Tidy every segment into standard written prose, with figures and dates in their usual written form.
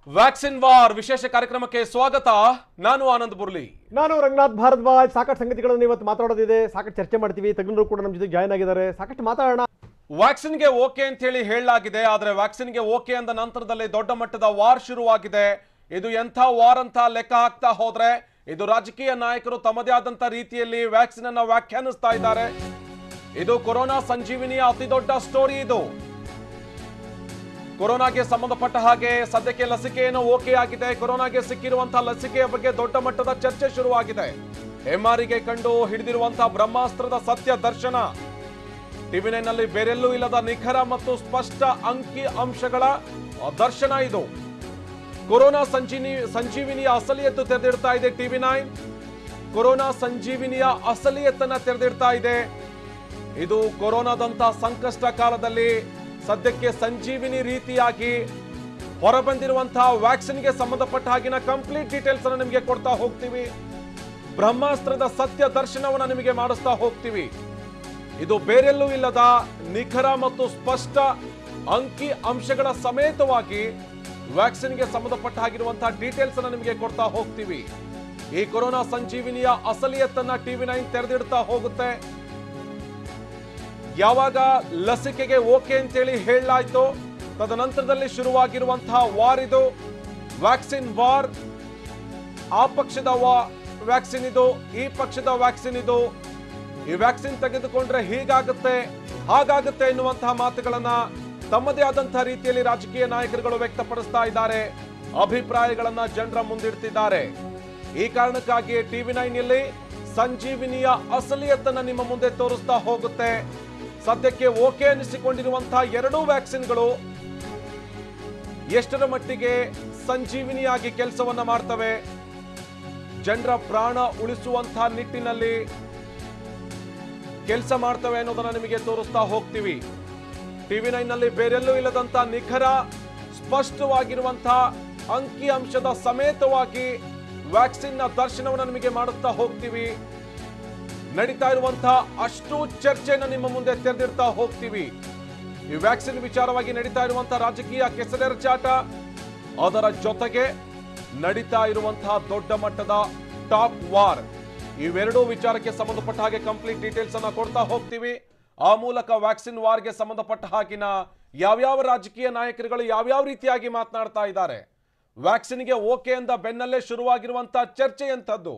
Vaccine war ವಿಶೇಷ ಕಾರ್ಯಕ್ರಮಕ್ಕೆ ಸ್ವಾಗತ. ನಾನು ಆನಂದ್ ಬುರ್ಲಿ. ನಾನು ರಂಗನಾಥ್ ಭಾರದ್ವಾಜ್. ಸಾಕಷ್ಟು ಸಂಗತಿಗಳನ್ನು ಇವತ್ತು ಮಾತಾಡೋದಿದೆ, ಸಾಕಷ್ಟು ಚರ್ಚೆ ಮಾಡ್ತೀವಿ. ತಜ್ಞರು ಕೂಡ ನಮ್ಮ ಜೊತೆ ಜಾಯ್ನ್ ಆಗಿದ್ದಾರೆ, ಸಾಕಷ್ಟು ಮಾತಾಡೋಣ. ವ್ಯಾಕ್ಸಿನ್ಗೆ ಓಕೆ ಅಂತ ಹೇಳಿ ಹೇಳಲಾಗಿದೆ, ಆದರೆ ವ್ಯಾಕ್ಸಿನ್ಗೆ ಓಕೆ ಅಂದ ನಂತರದಲ್ಲಿ ದೊಡ್ಡ ಮಟ್ಟದ ವಾರ್ ಶುರುವಾಗಿದೆ. ಇದು ಎಂಥ ವಾರ್ ಅಂತ ಲೆಕ್ಕ ಹಾಕ್ತಾ ಹೋದ್ರೆ ಇದು ರಾಜಕೀಯ ನಾಯಕರು ತಮ್ಮದೇ ಆದಂತ ರೀತಿಯಲ್ಲಿ ವ್ಯಾಕ್ಸಿನ್ ಅನ್ನ ವ್ಯಾಖ್ಯಾನಿಸ್ತಾ ಇದ್ದಾರೆ. ಇದು ಕೊರೋನಾ ಸಂಜೀವಿನಿಯ ಅತಿ ದೊಡ್ಡ ಸ್ಟೋರಿ. ಇದು ಕೊರೋನಾಗೆ ಸಂಬಂಧಪಟ್ಟ ಹಾಗೆ ಸದ್ಯಕ್ಕೆ ಲಸಿಕೆಯನ್ನು ಓಕೆ ಆಗಿದೆ. ಕೊರೋನಾಗೆ ಸಿಕ್ಕಿರುವಂತಹ ಲಸಿಕೆಯ ಬಗ್ಗೆ ದೊಡ್ಡ ಮಟ್ಟದ ಚರ್ಚೆ ಶುರುವಾಗಿದೆ. ಎಂಆರ್ಗೆ ಕಂಡು ಹಿಡಿದಿರುವಂತಹ ಬ್ರಹ್ಮಾಸ್ತ್ರದ ಸತ್ಯ ದರ್ಶನ. ಟಿವಿ9 ನಲ್ಲಿ ಬೇರೆಲ್ಲೂ ಇಲ್ಲದ ನಿಖರ ಮತ್ತು ಸ್ಪಷ್ಟ ಅಂಕಿ ಅಂಶಗಳ ದರ್ಶನ. ಇದು ಕೊರೋನಾ ಸಂಜೀವಿನಿಯ ಅಸಲಿಯತ್ತು ತೆರೆದಿಡ್ತಾ ಇದೆ. ಟಿವಿ9 ಕೊರೋನಾ ಸಂಜೀವಿನಿಯ ಅಸಲಿಯತ್ತನ್ನ ತೆರೆದಿಡ್ತಾ ಇದೆ. ಇದು ಕೊರೋನಾದಂತ ಸಂಕಷ್ಟ ಕಾಲದಲ್ಲಿ ಸದ್ಯಕ್ಕೆ ಸಂಜೀವಿನಿ ರೀತಿಯಾಗಿ ಹೊರಬಂದಿರುವಂತಹ ವ್ಯಾಕ್ಸಿನ್ಗೆ ಸಂಬಂಧಪಟ್ಟ ಹಾಗಿನ ಕಂಪ್ಲೀಟ್ ಡೀಟೇಲ್ಸ್ ಅನ್ನು ನಿಮಗೆ ಕೊಡ್ತಾ ಹೋಗ್ತೀವಿ. ಬ್ರಹ್ಮಾಸ್ತ್ರದ ಸತ್ಯ ದರ್ಶನವನ್ನ ನಿಮಗೆ ಮಾಡಿಸ್ತಾ ಹೋಗ್ತೀವಿ. ಇದು ಬೇರೆಲ್ಲೂ ಇಲ್ಲದ ನಿಖರ ಮತ್ತು ಸ್ಪಷ್ಟ ಅಂಕಿ ಅಂಶಗಳ ಸಮೇತವಾಗಿ ವ್ಯಾಕ್ಸಿನ್ಗೆ ಸಂಬಂಧಪಟ್ಟ ಹಾಗಿರುವಂತಹ ಡೀಟೇಲ್ಸ್ ಅನ್ನು ನಿಮಗೆ ಕೊಡ್ತಾ ಹೋಗ್ತೀವಿ. ಈ ಕೊರೋನಾ ಸಂಜೀವಿನಿಯ ಅಸಲಿಯತ್ತನ್ನ ಟಿವಿ9 ತೆರೆದಿಡ್ತಾ ಹೋಗುತ್ತೆ. ಯಾವಾಗ ಲಸಿಕೆಗೆ ಓಕೆ ಅಂತೇಳಿ ಹೇಳಲಾಯ್ತು, ತದನಂತರದಲ್ಲಿ ಶುರುವಾಗಿರುವಂತಹ ವಾರ್ ಇದು. Vaccine war. ಆ ಪಕ್ಷದ ವ್ಯಾಕ್ಸಿನ್ ಇದು, ಈ ಪಕ್ಷದ ವ್ಯಾಕ್ಸಿನ್ ಇದು. ಈ ವ್ಯಾಕ್ಸಿನ್ ತೆಗೆದುಕೊಂಡ್ರೆ ಹೀಗಾಗುತ್ತೆ ಹಾಗಾಗುತ್ತೆ ಎನ್ನುವಂತಹ ಮಾತುಗಳನ್ನ ತಮ್ಮದೇ ಆದಂತಹ ರೀತಿಯಲ್ಲಿ ರಾಜಕೀಯ ನಾಯಕರುಗಳು ವ್ಯಕ್ತಪಡಿಸ್ತಾ ಇದ್ದಾರೆ. ಅಭಿಪ್ರಾಯಗಳನ್ನ ಜನರ ಮುಂದಿಡ್ತಿದ್ದಾರೆ. ಈ ಕಾರಣಕ್ಕಾಗಿ ಟಿವಿ9 ನಲ್ಲಿ ಸಂಜೀವಿನಿಯ ಅಸಲಿಯತ್ತನ್ನ ನಿಮ್ಮ ಮುಂದೆ ತೋರಿಸ್ತಾ ಹೋಗುತ್ತೆ. ಸದ್ಯಕ್ಕೆ ಓಕೆ ಅನಿಸಿಕೊಂಡಿರುವಂತಹ ಎರಡೂ ವ್ಯಾಕ್ಸಿನ್ಗಳು ಎಷ್ಟರ ಮಟ್ಟಿಗೆ ಸಂಜೀವಿನಿಯಾಗಿ ಕೆಲಸವನ್ನ ಮಾಡ್ತವೆ, ಜನರ ಪ್ರಾಣ ಉಳಿಸುವಂತಹ ನಿಟ್ಟಿನಲ್ಲಿ ಕೆಲಸ ಮಾಡ್ತವೆ ಅನ್ನೋದನ್ನ ನಿಮಗೆ ತೋರಿಸ್ತಾ ಹೋಗ್ತೀವಿ. ಟಿವಿ9 ನಲ್ಲಿ ಬೇರೆಲ್ಲೂ ಇಲ್ಲದಂತ ನಿಖರ ಸ್ಪಷ್ಟವಾಗಿರುವಂತಹ ಅಂಕಿ ಅಂಶದ ಸಮೇತವಾಗಿ ವ್ಯಾಕ್ಸಿನ್ ನ ದರ್ಶನವನ್ನು ನಿಮಗೆ ಮಾಡುತ್ತಾ ಹೋಗ್ತೀವಿ. ನಡೀತಾ ಇರುವಂತಹ ಅಷ್ಟು ಚರ್ಚೆಯನ್ನು ನಿಮ್ಮ ಮುಂದೆ ತೆರೆದಿಡ್ತಾ ಹೋಗ್ತೀವಿ. ಈ ವ್ಯಾಕ್ಸಿನ್ ವಿಚಾರವಾಗಿ ನಡೀತಾ ಇರುವಂತಹ ರಾಜಕೀಯ ಕೆಸರೆರಚಾಟ, ಅದರ ಜೊತೆಗೆ ನಡೀತಾ ಇರುವಂತಹ ದೊಡ್ಡ ಮಟ್ಟದ ಟಾಪ್ ವಾರ್, ಇವೆರಡೂ ವಿಚಾರಕ್ಕೆ ಸಂಬಂಧಪಟ್ಟ ಹಾಗೆ ಕಂಪ್ಲೀಟ್ ಡೀಟೇಲ್ಸ್ ಅನ್ನ ಕೊಡ್ತಾ ಹೋಗ್ತೀವಿ. ಆ ಮೂಲಕ ವ್ಯಾಕ್ಸಿನ್ ವಾರ್ಗೆ ಸಂಬಂಧಪಟ್ಟ ಹಾಗಿನ ಯಾವ್ಯಾವ ರಾಜಕೀಯ ನಾಯಕರುಗಳು ಯಾವ್ಯಾವ ರೀತಿಯಾಗಿ ಮಾತನಾಡ್ತಾ ಇದ್ದಾರೆ, ವ್ಯಾಕ್ಸಿನ್ಗೆ ಓಕೆ ಅಂದ ಬೆನ್ನಲ್ಲೇ ಶುರುವಾಗಿರುವಂತಹ ಚರ್ಚೆ ಎಂಥದ್ದು,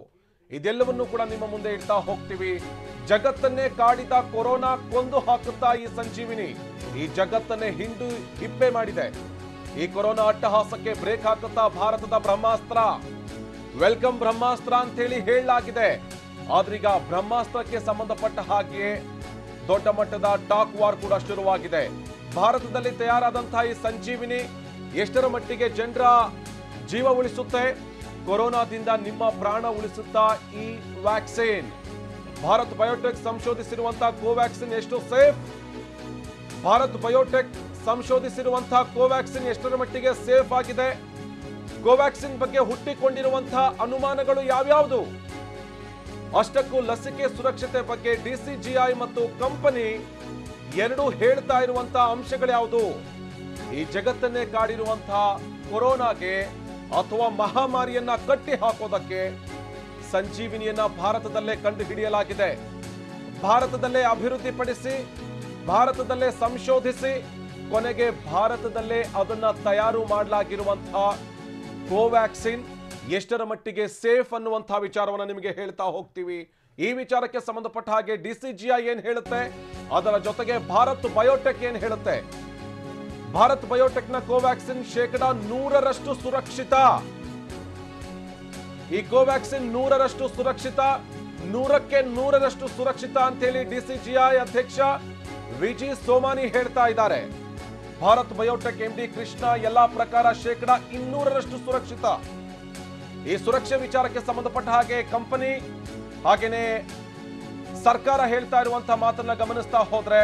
ಇದೆಲ್ಲವನ್ನೂ ಕೂಡ ನಿಮ್ಮ ಮುಂದೆ ಇಡ್ತಾ ಹೋಗ್ತೀವಿ. ಜಗತ್ತನ್ನೇ ಕಾಡಿದ ಕೊರೋನಾ ಕೊಂದು ಹಾಕುತ್ತಾ ಈ ಸಂಜೀವಿನಿ ಈ ಜಗತ್ತನ್ನೇ ಹಿಪ್ಪೆ ಮಾಡಿದೆ. ಈ ಕೊರೋನಾ ಅಟ್ಟಹಾಸಕ್ಕೆ ಬ್ರೇಕ್ ಹಾಕುತ್ತಾ ಭಾರತದ ಬ್ರಹ್ಮಾಸ್ತ್ರ. ವೆಲ್ಕಮ್ ಬ್ರಹ್ಮಾಸ್ತ್ರ ಅಂತ ಹೇಳಿ ಹೇಳಲಾಗಿದೆ. ಆದ್ರೀಗ ಬ್ರಹ್ಮಾಸ್ತ್ರಕ್ಕೆ ಸಂಬಂಧಪಟ್ಟ ಹಾಗೆಯೇ ದೊಡ್ಡ ಮಟ್ಟದ ಟಾಕ್ ವಾರ್ ಕೂಡ ಶುರುವಾಗಿದೆ. ಭಾರತದಲ್ಲಿ ತಯಾರಾದಂತಹ ಈ ಸಂಜೀವಿನಿ ಎಷ್ಟರ ಮಟ್ಟಿಗೆ ಜನರ ಜೀವ ಉಳಿಸುತ್ತೆ, ಕೊರೋನಾದಿಂದ ನಿಮ್ಮ ಪ್ರಾಣ ಉಳಿಸುತ್ತಾ ಈ ವ್ಯಾಕ್ಸಿನ್. ಭಾರತ್ ಬಯೋಟೆಕ್ ಸಂಶೋಧಿಸಿರುವಂತಹ ಕೋವ್ಯಾಕ್ಸಿನ್ ಎಷ್ಟು ಸೇಫ್, ಭಾರತ್ ಬಯೋಟೆಕ್ ಸಂಶೋಧಿಸಿರುವಂತಹ ಕೋವ್ಯಾಕ್ಸಿನ್ ಎಷ್ಟರ ಮಟ್ಟಿಗೆ ಸೇಫ್ ಆಗಿದೆ, ಕೋವ್ಯಾಕ್ಸಿನ್ ಬಗ್ಗೆ ಹುಟ್ಟಿಕೊಂಡಿರುವಂತಹ ಅನುಮಾನಗಳು ಯಾವ್ಯಾವುದು, ಅಷ್ಟಕ್ಕೂ ಲಸಿಕೆ ಸುರಕ್ಷತೆ ಬಗ್ಗೆ ಡಿಸಿಜಿಐ ಮತ್ತು ಕಂಪನಿ ಎರಡೂ ಹೇಳ್ತಾ ಇರುವಂತಹ ಅಂಶಗಳು ಯಾವುದು, ಈ ಜಗತ್ತನ್ನೇ ಕಾಡಿರುವಂತಹ ಕೊರೋನಾಗೆ ಅಥವಾ ಮಹಾಮಾರಿಯನ್ನ ಕಟ್ಟಿ ಹಾಕೋದಕ್ಕೆ ಸಂಜೀವಿನಿಯನ್ನ ಭಾರತದಲ್ಲೇ ಕಂಡು ಹಿಡಿಯಲಾಗಿದೆ. ಭಾರತದಲ್ಲೇ ಅಭಿವೃದ್ಧಿಪಡಿಸಿ, ಭಾರತದಲ್ಲೇ ಸಂಶೋಧಿಸಿ, ಕೊನೆಗೆ ಭಾರತದಲ್ಲೇ ಅದನ್ನ ತಯಾರು ಮಾಡಲಾಗಿರುವಂತಹ ಕೋವ್ಯಾಕ್ಸಿನ್ ಎಷ್ಟರ ಮಟ್ಟಿಗೆ ಸೇಫ್ ಅನ್ನುವಂತಹ ವಿಚಾರವನ್ನು ನಿಮಗೆ ಹೇಳ್ತಾ ಹೋಗ್ತೀವಿ. ಈ ವಿಚಾರಕ್ಕೆ ಸಂಬಂಧಪಟ್ಟ ಹಾಗೆ ಡಿಸಿಜಿಐ ಏನ್ ಹೇಳುತ್ತೆ, ಅದರ ಜೊತೆಗೆ ಭಾರತ್ ಬಯೋಟೆಕ್ ಏನ್ ಹೇಳುತ್ತೆ. ಭಾರತ್ ಬಯೋಟೆಕ್ನ ಕೋವ್ಯಾಕ್ಸಿನ್ 100% ಸುರಕ್ಷಿತ. ಈ ಕೋವ್ಯಾಕ್ಸಿನ್ 100% ಸುರಕ್ಷಿತ, 100ಕ್ಕೆ 100ರಷ್ಟು ಸುರಕ್ಷಿತ ಅಂತ ಹೇಳಿ ಡಿಸಿಜಿಐ ಅಧ್ಯಕ್ಷ ವಿಜಿ ಸೋಮಾನಿ ಹೇಳ್ತಾ ಇದ್ದಾರೆ. ಭಾರತ್ ಬಯೋಟೆಕ್ ಎಂಡಿ ಕೃಷ್ಣ ಎಲ್ಲಾ ಪ್ರಕಾರ 200ರಷ್ಟು ಸುರಕ್ಷಿತ. ಈ ಸುರಕ್ಷೆ ವಿಚಾರಕ್ಕೆ ಸಂಬಂಧಪಟ್ಟ ಹಾಗೆ ಕಂಪನಿ ಹಾಗೇನೆ ಸರ್ಕಾರ ಹೇಳ್ತಾ ಇರುವಂತಹ ಮಾತನ್ನ ಗಮನಿಸ್ತಾ ಹೋದ್ರೆ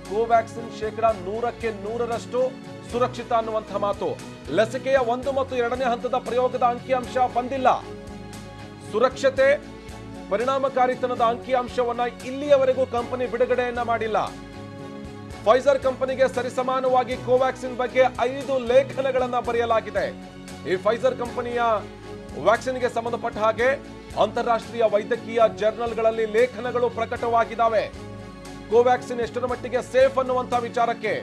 ಕೋವ್ಯಾಕ್ಸಿನ್ 100ಕ್ಕೆ 100ರಷ್ಟು ಸುರಕ್ಷಿತ ಅನ್ನುವಂತಹ ಮಾತು. ಲಸಿಕೆಯ 1 ಮತ್ತು 2ನೇ ಹಂತದ ಪ್ರಯೋಗದ ಅಂಕಿಅಂಶ ಬಂದಿಲ್ಲ. ಸುರಕ್ಷತೆ ಪರಿಣಾಮಕಾರಿತನದ ಅಂಕಿಅಂಶವನ್ನ ಇಲ್ಲಿಯವರೆಗೂ ಕಂಪನಿ ಬಿಡುಗಡೆಯನ್ನ ಮಾಡಿಲ್ಲ. ಫೈಜರ್ ಕಂಪನಿಗೆ ಸರಿಸಮಾನವಾಗಿ ಕೋವ್ಯಾಕ್ಸಿನ್ ಬಗ್ಗೆ 5 ಲೇಖನಗಳನ್ನು ಬರೆಯಲಾಗಿದೆ. ಈ ಫೈಸರ್ ಕಂಪನಿಯ ವ್ಯಾಕ್ಸಿನ್ಗೆ ಸಂಬಂಧಪಟ್ಟ ಹಾಗೆ ಅಂತಾರಾಷ್ಟ್ರೀಯ ವೈದ್ಯಕೀಯ ಜರ್ನಲ್ಗಳಲ್ಲಿ ಲೇಖನಗಳು ಪ್ರಕಟವಾಗಿದ್ದಾವೆ. ಕೋವ್ಯಾಕ್ಸಿನ್ ಎಷ್ಟರ ಮಟ್ಟಿಗೆ ಸೇಫ್ ಅನ್ನುವಂತ ವಿಚಾರಕ್ಕೆ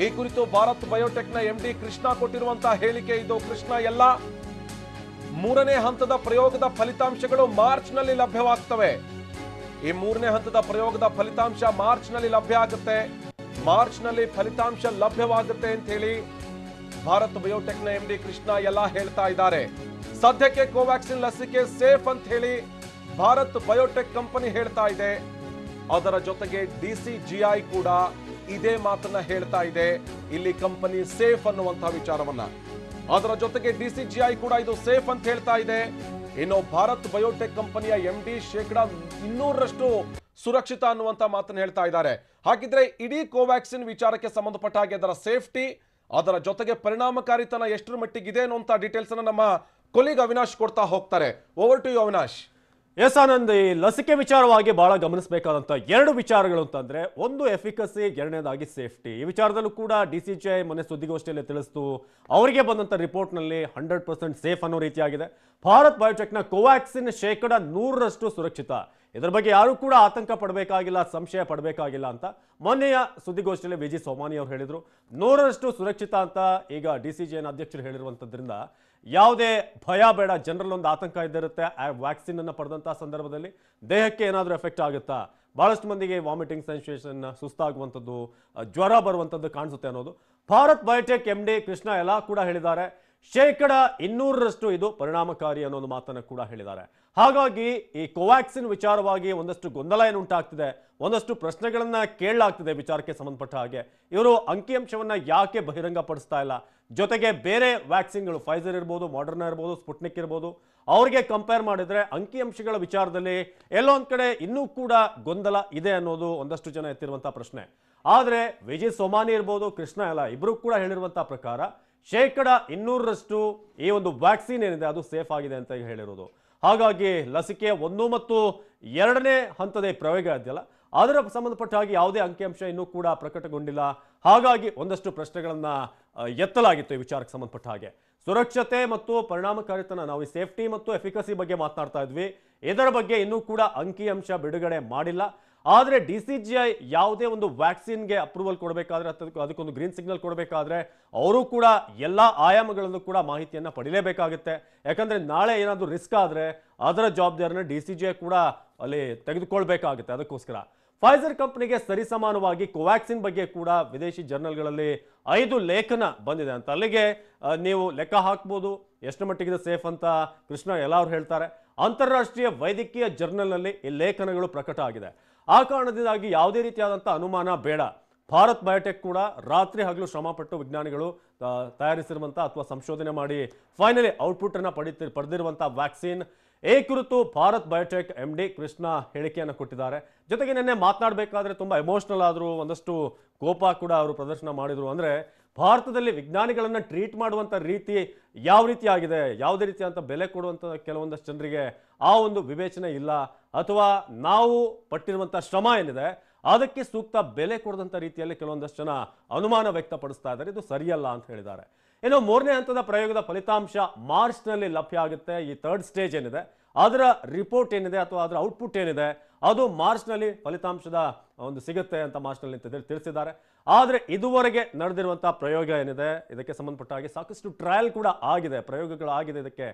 ಈ ಕುರಿತು ಭಾರತ್ ಬಯೋಟೆಕ್ನ ಎಂಡಿ ಕೃಷ್ಣ ಕೊಟ್ಟಿರುವಂತಹ ಹೇಳಿಕೆ ಇದು. ಕೃಷ್ಣ ಎಲ್ಲ 3ನೇ ಹಂತದ ಪ್ರಯೋಗದ ಫಲಿತಾಂಶಗಳು ಮಾರ್ಚ್ ನಲ್ಲಿ ಲಭ್ಯವಾಗ್ತವೆ. ಈ 3ನೇ ಹಂತದ ಪ್ರಯೋಗದ ಫಲಿತಾಂಶ ಮಾರ್ಚ್ ನಲ್ಲಿ ಲಭ್ಯ ಆಗುತ್ತೆ. ಮಾರ್ಚ್ ನಲ್ಲಿ ಫಲಿತಾಂಶ ಲಭ್ಯವಾಗುತ್ತೆ ಅಂತ ಹೇಳಿ ಭಾರತ್ ಬಯೋಟೆಕ್ನ ಎಂಡಿ ಕೃಷ್ಣ ಎಲ್ಲ ಹೇಳ್ತಾ ಇದ್ದಾರೆ. ಸದ್ಯಕ್ಕೆ ಕೋವ್ಯಾಕ್ಸಿನ್ ಲಸಿಕೆ ಸೇಫ್ ಅಂತ ಹೇಳಿ ಭಾರತ್ ಬಯೋಟೆಕ್ ಕಂಪನಿ ಹೇಳ್ತಾ ಇದೆ. ಅದರ ಜೊತೆಗೆ DCGI ಕೂಡ ಇದೇ ಮಾತನ್ನ ಹೇಳ್ತಾ ಇದೆ, ಇಲ್ಲಿ ಕಂಪನಿ ಸೇಫ್ ಅನ್ನುವಂತಹ ವಿಚಾರವನ್ನ. ಅದರ ಜೊತೆಗೆ DCGI ಕೂಡ ಇದು ಸೇಫ್ ಅಂತ ಹೇಳ್ತಾ ಇದೆ. ಇನ್ನು ಭಾರತ್ ಬಯೋಟೆಕ್ ಕಂಪನಿಯ MD 200% ಸುರಕ್ಷಿತ ಅನ್ನುವಂತ ಮಾತನ್ನ ಹೇಳ್ತಾ ಇದ್ದಾರೆ. ಹಾಗಿದ್ರೆ ಇಡೀ ಕೋವ್ಯಾಕ್ಸಿನ್ ವಿಚಾರಕ್ಕೆ ಸಂಬಂಧಪಟ್ಟ ಹಾಗೆ ಅದರ ಸೇಫ್ಟಿ, ಅದರ ಜೊತೆಗೆ ಪರಿಣಾಮಕಾರಿತನ ಎಷ್ಟರ ಮಟ್ಟಿಗಿದೆ ಅನ್ನುವಂತ ಡೀಟೇಲ್ಸ್ ಅನ್ನ ನಮ್ಮ ಕೊಲೀಗ್ ಅವಿನಾಶ್ ಕೊಡ್ತಾ ಹೋಗ್ತಾರೆ. Over to you Avinash. Yes Anand, ಈ ಲಸಿಕೆ ವಿಚಾರವಾಗಿ ಬಹಳ ಗಮನಿಸಬೇಕಾದಂತ 2 ವಿಚಾರಗಳು ಅಂತಂದ್ರೆ, ಒಂದು ಎಫಿಕಸಿ, ಎರಡನೇದಾಗಿ ಸೇಫ್ಟಿ. ಈ ವಿಚಾರದಲ್ಲೂ ಕೂಡ DCGI ಮೊನ್ನೆ ಸುದ್ದಿಗೋಷ್ಠಿಯಲ್ಲಿ ತಿಳಿಸ್ತು, ಅವರಿಗೆ ಬಂದಂತ ರಿಪೋರ್ಟ್ ನಲ್ಲಿ 100% ಸೇಫ್ ಅನ್ನೋ ರೀತಿಯಾಗಿದೆ. ಭಾರತ್ ಬಯೋಟೆಕ್ನ ಕೋವ್ಯಾಕ್ಸಿನ್ 100% ಸುರಕ್ಷಿತ. ಇದರ ಬಗ್ಗೆ ಯಾರು ಕೂಡ ಆತಂಕ ಪಡಬೇಕಾಗಿಲ್ಲ, ಸಂಶಯ ಪಡಬೇಕಾಗಿಲ್ಲ ಅಂತ ಮೊನ್ನೆಯ ಸುದ್ದಿಗೋಷ್ಠಿಯಲ್ಲಿ ವಿಜಿ ಸೋಮಾನಿ ಅವರು ಹೇಳಿದ್ರು. 100% ಸುರಕ್ಷಿತ ಅಂತ ಈಗ DCGI ಅಧ್ಯಕ್ಷರು ಹೇಳಿರುವಂತದ್ರಿಂದ ಯಾವುದೇ ಭಯ ಬೇಡ. ಜನರಲ್ಲಿ ಒಂದು ಆತಂಕ ಇದ್ದಿರುತ್ತೆ, ವ್ಯಾಕ್ಸಿನ್ ಅನ್ನು ಪಡೆದಂತಹ ಸಂದರ್ಭದಲ್ಲಿ ದೇಹಕ್ಕೆ ಏನಾದರೂ ಎಫೆಕ್ಟ್ ಆಗುತ್ತಾ, ಬಹಳಷ್ಟು ಮಂದಿಗೆ ವಾಮಿಟಿಂಗ್ ಸೆನ್ಸೇಷನ್, ಸುಸ್ತಾಗುವಂಥದ್ದು, ಜ್ವರ ಬರುವಂಥದ್ದು ಕಾಣಿಸುತ್ತೆ ಅನ್ನೋದು. ಭಾರತ್ ಬಯೋಟೆಕ್ MD ಕೃಷ್ಣ ಎಲ್ಲ ಕೂಡ ಹೇಳಿದ್ದಾರೆ 200% ಇದು ಪರಿಣಾಮಕಾರಿ ಅನ್ನೋ ಒಂದು ಮಾತನ್ನು ಕೂಡ ಹೇಳಿದ್ದಾರೆ. ಹಾಗಾಗಿ ಈ ಕೋವ್ಯಾಕ್ಸಿನ್ ವಿಚಾರವಾಗಿ ಒಂದಷ್ಟು ಗೊಂದಲ ಏನು ಉಂಟಾಗ್ತಿದೆ, ಒಂದಷ್ಟು ಪ್ರಶ್ನೆಗಳನ್ನ ಕೇಳಲಾಗ್ತಿದೆ ವಿಚಾರಕ್ಕೆ ಸಂಬಂಧಪಟ್ಟ ಹಾಗೆ. ಇವರು ಅಂಕಿಅಂಶವನ್ನ ಯಾಕೆ ಬಹಿರಂಗ ಪಡಿಸ್ತಾ ಇಲ್ಲ, ಜೊತೆಗೆ ಬೇರೆ ವ್ಯಾಕ್ಸಿನ್ಗಳು ಫೈಸರ್ ಇರ್ಬೋದು, ಮಾಡರ್ನಾ ಇರ್ಬೋದು, ಸ್ಪುಟ್ನಿಕ್ ಇರ್ಬೋದು, ಅವ್ರಿಗೆ ಕಂಪೇರ್ ಮಾಡಿದ್ರೆ ಅಂಕಿಅಂಶಗಳ ವಿಚಾರದಲ್ಲಿ ಎಲ್ಲೋ ಒಂದ್ ಕಡೆ ಇನ್ನೂ ಕೂಡ ಗೊಂದಲ ಇದೆ ಅನ್ನೋದು ಒಂದಷ್ಟು ಜನ ಎತ್ತಿರುವಂತಹ ಪ್ರಶ್ನೆ. ಆದ್ರೆ ವಿಜಯ್ ಸೋಮಾನಿ ಇರ್ಬೋದು, ಕೃಷ್ಣ ಎಲ್ಲ ಇಬ್ರು ಕೂಡ ಹೇಳಿರುವಂತಹ ಪ್ರಕಾರ 200% ಈ ಒಂದು ವ್ಯಾಕ್ಸಿನ್ ಏನಿದೆ ಅದು ಸೇಫ್ ಆಗಿದೆ ಅಂತ ಹೇಳಿರೋದು. ಹಾಗಾಗಿ ಲಸಿಕೆ 1 ಮತ್ತು 2ನೇ ಹಂತದ ಪ್ರಯೋಗ ಇದೆಯಲ್ಲ, ಅದರ ಸಂಬಂಧಪಟ್ಟ ಹಾಗೆ ಯಾವುದೇ ಅಂಕಿಅಂಶ ಇನ್ನೂ ಕೂಡ ಪ್ರಕಟಗೊಂಡಿಲ್ಲ. ಹಾಗಾಗಿ ಒಂದಷ್ಟು ಪ್ರಶ್ನೆಗಳನ್ನ ಎತ್ತಲಾಗಿತ್ತು ಈ ವಿಚಾರಕ್ಕೆ ಸಂಬಂಧಪಟ್ಟ ಹಾಗೆ. ಸುರಕ್ಷತೆ ಮತ್ತು ಪರಿಣಾಮಕಾರಿತನ, ನಾವು ಈ ಸೇಫ್ಟಿ ಮತ್ತು ಎಫಿಕಸಿ ಬಗ್ಗೆ ಮಾತನಾಡ್ತಾ ಇದ್ವಿ, ಇದರ ಬಗ್ಗೆ ಇನ್ನೂ ಕೂಡ ಅಂಕಿಅಂಶ ಬಿಡುಗಡೆ ಮಾಡಿಲ್ಲ. ಆದರೆ DCGI ಯಾವುದೇ ಒಂದು ವ್ಯಾಕ್ಸಿನ್ಗೆ ಅಪ್ರೂವಲ್ ಕೊಡಬೇಕಾದ್ರೆ, ಅದಕ್ಕೊಂದು ಗ್ರೀನ್ ಸಿಗ್ನಲ್ ಕೊಡಬೇಕಾದ್ರೆ ಅವರು ಕೂಡ ಎಲ್ಲ ಆಯಾಮಗಳಲ್ಲೂ ಕೂಡ ಮಾಹಿತಿಯನ್ನು ಪಡಿಲೇಬೇಕಾಗುತ್ತೆ. ಯಾಕಂದ್ರೆ ನಾಳೆ ಏನಾದರೂ ರಿಸ್ಕ್ ಆದರೆ ಅದರ ಜವಾಬ್ದಾರಿನ DCGI ಕೂಡ ಅಲ್ಲಿ ತೆಗೆದುಕೊಳ್ಬೇಕಾಗುತ್ತೆ. ಅದಕ್ಕೋಸ್ಕರ ಫೈಸರ್ ಕಂಪನಿಗೆ ಸರಿಸಮಾನವಾಗಿ ಕೋವ್ಯಾಕ್ಸಿನ್ ಬಗ್ಗೆ ಕೂಡ ವಿದೇಶಿ ಜರ್ನಲ್ಗಳಲ್ಲಿ 5 ಲೇಖನ ಬಂದಿದೆ ಅಂತ. ಅಲ್ಲಿಗೆ ನೀವು ಲೆಕ್ಕ ಹಾಕ್ಬೋದು ಎಷ್ಟು ಮಟ್ಟಿಗೆ ಸೇಫ್ ಅಂತ ಕೃಷ್ಣ ಎಲ್ಲ ಅವ್ರು ಹೇಳ್ತಾರೆ. ಅಂತಾರಾಷ್ಟ್ರೀಯ ವೈದ್ಯಕೀಯ ಜರ್ನಲ್ನಲ್ಲಿ ಈ ಲೇಖನಗಳು ಪ್ರಕಟ ಆಗಿದೆ. ಆ ಕಾರಣದಿಂದಾಗಿ ಯಾವುದೇ ರೀತಿಯಾದಂಥ ಅನುಮಾನ ಬೇಡ. ಭಾರತ್ ಬಯೋಟೆಕ್ ಕೂಡ ರಾತ್ರಿ ಹಗಲು ಶ್ರಮಪಟ್ಟು ವಿಜ್ಞಾನಿಗಳು ತಯಾರಿಸಿರುವಂಥ ಅಥವಾ ಸಂಶೋಧನೆ ಮಾಡಿ ಫೈನಲಿ ಔಟ್ಪುಟ್ ಅನ್ನು ಪಡೆದಿರುವಂಥ ವ್ಯಾಕ್ಸಿನ್. ಈ ಕುರಿತು ಭಾರತ್ ಬಯೋಟೆಕ್ MD ಕೃಷ್ಣ ಹೇಳಿಕೆಯನ್ನು ಕೊಟ್ಟಿದ್ದಾರೆ. ಜೊತೆಗೆ ನಿನ್ನೆ ಮಾತನಾಡಬೇಕಾದ್ರೆ ತುಂಬಾ ಎಮೋಷನಲ್ ಆದ್ರು, ಒಂದಷ್ಟು ಕೋಪ ಕೂಡ ಅವರು ಪ್ರದರ್ಶನ ಮಾಡಿದ್ರು. ಅಂದ್ರೆ ಭಾರತದಲ್ಲಿ ವಿಜ್ಞಾನಿಗಳನ್ನ ಟ್ರೀಟ್ ಮಾಡುವಂತ ರೀತಿ ಯಾವ ರೀತಿ ಆಗಿದೆ, ಯಾವುದೇ ರೀತಿಯಾದಂಥ ಬೆಲೆ ಕೊಡುವಂತ ಕೆಲವೊಂದಷ್ಟು ಜನರಿಗೆ ಆ ಒಂದು ವಿವೇಚನೆ ಇಲ್ಲ, ಅಥವಾ ನಾವು ಪಟ್ಟಿರುವಂತ ಶ್ರಮ ಏನಿದೆ ಅದಕ್ಕೆ ಸೂಕ್ತ ಬೆಲೆ ಕೊಡದಂತ ರೀತಿಯಲ್ಲಿ ಕೆಲವೊಂದಷ್ಟು ಜನ ಅನುಮಾನ ವ್ಯಕ್ತಪಡಿಸ್ತಾ ಇದ್ದಾರೆ. ಇದು ಸರಿಯಲ್ಲ ಅಂತ ಹೇಳಿದ್ದಾರೆ. ಇನ್ನು 3ನೇ ಹಂತದ ಪ್ರಯೋಗದ ಫಲಿತಾಂಶ ಮಾರ್ಚ್ ನಲ್ಲಿ ಲಭ್ಯ ಆಗುತ್ತೆ. ಈ 3rd ಸ್ಟೇಜ್ ಏನಿದೆ ಅದರ ರಿಪೋರ್ಟ್ ಏನಿದೆ ಅಥವಾ ಅದರ ಔಟ್ಪುಟ್ ಏನಿದೆ ಅದು ಮಾರ್ಚ್ ನಲ್ಲಿ ಫಲಿತಾಂಶದ ಒಂದು ಸಿಗುತ್ತೆ ಅಂತ ಮಾರ್ಚ್ ನಲ್ಲಿ ತಿಳಿಸಿದ್ದಾರೆ. ಆದ್ರೆ ಇದುವರೆಗೆ ನಡೆದಿರುವಂತಹ ಪ್ರಯೋಗ ಏನಿದೆ ಇದಕ್ಕೆ ಸಂಬಂಧಪಟ್ಟ ಹಾಗೆ ಸಾಕಷ್ಟು ಟ್ರಯಲ್ ಕೂಡ ಆಗಿದೆ, ಪ್ರಯೋಗಗಳು ಆಗಿದೆ ಇದಕ್ಕೆ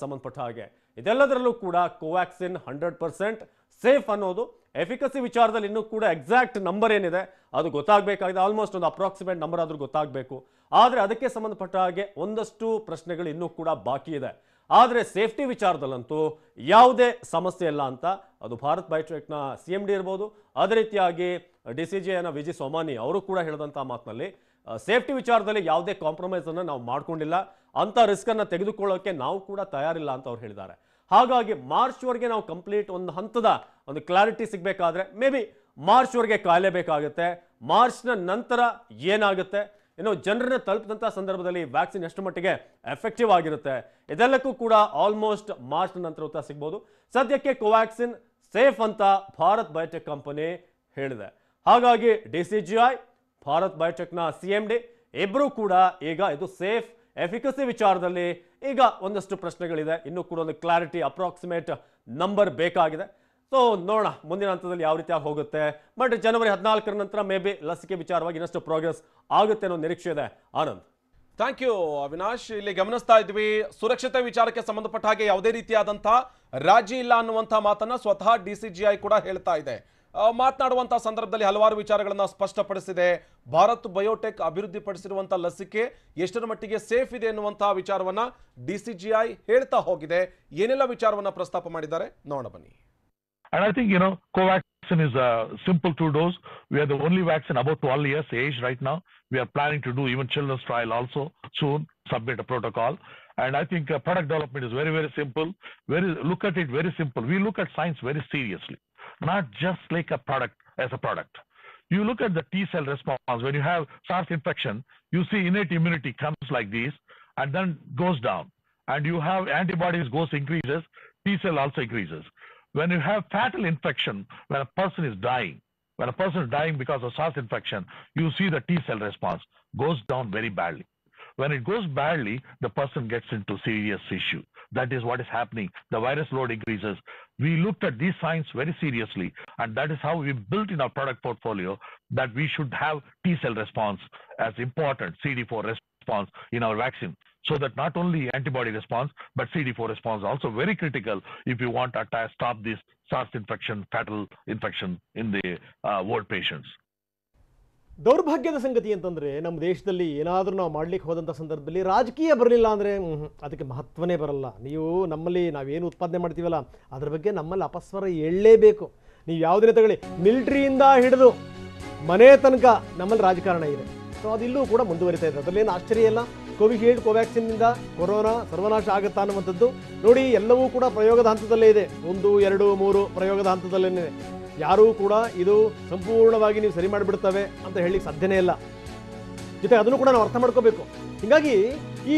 ಸಂಬಂಧಪಟ್ಟ ಹಾಗೆ. ಇದೆಲ್ಲದರಲ್ಲೂ ಕೂಡ ಕೋವ್ಯಾಕ್ಸಿನ್ 100% ಸೇಫ್ ಅನ್ನೋದು. ಎಫಿಕಸಿ ವಿಚಾರದಲ್ಲಿ ಇನ್ನೂ ಕೂಡ ಎಕ್ಸಾಕ್ಟ್ ನಂಬರ್ ಏನಿದೆ ಅದು ಗೊತ್ತಾಗಬೇಕಾಗಿದೆ. ಆಲ್ಮೋಸ್ಟ್ ಒಂದು ಅಪ್ರಾಕ್ಸಿಮೇಟ್ ನಂಬರ್ ಆದ್ರೂ ಗೊತ್ತಾಗಬೇಕು. ಆದರೆ ಅದಕ್ಕೆ ಸಂಬಂಧಪಟ್ಟ ಹಾಗೆ ಒಂದಷ್ಟು ಪ್ರಶ್ನೆಗಳು ಇನ್ನೂ ಕೂಡ ಬಾಕಿ ಇದೆ. ಆದರೆ ಸೇಫ್ಟಿ ವಿಚಾರದಲ್ಲಂತೂ ಯಾವುದೇ ಸಮಸ್ಯೆ ಇಲ್ಲ ಅಂತ ಅದು ಭಾರತ್ ಬಯೋಟೆಕ್ನ CMD ಇರ್ಬೋದು, ಅದೇ ರೀತಿಯಾಗಿ DCGIನ ವಿಜಿ ಸೋಮಾನಿ ಅವರು ಕೂಡ ಹೇಳಿದಂಥ ಮಾತಿನಲ್ಲಿ ಸೇಫ್ಟಿ ವಿಚಾರದಲ್ಲಿ ಯಾವುದೇ ಕಾಂಪ್ರಮೈಸ್ ಅನ್ನು ನಾವು ಮಾಡ್ಕೊಂಡಿಲ್ಲ, ಅಂತ ರಿಸ್ಕ್ ಅನ್ನು ತೆಗೆದುಕೊಳ್ಳೋಕೆ ನಾವು ಕೂಡ ತಯಾರಿಲ್ಲ ಅಂತ ಅವ್ರು ಹೇಳಿದ್ದಾರೆ. ಹಾಗಾಗಿ ಮಾರ್ಚ್ ವರೆಗೆ ನಾವು ಕಂಪ್ಲೀಟ್ ಒಂದು ಹಂತದ ಒಂದು ಕ್ಲಾರಿಟಿ ಸಿಗಬೇಕಾದ್ರೆ ಮೇ ಬಿ ಮಾರ್ಚ್ ವರೆಗೆ ಕಾಯಲೇಬೇಕಾಗುತ್ತೆ. ಮಾರ್ಚ್ನ ನಂತರ ಏನಾಗುತ್ತೆ, ಇನ್ನು ಜನರನ್ನ ತಲುಪಿದಂತಹ ಸಂದರ್ಭದಲ್ಲಿ ವ್ಯಾಕ್ಸಿನ್ ಎಷ್ಟು ಮಟ್ಟಿಗೆ ಎಫೆಕ್ಟಿವ್ ಆಗಿರುತ್ತೆ, ಇದೆಲ್ಲಕ್ಕೂ ಕೂಡ ಆಲ್ಮೋಸ್ಟ್ ಮಾರ್ಚ್ ನಂತರ ಉತ್ತರ ಸಿಗಬಹುದು. ಸದ್ಯಕ್ಕೆ ಕೋವ್ಯಾಕ್ಸಿನ್ ಸೇಫ್ ಅಂತ ಭಾರತ್ ಬಯೋಟೆಕ್ ಕಂಪನಿ ಹೇಳಿದೆ. ಹಾಗಾಗಿ DCGI, ಭಾರತ್ ಬಯೋಟೆಕ್ನ CMD ಇಬ್ಬರೂ ಕೂಡ ಈಗ ಇದು ಸೇಫ್, ಎಫಿಕಸಿ ವಿಚಾರದಲ್ಲಿ ಈಗ ಒಂದಷ್ಟು ಪ್ರಶ್ನೆಗಳಿದೆ. ಇನ್ನೂ ಕೂಡ ಒಂದು ಕ್ಲಾರಿಟಿ, ಅಪ್ರಾಕ್ಸಿಮೇಟ್ ನಂಬರ್ ಬೇಕಾಗಿದೆ. ಸೊ ನೋಡೋಣ ಮುಂದಿನ ಹಂತದಲ್ಲಿ ಯಾವ ರೀತಿಯಾಗಿ ಹೋಗುತ್ತೆ. ಬಟ್ ಜನವರಿ 14ರ ನಂತರ ಮೇ ಬಿ ಲಸಿಕೆ ವಿಚಾರವಾಗಿ ಇನ್ನಷ್ಟು ಪ್ರೋಗ್ರೆಸ್ ಆಗುತ್ತೆ ಅನ್ನೋ ನಿರೀಕ್ಷೆ ಇದೆ. Anand, thank you Avinash. ಇಲ್ಲಿ ಗಮನಿಸ್ತಾ ಇದ್ವಿ, ಸುರಕ್ಷತೆ ವಿಚಾರಕ್ಕೆ ಸಂಬಂಧಪಟ್ಟ ಹಾಗೆ ಯಾವುದೇ ರೀತಿಯಾದಂತಹ ರಾಜಿ ಇಲ್ಲ ಅನ್ನುವಂಥ ಮಾತನ್ನ ಸ್ವತಃ DCGI ಕೂಡ ಹೇಳ್ತಾ ಇದೆ. ಮಾತನಾಡುವಂತಹ ಸಂದರ್ಭದಲ್ಲಿ ಹಲವಾರು ವಿಚಾರಗಳನ್ನ ಸ್ಪಷ್ಟಪಡಿಸಿದೆ. ಭಾರತ್ ಬಯೋಟೆಕ್ ಅಭಿವೃದ್ಧಿಪಡಿಸಿರುವಂಥ ಲಸಿಕೆ ಎಷ್ಟರ ಮಟ್ಟಿಗೆ ಸೇಫ್ ಇದೆ ಎನ್ನುವಂತಹ ವಿಚಾರವನ್ನ DCGI ಹೇಳ್ತಾ ಹೋಗಿದೆ. ಏನೆಲ್ಲ ವಿಚಾರವನ್ನ ಪ್ರಸ್ತಾಪ ಮಾಡಿದ್ದಾರೆ ನೋಡೋಣ ಬನ್ನಿ. And I think, Covaxin is a simple 2-dose. We are the only vaccine above 12 years age right now. We are planning to do even children's trial also soon, submit a protocol. And I think product development is very, very simple. Look at it very simple. We look at science very seriously, not just like a product as a product. You look at the T-cell response. When you have SARS infection, you see innate immunity comes like this and then goes down. And you have antibodies increases, T-cell also increases. When you have fatal infection, when a person is dying because of SARS infection, you see the T-cell response goes down very badly. When it goes badly, the person gets into serious issue. That is what is happening. The virus load increases. We looked at these signs very seriously, and that is how we built in our product portfolio that we should have T-cell response as important, CD4 response in our vaccine. So that not only antibody response, but CD4 response also very critical if you want to stop this SARS infection, fatal infection in the world patients. ದೌರ್ಭಾಗ್ಯದ ಸಂಗತಿ ಅಂತಂದರೆ ನಮ್ಮ ದೇಶದಲ್ಲಿ ಏನಾದರೂ ನಾವು ಮಾಡ್ಲಿಕ್ಕೆ ಹೋದಂಥ ಸಂದರ್ಭದಲ್ಲಿ ರಾಜಕೀಯ ಬರಲಿಲ್ಲ ಅಂದರೆ ಅದಕ್ಕೆ ಮಹತ್ವನೇ ಬರಲ್ಲ. ನಮ್ಮಲ್ಲಿ ನಾವೇನು ಉತ್ಪಾದನೆ ಮಾಡ್ತೀವಲ್ಲ ಅದ್ರ ಬಗ್ಗೆ ನಮ್ಮಲ್ಲಿ ಅಪಸ್ವರ ಎಳ್ಳೇಬೇಕು. ನೀವು ಯಾವುದೇ ತಗೊಳ್ಳಿ, ಮಿಲಿಟ್ರಿಯಿಂದ ಹಿಡಿದು ಮನೆ ತನಕ ನಮ್ಮಲ್ಲಿ ರಾಜಕಾರಣ ಇದೆ. ಸೊ ಅದಿಲ್ಲೂ ಕೂಡ ಮುಂದುವರಿತಾ ಇದೆ. ಅದರಲ್ಲೇನು ಆಶ್ಚರ್ಯ ಇಲ್ಲ. ಕೋವಿಶೀಲ್ಡ್, ಕೋವ್ಯಾಕ್ಸಿನ್ನಿಂದ ಕೊರೋನಾ ಸರ್ವನಾಶ ಆಗುತ್ತಾ ಅನ್ನುವಂಥದ್ದು ನೋಡಿ, ಎಲ್ಲವೂ ಕೂಡ ಪ್ರಯೋಗದ ಹಂತದಲ್ಲೇ ಇದೆ. 1, 2, 3 ಪ್ರಯೋಗದ ಹಂತದಲ್ಲೇ. ಯಾರೂ ಕೂಡ ಇದು ಸಂಪೂರ್ಣವಾಗಿ ನೀವು ಸರಿ ಮಾಡಿಬಿಡ್ತವೆ ಅಂತ ಹೇಳಲಿಕ್ಕೆ ಸಾಧ್ಯನೇ ಇಲ್ಲ. ಜೊತೆಗೆ ಅದನ್ನು ಕೂಡ ನಾವು ಅರ್ಥ ಮಾಡ್ಕೋಬೇಕು. ಹೀಗಾಗಿ ಈ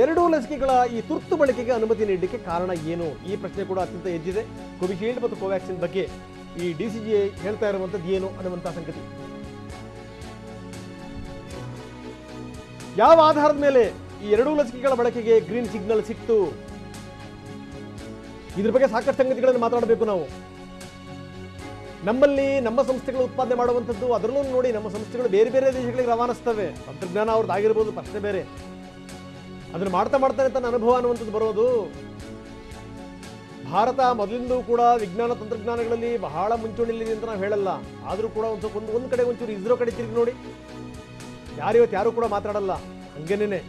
2 ಲಸಿಕೆಗಳ ಈ ತುರ್ತು ಬಳಕೆಗೆ ಅನುಮತಿ ನೀಡಲಿಕ್ಕೆ ಕಾರಣ ಏನು, ಈ ಪ್ರಶ್ನೆ ಕೂಡ ಅತ್ಯಂತ ಎದ್ದಿದೆ. ಕೋವಿಶೀಲ್ಡ್ ಮತ್ತು ಕೋವ್ಯಾಕ್ಸಿನ್ ಬಗ್ಗೆ ಈ DCGI ಹೇಳ್ತಾ ಇರುವಂಥದ್ದು ಏನು ಅನ್ನುವಂಥ ಸಂಗತಿ. ಯಾವ ಆಧಾರದ ಮೇಲೆ ಈ 2 ಲಸಿಕೆಗಳ ಬಳಕೆಗೆ ಗ್ರೀನ್ ಸಿಗ್ನಲ್ ಸಿಕ್ತು, ಇದ್ರ ಬಗ್ಗೆ ಸಾಕಷ್ಟು ಸಂಗತಿಗಳನ್ನು ಮಾತಾಡಬೇಕು ನಾವು. ನಮ್ಮಲ್ಲಿ ನಮ್ಮ ಸಂಸ್ಥೆಗಳು ಉತ್ಪಾದನೆ ಮಾಡುವಂಥದ್ದು, ಅದರಲ್ಲೂ ನೋಡಿ ನಮ್ಮ ಸಂಸ್ಥೆಗಳು ಬೇರೆ ಬೇರೆ ದೇಶಗಳಿಗೆ ರವಾನಿಸ್ತವೆ. ತಂತ್ರಜ್ಞಾನ ಅವ್ರದ್ದು ಆಗಿರ್ಬೋದು, ಪ್ರಶ್ನೆ ಬೇರೆ. ಅದನ್ನು ಮಾಡ್ತಾನೆ ತನ್ನ ಅನುಭವ ಅನ್ನುವಂಥದ್ದು ಬರೋದು. ಭಾರತ ಮೊದಲಿಂದೂ ಕೂಡ ವಿಜ್ಞಾನ ತಂತ್ರಜ್ಞಾನಗಳಲ್ಲಿ ಬಹಳ ಮುಂಚೂಣಿಯಲ್ಲಿದೆ ಅಂತ ನಾವು ಹೇಳಲ್ಲ. ಆದರೂ ಕೂಡ ಒಂದು ಕಡೆ ಒಂಚೂರು ಇಸ್ರೋ ಕಡೆ ತಿರುಗಿ ನೋಡಿ, ಯಾರು ಕೂಡ ಮಾತಾಡಲ್ಲ. ಹಂಗೇನೆ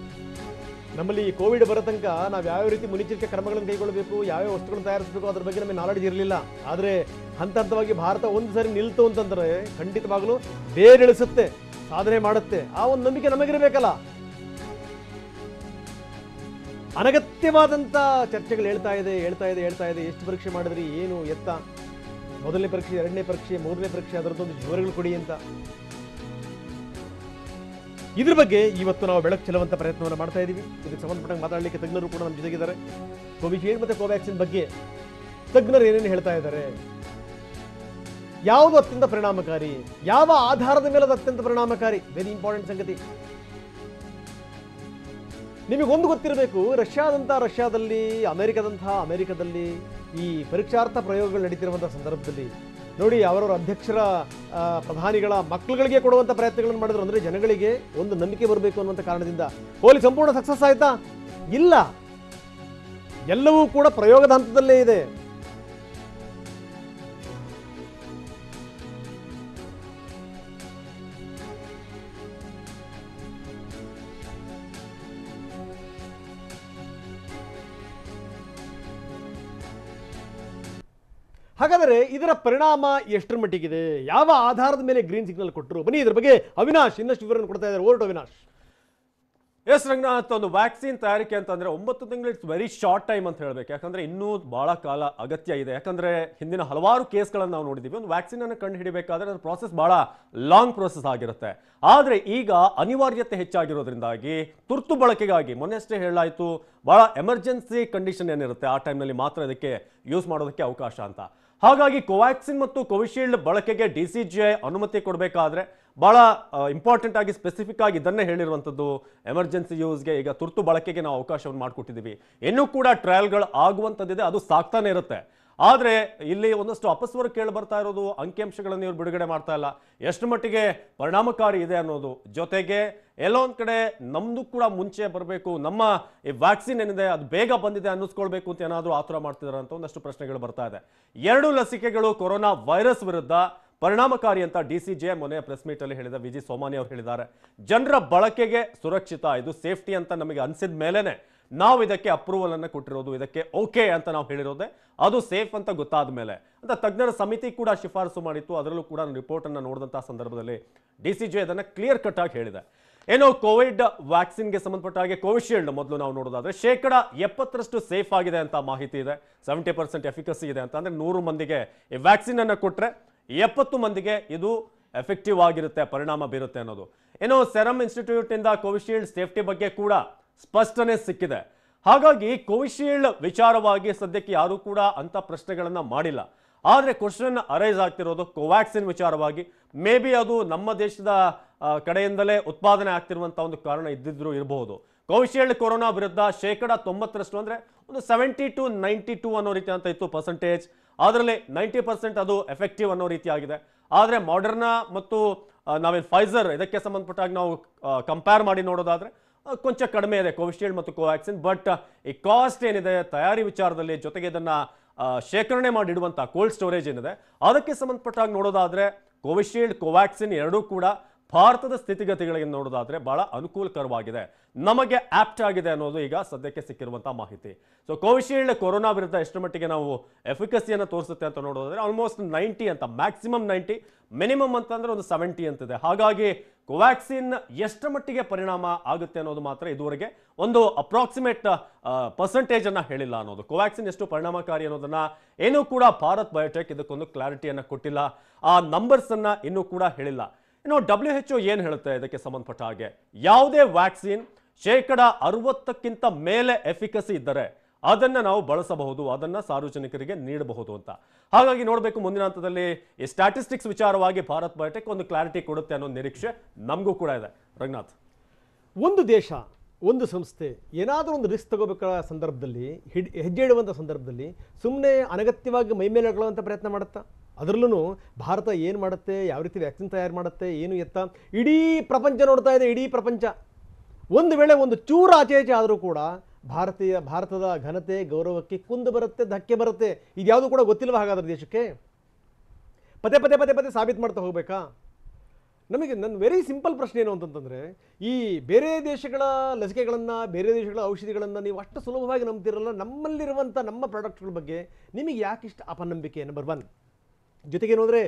ನಮ್ಮಲ್ಲಿ ಈ ಕೋವಿಡ್ ಬರೋ ತನಕ ನಾವು ಯಾವ ರೀತಿ ಮುನ್ನೆಚ್ಚರಿಕೆ ಕ್ರಮಗಳನ್ನು ಕೈಗೊಳ್ಳಬೇಕು, ಯಾವ್ಯಾವ ವಸ್ತುಗಳನ್ನು ತಯಾರಿಸಬೇಕು ಅದ್ರ ಬಗ್ಗೆ ನಮಗೆ ನಾಲೆಡ್ಜ್ ಇರಲಿಲ್ಲ. ಆದರೆ ಹಂತವಾಗಿ ಭಾರತ ಒಂದು ಸರಿ ನಿಲ್ತು ಅಂತಂದ್ರೆ ಖಂಡಿತವಾಗಲೂ ಬೇರಿಳಿಸುತ್ತೆ, ಸಾಧನೆ ಮಾಡುತ್ತೆ. ಆ ಒಂದು ನಂಬಿಕೆ ನಮಗಿರಬೇಕಲ್ಲ. ಅನಗತ್ಯವಾದಂಥ ಚರ್ಚೆಗಳು ಹೇಳ್ತಾ ಇದೆ. ಎಷ್ಟು ಪರೀಕ್ಷೆ ಮಾಡಿದ್ರಿ, ಏನು ಎತ್ತ, ಮೊದಲನೇ ಪರೀಕ್ಷೆ, 2ನೇ ಪರೀಕ್ಷೆ, 3ನೇ ಪರೀಕ್ಷೆ, ಅದರದ್ದೊಂದು ವಿವರಗಳು ಕೊಡಿ ಅಂತ. ಇದ್ರ ಬಗ್ಗೆ ಇವತ್ತು ನಾವು ಬೆಳಕು ಚೆಲ್ಲುವಂಥ ಪ್ರಯತ್ನವನ್ನು ಮಾಡ್ತಾ ಇದ್ದೀವಿ. ಇದಕ್ಕೆ ಸಂಬಂಧಪಟ್ಟಂಗೆ ಮಾತಾಡಲಿಕ್ಕೆ ತಜ್ಞರು ಕೂಡ ನಮ್ಮ ಜೊತೆಗಿದ್ದಾರೆ. ಕೋವಿಶೀಲ್ಡ್ ಮತ್ತು ಕೋವ್ಯಾಕ್ಸಿನ್ ಬಗ್ಗೆ ತಜ್ಞರು ಏನೇನು ಹೇಳ್ತಾ ಇದ್ದಾರೆ, ಯಾವುದು ಅತ್ಯಂತ ಪರಿಣಾಮಕಾರಿ, ಯಾವ ಆಧಾರದ ಮೇಲೆ ಅದು ಅತ್ಯಂತ ಪರಿಣಾಮಕಾರಿ, ವೆರಿ ಇಂಪಾರ್ಟೆಂಟ್ ಸಂಗತಿ. ನಿಮಗೊಂದು ಗೊತ್ತಿರಬೇಕು, ರಷ್ಯಾದಲ್ಲಿ, ಅಮೆರಿಕದಲ್ಲಿ ಈ ಪರೀಕ್ಷಾರ್ಥ ಪ್ರಯೋಗಗಳು ನಡೀತಿರುವಂಥ ಸಂದರ್ಭದಲ್ಲಿ ನೋಡಿ, ಅವರವರ ಅಧ್ಯಕ್ಷರ ಪ್ರಧಾನಿಗಳ ಮಕ್ಕಳುಗಳಿಗೆ ಕೊಡುವಂಥ ಪ್ರಯತ್ನಗಳನ್ನು ಮಾಡಿದ್ರು. ಅಂದರೆ ಜನಗಳಿಗೆ ಒಂದು ನಂಬಿಕೆ ಬರಬೇಕು ಅನ್ನುವಂಥ ಕಾರಣದಿಂದ. ಸಂಪೂರ್ಣ ಸಕ್ಸಸ್ ಆಯ್ತಾ? ಇಲ್ಲ, ಎಲ್ಲವೂ ಕೂಡ ಪ್ರಯೋಗದ ಹಂತದಲ್ಲೇ ಇದೆ. ಹಾಗಾದರೆ ಇದರ ಪರಿಣಾಮ ಎಷ್ಟರ ಮಟ್ಟಿಗಿದೆ, ಯಾವ ಆಧಾರದ ಮೇಲೆ ಗ್ರೀನ್ ಸಿಗ್ನಲ್ ಕೊಟ್ಟರು? ಬನ್ನಿ ಇದ್ರ ಬಗ್ಗೆ ಅವಿನಾಶ್ ಇನ್ನಷ್ಟು ವಿವರವನ್ನು ಕೊಡ್ತಾ ಇದ್ದಾರೆ. Over to Avinash. Yes Ranganath, ಒಂದು ವ್ಯಾಕ್ಸಿನ್ ತಯಾರಿಕೆ ಅಂತಂದ್ರೆ 9 ತಿಂಗಳು ಇಟ್ಸ್ ವೆರಿ ಶಾರ್ಟ್ ಟೈಮ್ ಅಂತ ಹೇಳಬೇಕು. ಯಾಕಂದ್ರೆ ಇನ್ನೂ ಬಹಳ ಕಾಲ ಅಗತ್ಯ ಇದೆ. ಯಾಕಂದ್ರೆ ಹಿಂದಿನ ಹಲವಾರು ಕೇಸ್ಗಳನ್ನು ನಾವು ನೋಡಿದ್ದೀವಿ. ಒಂದು ವ್ಯಾಕ್ಸಿನ್ ಅನ್ನು ಕಂಡು ಹಿಡಿಬೇಕಾದ್ರೆ ಅದ್ರ ಪ್ರಾಸೆಸ್ ಬಹಳ ಲಾಂಗ್ ಪ್ರೋಸೆಸ್ ಆಗಿರುತ್ತೆ. ಆದರೆ ಈಗ ಅನಿವಾರ್ಯತೆ ಹೆಚ್ಚಾಗಿರೋದ್ರಿಂದಾಗಿ ತುರ್ತು ಬಳಕೆಗಾಗಿ ಮೊನ್ನೆಷ್ಟೇ ಹೇಳಲಾಯಿತು, ಬಹಳ ಎಮರ್ಜೆನ್ಸಿ ಕಂಡೀಷನ್ ಏನಿರುತ್ತೆ ಆ ಟೈಮ್ನಲ್ಲಿ ಮಾತ್ರ ಇದಕ್ಕೆ ಯೂಸ್ ಮಾಡೋದಕ್ಕೆ ಅವಕಾಶ ಅಂತ. ಹಾಗಾಗಿ ಕೋವ್ಯಾಕ್ಸಿನ್ ಮತ್ತು ಕೋವಿಶೀಲ್ಡ್ ಬಳಕೆಗೆ DCGI ಅನುಮತಿ ಕೊಡಬೇಕಾದ್ರೆ ಬಹಳ ಇಂಪಾರ್ಟೆಂಟ್ ಆಗಿ ಸ್ಪೆಸಿಫಿಕ್ ಆಗಿ ಇದನ್ನೇ ಹೇಳಿರುವಂಥದ್ದು. ಎಮರ್ಜೆನ್ಸಿ ಯೂಸ್ಗೆ ಈಗ ತುರ್ತು ಬಳಕೆಗೆ ನಾವು ಅವಕಾಶವನ್ನು ಮಾಡಿಕೊಟ್ಟಿದ್ದೀವಿ. ಇನ್ನೂ ಕೂಡ ಟ್ರಯಲ್ಗಳು ಆಗುವಂಥದ್ದಿದೆ, ಅದು ಸಾಕ್ತಾನೆ ಇರುತ್ತೆ. ಆದರೆ ಇಲ್ಲಿ ಒಂದಷ್ಟು ಅಪಸ್ವರ ಕೇಳಿ ಬರ್ತಾ ಇರೋದು ಅಂಕಿಅಂಶಗಳನ್ನು ಇವರು ಬಿಡುಗಡೆ ಮಾಡ್ತಾ ಇಲ್ಲ, ಎಷ್ಟು ಮಟ್ಟಿಗೆ ಪರಿಣಾಮಕಾರಿ ಇದೆ ಅನ್ನೋದು. ಜೊತೆಗೆ ಎಲ್ಲೋ ಒಂದು ಕಡೆ ನಮ್ದು ಕೂಡ ಮುಂಚೆ ಬರಬೇಕು, ನಮ್ಮ ಈ ವ್ಯಾಕ್ಸಿನ್ ಏನಿದೆ ಅದು ಬೇಗ ಬಂದಿದೆ ಅನ್ನಿಸ್ಕೊಳ್ಬೇಕು ಅಂತ ಏನಾದರೂ ಆತುರ ಮಾಡ್ತಿದ್ದಾರೆ ಅಂತ ಒಂದಷ್ಟು ಪ್ರಶ್ನೆಗಳು ಬರ್ತಾ ಇದೆ. 2 ಲಸಿಕೆಗಳು ಕೊರೋನಾ ವೈರಸ್ ವಿರುದ್ಧ ಪರಿಣಾಮಕಾರಿ ಅಂತ DCGI ಮೊನ್ನೆ ಪ್ರೆಸ್ ಮೀಟ್ ಅಲ್ಲಿ ಹೇಳಿದ ವಿಜಿ ಸೋಮಾನಿ ಅವರು ಹೇಳಿದ್ದಾರೆ. ಜನರ ಬಳಕೆಗೆ ಸುರಕ್ಷಿತ, ಇದು ಸೇಫ್ಟಿ ಅಂತ ನಮಗೆ ಅನಿಸಿದ ಮೇಲೆನೆ ನಾವು ಇದಕ್ಕೆ ಅಪ್ರೂವಲ್ ಅನ್ನು ಕೊಟ್ಟಿರೋದು, ಇದಕ್ಕೆ ಓಕೆ ಅಂತ ನಾವು ಹೇಳಿರೋದೆ, ಅದು ಸೇಫ್ ಅಂತ ಗೊತ್ತಾದ ಮೇಲೆ ಅಂತ ತಜ್ಞರ ಸಮಿತಿ ಕೂಡ ಶಿಫಾರಸು ಮಾಡಿತ್ತು. ಅದರಲ್ಲೂ ಕೂಡ ರಿಪೋರ್ಟ್ ಅನ್ನು ನೋಡಿದಂತಹ ಸಂದರ್ಭದಲ್ಲಿ DCGI ಅದನ್ನು ಕ್ಲಿಯರ್ ಕಟ್ ಆಗಿ ಹೇಳಿದೆ. ಏನೋ ಕೋವಿಡ್ ವ್ಯಾಕ್ಸಿನ್ಗೆ ಸಂಬಂಧಪಟ್ಟ ಹಾಗೆ ಕೋವಿಶೀಲ್ಡ್ ಮೊದಲು ನಾವು ನೋಡೋದಾದ್ರೆ 70% ಸೇಫ್ ಆಗಿದೆ ಅಂತ ಮಾಹಿತಿ ಇದೆ, 70% ಎಫಿಕಸಿ ಇದೆ ಅಂತ. ಅಂದ್ರೆ 100 ಮಂದಿಗೆ ಈ ವ್ಯಾಕ್ಸಿನ್ ಅನ್ನು ಕೊಟ್ರೆ 70 ಮಂದಿಗೆ ಇದು ಎಫೆಕ್ಟಿವ್ ಆಗಿರುತ್ತೆ, ಪರಿಣಾಮ ಬೀರುತ್ತೆ ಅನ್ನೋದು. ಏನೋ ಸೆರಮ್ ಇನ್ಸ್ಟಿಟ್ಯೂಟ್ ನಿಂದ ಕೋವಿಶೀಲ್ಡ್ ಸೇಫ್ಟಿ ಬಗ್ಗೆ ಕೂಡ ಸ್ಪಷ್ಟನೆ ಸಿಕ್ಕಿದೆ. ಹಾಗಾಗಿ ಕೋವಿಶೀಲ್ಡ್ ವಿಚಾರವಾಗಿ ಸದ್ಯಕ್ಕೆ ಯಾರು ಕೂಡ ಅಂತ ಪ್ರಶ್ನೆಗಳನ್ನ ಮಾಡಿಲ್ಲ. ಆದರೆ ಕ್ವಶನ್ ಅರೈಸ್ ಆಗ್ತಿರೋದು ಕೋವ್ಯಾಕ್ಸಿನ್ ವಿಚಾರವಾಗಿ. ಮೇ ಬಿ ಅದು ನಮ್ಮ ದೇಶದ ಕಡೆಯಿಂದಲೇ ಉತ್ಪಾದನೆ ಆಗ್ತಿರುವಂತ ಒಂದು ಕಾರಣ ಇದ್ದಿದ್ರು ಇರಬಹುದು. ಕೋವಿಶೀಲ್ಡ್ ಕೊರೋನಾ ವಿರುದ್ಧ 90% ಅಂದ್ರೆ ಒಂದು 70 to 92 ಅನ್ನೋ ರೀತಿ ಅಂತ ಇತ್ತು ಪರ್ಸೆಂಟೇಜ್. ಅದರಲ್ಲಿ 90% ಅದು ಎಫೆಕ್ಟಿವ್ ಅನ್ನೋ ರೀತಿ ಆಗಿದೆ. ಆದರೆ ಮಾಡರ್ನಾ ಮತ್ತು ನಾವೇನು ಫೈಸರ್ ಇದಕ್ಕೆ ಸಂಬಂಧಪಟ್ಟಾಗ ನಾವು ಕಂಪೇರ್ ಮಾಡಿ ನೋಡೋದಾದ್ರೆ ಕೊಂಚ ಕಡಿಮೆ ಇದೆ ಕೋವಿಶೀಲ್ಡ್ ಮತ್ತು ಕೋವ್ಯಾಕ್ಸಿನ್. ಬಟ್ ಈ ಕಾಸ್ಟ್ ಏನಿದೆ ತಯಾರಿ ವಿಚಾರದಲ್ಲಿ, ಜೊತೆಗೆ ಇದನ್ನ ಶೇಖರಣೆ ಮಾಡಿಡುವಂಥ ಕೋಲ್ಡ್ ಸ್ಟೋರೇಜ್ ಏನಿದೆ ಅದಕ್ಕೆ ಸಂಬಂಧಪಟ್ಟಾಗ ನೋಡೋದಾದ್ರೆ ಕೋವಿಶೀಲ್ಡ್ ಕೋವ್ಯಾಕ್ಸಿನ್ ಎರಡೂ ಕೂಡ ಭಾರತದ ಸ್ಥಿತಿಗತಿಗಳಿಗೆ ನೋಡೋದಾದ್ರೆ ಬಹಳ ಅನುಕೂಲಕರವಾಗಿದೆ, ನಮಗೆ ಆಪ್ಟ್ ಆಗಿದೆ ಅನ್ನೋದು ಈಗ ಸದ್ಯಕ್ಕೆ ಸಿಕ್ಕಿರುವಂತಹ ಮಾಹಿತಿ. ಸೊ ಕೋವಿಶೀಲ್ಡ್ ಕೊರೋನಾ ವಿರುದ್ಧ ಎಷ್ಟು ಮಟ್ಟಿಗೆ ನಾವು ಎಫಿಕಸಿಯನ್ನು ತೋರಿಸುತ್ತೆ ಅಂತ ನೋಡೋದಾದ್ರೆ ಆಲ್ಮೋಸ್ಟ್ 90 ಅಂತ, ಮ್ಯಾಕ್ಸಿಮಮ್ 90, ಮಿನಿಮಮ್ ಅಂತಂದ್ರೆ ಒಂದು 70 ಅಂತಿದೆ. ಹಾಗಾಗಿ ಕೋವ್ಯಾಕ್ಸಿನ್ ಎಷ್ಟು ಮಟ್ಟಿಗೆ ಪರಿಣಾಮ ಆಗುತ್ತೆ ಅನ್ನೋದು ಮಾತ್ರ ಇದುವರೆಗೆ ಒಂದು ಅಪ್ರಾಕ್ಸಿಮೇಟ್ ಪರ್ಸೆಂಟೇಜ್ ಅನ್ನ ಹೇಳಿಲ್ಲ ಅನ್ನೋದು. ಕೋವ್ಯಾಕ್ಸಿನ್ ಎಷ್ಟು ಪರಿಣಾಮಕಾರಿ ಅನ್ನೋದನ್ನ ಏನೂ ಕೂಡ ಭಾರತ್ ಬಯೋಟೆಕ್ ಇದಕ್ಕೊಂದು ಕ್ಲಾರಿಟಿಯನ್ನ ಕೊಟ್ಟಿಲ್ಲ, ಆ ನಂಬರ್ಸ್ ಅನ್ನ ಇನ್ನೂ ಕೂಡ ಹೇಳಿಲ್ಲ. ಇನ್ನು WHO ಏನು ಹೇಳುತ್ತೆ ಇದಕ್ಕೆ ಸಂಬಂಧಪಟ್ಟ ಹಾಗೆ, ಯಾವುದೇ ವ್ಯಾಕ್ಸಿನ್ 60% ಮೇಲೆ ಎಫಿಕಸಿ ಇದ್ದರೆ ಅದನ್ನ ನಾವು ಬಳಸಬಹುದು, ಅದನ್ನ ಸಾರ್ವಜನಿಕರಿಗೆ ನೀಡಬಹುದು ಅಂತ. ಹಾಗಾಗಿ ನೋಡಬೇಕು ಮುಂದಿನ ಹಂತದಲ್ಲಿ ಈ ಸ್ಟ್ಯಾಟಿಸ್ಟಿಕ್ಸ್ ವಿಚಾರವಾಗಿ ಭಾರತ್ ಬಯೋಟೆಕ್ ಒಂದು ಕ್ಲಾರಿಟಿ ಕೊಡುತ್ತೆ ಅನ್ನೋ ನಿರೀಕ್ಷೆ ನಮಗೂ ಕೂಡ ಇದೆ. ರಂಗನಾಥ್, ಒಂದು ದೇಶ, ಒಂದು ಸಂಸ್ಥೆ ಏನಾದರೂ ಒಂದು ರಿಸ್ಕ್ ತಗೋಬೇಕಾದ ಸಂದರ್ಭದಲ್ಲಿ, ಹೆಜ್ಜೆ ಇಡುವಂಥ ಸಂದರ್ಭದಲ್ಲಿ ಸುಮ್ಮನೆ ಅನಗತ್ಯವಾಗಿ ಮೈಮೇಲೆ ಹಾಕೊಳ್ಳುವಂಥ ಪ್ರಯತ್ನ ಮಾಡುತ್ತಾ? ಅದರಲ್ಲೂ ಭಾರತ ಏನು ಮಾಡುತ್ತೆ, ಯಾವ ರೀತಿ ವ್ಯಾಕ್ಸಿನ್ ತಯಾರು ಮಾಡುತ್ತೆ, ಏನು ಎತ್ತ ಇಡೀ ಪ್ರಪಂಚ ನೋಡ್ತಾ ಇದೆ. ಇಡೀ ಪ್ರಪಂಚ ಒಂದು ವೇಳೆ ಒಂದು ಚೂರು ಆಚೆ ಈಚೆ ಆದರೂ ಕೂಡ ಭಾರತದ ಘನತೆ ಗೌರವಕ್ಕೆ ಕುಂದು ಬರುತ್ತೆ, ಧಕ್ಕೆ ಬರುತ್ತೆ. ಇದ್ಯಾವುದು ಕೂಡ ಗೊತ್ತಿಲ್ವ ಹಾಗಾದ್ರೆ ದೇಶಕ್ಕೆ? ಪದೇ ಪದೇ ಪದೇ ಪದೇ ಸಾಬೀತು ಮಾಡ್ತಾ ಹೋಗಬೇಕಾ? ನಮಗೆ ನನ್ನ ವೆರಿ ಸಿಂಪಲ್ ಪ್ರಶ್ನೆ ಏನು ಅಂತಂತಂದರೆ, ಈ ಬೇರೆ ದೇಶಗಳ ಲಸಿಕೆಗಳನ್ನು, ಬೇರೆ ದೇಶಗಳ ಔಷಧಿಗಳನ್ನು ನೀವು ಅಷ್ಟು ಸುಲಭವಾಗಿ ನಂಬ್ತಿರಲ್ಲ, ನಮ್ಮಲ್ಲಿರುವಂಥ ನಮ್ಮ ಪ್ರಾಡಕ್ಟ್ಗಳ ಬಗ್ಗೆ ನಿಮಗೆ ಯಾಕಿಷ್ಟು ಅಪನಂಬಿಕೆ? ನಂಬರ್ 1. ಜೊತೆಗೇನು ಅಂದರೆ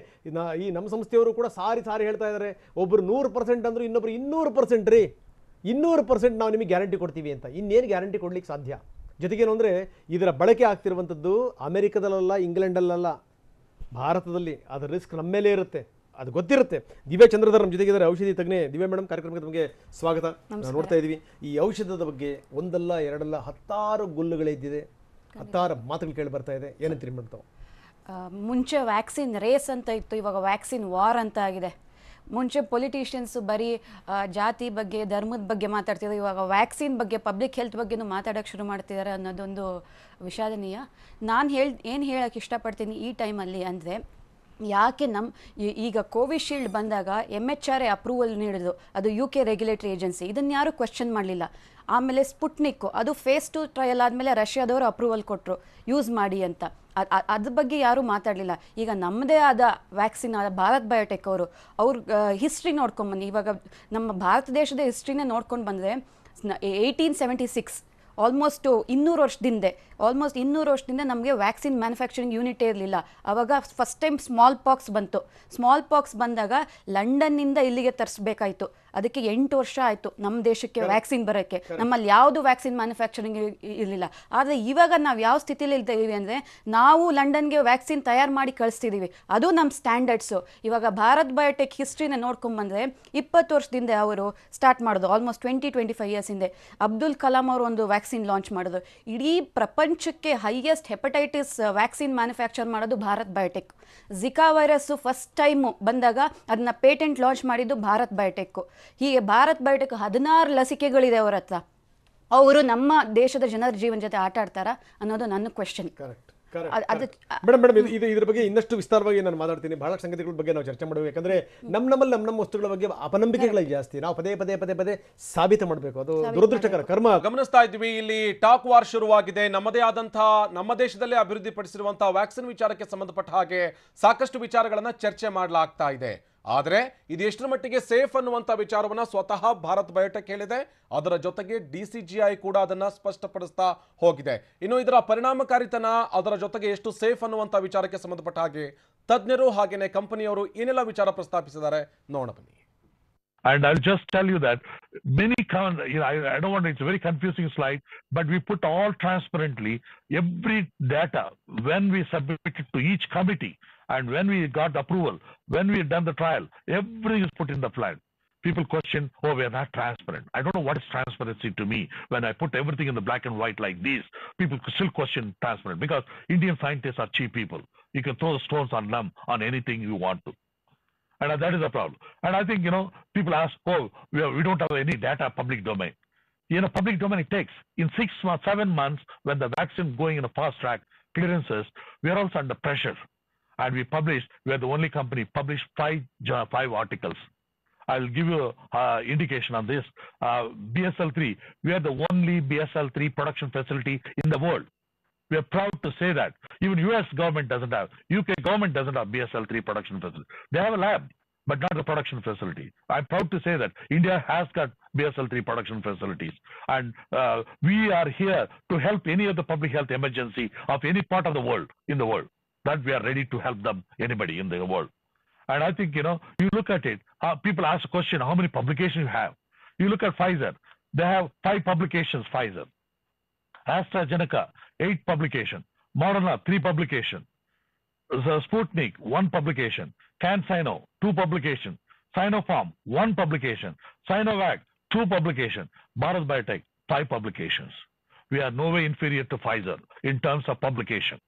ಈ ನಮ್ಮ ಸಂಸ್ಥೆಯವರು ಕೂಡ ಸಾರಿ ಹೇಳ್ತಾ ಇದ್ದಾರೆ, ಒಬ್ಬರು 100% ಅಂದರು, ಇನ್ನೊಬ್ರು 200% ರೀ, 200% ನಾವು ನಿಮಗೆ ಗ್ಯಾರಂಟಿ ಕೊಡ್ತೀವಿ ಅಂತ. ಇನ್ನೇನು ಗ್ಯಾರಂಟಿ ಕೊಡ್ಲಿಕ್ಕೆ ಸಾಧ್ಯ? ಜೊತೆಗೇನು ಅಂದರೆ ಇದರ ಬಳಕೆ ಆಗ್ತಿರುವಂಥದ್ದು ಅಮೆರಿಕದಲ್ಲ, ಇಂಗ್ಲೆಂಡಲ್ಲ, ಭಾರತದಲ್ಲಿ. ಅದರ ರಿಸ್ಕ್ ನಮ್ಮ ಮೇಲೆ ಇರುತ್ತೆ, ಅದು ಗೊತ್ತಿರುತ್ತೆ. ದಿವ್ಯಾ ಚಂದ್ರಧರ್ ನಮ್ಮ ಜೊತೆಗಿದ್ದಾರೆ, ಔಷಧಿ ತಜ್ಞೆ. ದಿವ್ಯಾ ಮೇಡಮ್, ಕಾರ್ಯಕ್ರಮಕ್ಕೆ ತಮಗೆ ಸ್ವಾಗತ. ನಾವು ನೋಡ್ತಾ ಇದ್ದೀವಿ ಈ ಔಷಧದ ಬಗ್ಗೆ ಒಂದಲ್ಲ ಎರಡಲ್ಲ 10 ಗುಲ್ಲುಗಳಿದ್ದಿದೆ, 10 ಮಾತುಗಳು ಕೇಳಿ ಬರ್ತಾ ಇದೆ. ಏನಂತೀರಿ ಮೇಡಮ್ ತಾವು? ಮುಂಚೆ ವ್ಯಾಕ್ಸಿನ್ ರೇಸ್ ಅಂತ ಇತ್ತು, ಇವಾಗ ವ್ಯಾಕ್ಸಿನ್ ವಾರ್ ಅಂತ ಆಗಿದೆ. ಮುಂಚೆ ಪೊಲಿಟಿಷಿಯನ್ಸ್ ಬರೀ ಜಾತಿ ಬಗ್ಗೆ, ಧರ್ಮದ ಬಗ್ಗೆ ಮಾತಾಡ್ತಿದ್ರು, ಇವಾಗ ವ್ಯಾಕ್ಸಿನ್ ಬಗ್ಗೆ, ಪಬ್ಲಿಕ್ ಹೆಲ್ತ್ ಬಗ್ಗೆನೂ ಮಾತಾಡೋಕ್ಕೆ ಶುರು ಮಾಡ್ತಿದ್ದಾರೆ ಅನ್ನೋದೊಂದು ವಿಷಾದನೀಯ. ನಾನು ಏನು ಹೇಳೋಕ್ಕೆ ಇಷ್ಟಪಡ್ತೀನಿ ಈ ಟೈಮಲ್ಲಿ ಅಂದರೆ, ಯಾಕೆ ಈಗ ಕೋವಿಶೀಲ್ಡ್ ಬಂದಾಗ MHRA ಅಪ್ರೂವಲ್ ನೀಡಿದ್ರು, ಅದು UK ರೆಗ್ಯುಲೇಟರಿ ಏಜೆನ್ಸಿ, ಇದನ್ನು ಯಾರೂ ಕ್ವೆಶ್ಚನ್ ಮಾಡಲಿಲ್ಲ. ಆಮೇಲೆ ಸ್ಪುಟ್ನಿಕ್ಕು ಅದು ಫೇಸ್ 2 ಟ್ರಯಲ್ ಆದಮೇಲೆ ರಷ್ಯಾದವರು ಅಪ್ರೂವಲ್ ಕೊಟ್ಟರು ಯೂಸ್ ಮಾಡಿ ಅಂತ. ಅದ್ರ ಬಗ್ಗೆ ಯಾರೂ ಮಾತಾಡಲಿಲ್ಲ. ಈಗ ನಮ್ಮದೇ ಆದ ವ್ಯಾಕ್ಸಿನ್ ಆದ ಭಾರತ್ ಬಯೋಟೆಕ್ ಅವ್ರ ಹಿಸ್ಟ್ರಿ ನೋಡ್ಕೊಂಡ್ಬಂದು, ಇವಾಗ ನಮ್ಮ ಭಾರತ ದೇಶದ ಹಿಸ್ಟ್ರಿನೇ ನೋಡ್ಕೊಂಡು ಬಂದರೆ 1876 ಆಲ್ಮೋಸ್ಟ್ 200 ವರ್ಷದಿಂದ ನಮಗೆ ವ್ಯಾಕ್ಸಿನ್ ಮ್ಯಾನುಫ್ಯಾಕ್ಚರಿಂಗ್ ಯೂನಿಟೇ ಇರಲಿಲ್ಲ. ಆವಾಗ ಫಸ್ಟ್ ಟೈಮ್ ಸ್ಮಾಲ್ ಪಾಕ್ಸ್ ಬಂತು. ಸ್ಮಾಲ್ ಪಾಕ್ಸ್ ಬಂದಾಗ ಲಂಡನ್ನಿಂದ ಇಲ್ಲಿಗೆ ತರಿಸ್ಬೇಕಾಯಿತು. ಅದಕ್ಕೆ 8 ವರ್ಷ ಆಯಿತು ನಮ್ಮ ದೇಶಕ್ಕೆ ವ್ಯಾಕ್ಸಿನ್ ಬರೋಕ್ಕೆ. ನಮ್ಮಲ್ಲಿ ಯಾವುದು ವ್ಯಾಕ್ಸಿನ್ ಮ್ಯಾನುಫ್ಯಾಕ್ಚರಿಂಗ್ ಇರಲಿಲ್ಲ. ಆದರೆ ಇವಾಗ ನಾವು ಯಾವ ಸ್ಥಿತಿಲಿ ಇದ್ದೀವಿ ಅಂದರೆ, ನಾವು ಲಂಡನ್ಗೆ ವ್ಯಾಕ್ಸಿನ್ ತಯಾರು ಮಾಡಿ ಕಳಿಸ್ತಿದ್ದೀವಿ. ಅದು ನಮ್ಮ ಸ್ಟ್ಯಾಂಡರ್ಡ್ಸು. ಇವಾಗ ಭಾರತ್ ಬಯೋಟೆಕ್ ಹಿಸ್ಟ್ರಿನ ನೋಡ್ಕೊಂಡ್ಬಂದರೆ 20 ವರ್ಷದಿಂದ ಅವರು ಸ್ಟಾರ್ಟ್ ಮಾಡೋದು, ಆಲ್ಮೋಸ್ಟ್ 20-25 ಇಯರ್ಸ್ ಹಿಂದೆ ಅಬ್ದುಲ್ ಕಲಾಂ ಅವರು ಒಂದು ವ್ಯಾಕ್ಸಿನ್ ಲಾಂಚ್ ಮಾಡೋದು. ಇಡೀ ಪ್ರಪಂಚಕ್ಕೆ ಹೈಯೆಸ್ಟ್ ಹೆಪಟೈಟಿಸ್ ವ್ಯಾಕ್ಸಿನ್ ಮ್ಯಾನುಫ್ಯಾಕ್ಚರ್ ಮಾಡೋದು Bharat biotech. Zika virus first time ಬಂದಾಗ ಅದನ್ನ ಪೇಟೆಂಟ್ ಲಾಂಚ್ ಮಾಡಿದ್ದು ಭಾರತ್ ಬಯೋಟೆಕ್. ಹೀಗೆ ಭಾರತ್ ಬಯೋಟೆಕ್ 16 ಲಸಿಕೆಗಳಿದೆ ಅವರ ಹತ್ರ. ಅವರು ನಮ್ಮ ದೇಶದ ಜನರ ಜೀವನ ಜೊತೆ ಆಟ ಆಡ್ತಾರಾ ಅನ್ನೋದು ನನ್ನ ಕ್ವೆಶ್ಚನ್. ಮೇಡಮ್ ಇದ್ರ ಬಗ್ಗೆ ಇನ್ನಷ್ಟು ವಿಸ್ತಾರವಾಗಿ ನಾನು ಮಾತಾಡ್ತೀನಿ. ಬಹಳ ಸಂಗತಿಗಳ ಬಗ್ಗೆ ನಾವು ಚರ್ಚೆ ಮಾಡಬೇಕು. ಯಾಕಂದ್ರೆ ನಮ್ಮ ವಸ್ತುಗಳ ಬಗ್ಗೆ ಅಪನಂಬಿಕೆಗಳೇ ಜಾಸ್ತಿ. ನಾವು ಪದೇ ಸಾಬೀತು ಮಾಡಬೇಕು. ಅದು ದುರದೃಷ್ಟಕರ ಕರ್ಮ. ಗಮನಿಸ್ತಾ ಇದ್ವಿ, ಇಲ್ಲಿ ಟಾಕ್ ವಾರ್ ಶುರುವಾಗಿದೆ. ನಮ್ಮದೇ ಆದಂತಹ ನಮ್ಮ ದೇಶದಲ್ಲೇ ಅಭಿವೃದ್ಧಿಪಡಿಸಿರುವಂತಹ ವ್ಯಾಕ್ಸಿನ್ ವಿಚಾರಕ್ಕೆ ಸಂಬಂಧಪಟ್ಟ ಹಾಗೆ ಸಾಕಷ್ಟು ವಿಚಾರಗಳನ್ನ ಚರ್ಚೆ ಮಾಡಲಾಗ್ತಾ ಇದೆ. ಆದರೆ ಇದು ಎಷ್ಟರ ಮಟ್ಟಿಗೆ ಸೇಫ್ ಅನ್ನುವಂಥ ವಿಚಾರವನ್ನ ಸ್ವತಃ ಭಾರತ್ ಬಯೋಟೆಕ್ ಹೇಳಿದೆ. ಅದರ ಜೊತೆಗೆ DCGI ಕೂಡ ಅದನ್ನ ಸ್ಪಷ್ಟಪಡಿಸ್ತಾ ಹೋಗಿದೆ. ಇನ್ನು ಇದರ ಪರಿಣಾಮಕಾರಿತನ, ಅದರ ಜೊತೆಗೆ ಎಷ್ಟು ಸೇಫ್ ಅನ್ನುವಂಥ ವಿಚಾರಕ್ಕೆ ಸಂಬಂಧಪಟ್ಟ ಹಾಗೆ ತಜ್ಞರು ಹಾಗೇನೆ ಕಂಪನಿಯವರು ಏನೆಲ್ಲ ವಿಚಾರ ಪ್ರಸ್ತಾಪಿಸಿದ್ದಾರೆ ನೋಡೋಣ ಬನ್ನಿ. And I'll just tell you that I don't want, it's a very confusing slide, but we put all transparently every data when we submit it to each committee and when we got approval, when we done the trial, everything is put in the flag. People question, oh, we are not transparent. I don't know what is transparency to me. When I put everything in the black and white like this, people still question transparent, because Indian scientists are cheap people. You can throw the stones on them on anything you want to. And that is a problem. And I think, people ask, oh, we don't have any data public domain. Public domain it takes. In 6 months, 7 months, when the vaccine going in a fast track clearances, we are also under pressure. And we are the only company published 5 articles. I'll give you indication on this. BSL-3, we are the only BSL-3 production facility in the world. We are proud to say that. Even US government doesn't have. UK government doesn't have BSL-3 production facility. They have a lab, but not a production facility. I'm proud to say that India has got BSL-3 production facilities. And we are here to help any of the public health emergency of any part of the world, in the world. That we are ready to help them, anybody in the world. And I think, you look at it, people ask a question, how many publications you have? You look at Pfizer, they have 5 publications, Pfizer. AstraZeneca, 8 publication. Moderna, 3 publication. Sputnik, 1 publication. CanSino, 2 publication. Sinopharm, 1 publication. Sinovac, 2 publication. Bharat Biotech, 5 publications. We are no way inferior to Pfizer in terms of publication.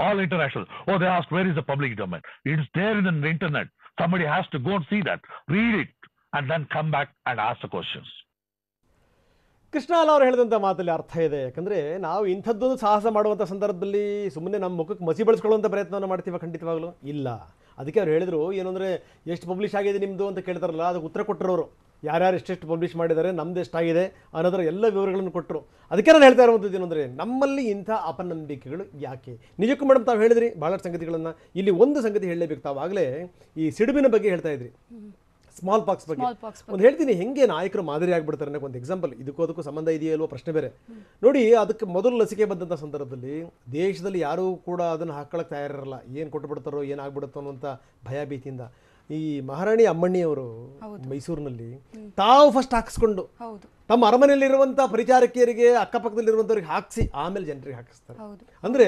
All international. Oh, they ask, where is the public domain? It's there in the internet. Somebody has to go and see that, read it, and then come back and ask the questions. ಕೃಷ್ಣಾಲ್ ಅವರು ಹೇಳಿದಂಥ ಮಾತಲ್ಲಿ ಅರ್ಥ ಇದೆ. ಯಾಕಂದರೆ ನಾವು ಇಂಥದ್ದೊಂದು ಸಾಹಸ ಮಾಡುವಂಥ ಸಂದರ್ಭದಲ್ಲಿ ಸುಮ್ಮನೆ ನಮ್ಮ ಮುಖಕ್ಕೆ ಮಸಿ ಬಳಸ್ಕೊಳ್ಳುವಂಥ ಪ್ರಯತ್ನವನ್ನು ಮಾಡ್ತೀವಿ? ಖಂಡಿತವಾಗಲೂ ಇಲ್ಲ. ಅದಕ್ಕೆ ಅವ್ರು ಹೇಳಿದರು, ಏನು ಅಂದರೆ ಎಷ್ಟು ಪಬ್ಲಿಷ್ ಆಗಿದೆ ನಿಮ್ಮದು ಅಂತ ಕೇಳ್ತಾರಲ್ಲ, ಅದಕ್ಕೆ ಉತ್ತರ ಕೊಟ್ಟರು. ಯಾರ್ಯಾರು ಎಷ್ಟೆಷ್ಟು ಪಬ್ಲಿಷ್ ಮಾಡಿದ್ದಾರೆ, ನಮ್ದು ಎಷ್ಟಾಗಿದೆ ಅನ್ನೋದರ ಎಲ್ಲ ವಿವರಗಳನ್ನು ಕೊಟ್ಟರು. ಅದಕ್ಕೆ ನಾನು ಹೇಳ್ತಾ ಇರುವಂಥದ್ದು ಏನಂದರೆ, ನಮ್ಮಲ್ಲಿ ಇಂಥ ಅಪನಂಬಿಕೆಗಳು ಯಾಕೆ? ನಿಜಕ್ಕೂ ಮೇಡಮ್ ತಾವು ಹೇಳಿದ್ರಿ ಭಾಳಷ್ಟು ಸಂಗತಿಗಳನ್ನು. ಇಲ್ಲಿ ಒಂದು ಸಂಗತಿ ಹೇಳಲೇಬೇಕು. ತಾವಾಗಲೇ ಈ ಸಿಡುಬಿನ ಬಗ್ಗೆ ಹೇಳ್ತಾ ಇದ್ರಿ, ಸ್ಮಾಲ್ ಪಾಕ್ಸ್ ಬಗ್ಗೆ ಒಂದು ಹೇಳ್ತೀನಿ. ಹೆಂಗೆ ನಾಯಕರು ಮಾದರಿ ಆಗಿಬಿಡ್ತಾರೆ ಅನ್ನೋ ಒಂದು ಎಕ್ಸಾಂಪಲ್. ಅದಕ್ಕೂ ಸಂಬಂಧ ಇದೆಯೋ ಇಲ್ವೋ ಪ್ರಶ್ನೆ ಬೇರೆ. ನೋಡಿ, ಅದಕ್ಕೆ ಮೊದಲು ಲಸಿಕೆ ಬಂದಂಥ ಸಂದರ್ಭದಲ್ಲಿ ದೇಶದಲ್ಲಿ ಯಾರೂ ಕೂಡ ಅದನ್ನು ಹಾಕೊಳ್ಳೋಕೆ ತಯಾರಿರಲ್ಲ. ಏನು ಕೊಟ್ಟುಬಿಡ್ತಾರೋ, ಏನಾಗ್ಬಿಡುತ್ತೋ ಅನ್ನೋಂಥ ಭಯ ಭೀತಿಯಿಂದ ಈ ಮಹಾರಾಣಿ ಅಮ್ಮಣ್ಣಿಯವರು ಮೈಸೂರಿನಲ್ಲಿ ತಾವು ಫಸ್ಟ್ ಹಾಕಿಸ್ಕೊಂಡು ತಮ್ಮ ಅರಮನೆಯಲ್ಲಿರುವಂಥ ಪರಿಚಾರಕಿಯರಿಗೆ, ಅಕ್ಕಪಕ್ಕದಲ್ಲಿರುವಂಥವ್ರಿಗೆ ಹಾಕಿಸಿ ಆಮೇಲೆ ಜನರಿಗೆ ಹಾಕಿಸ್ತಾರೆ. ಅಂದರೆ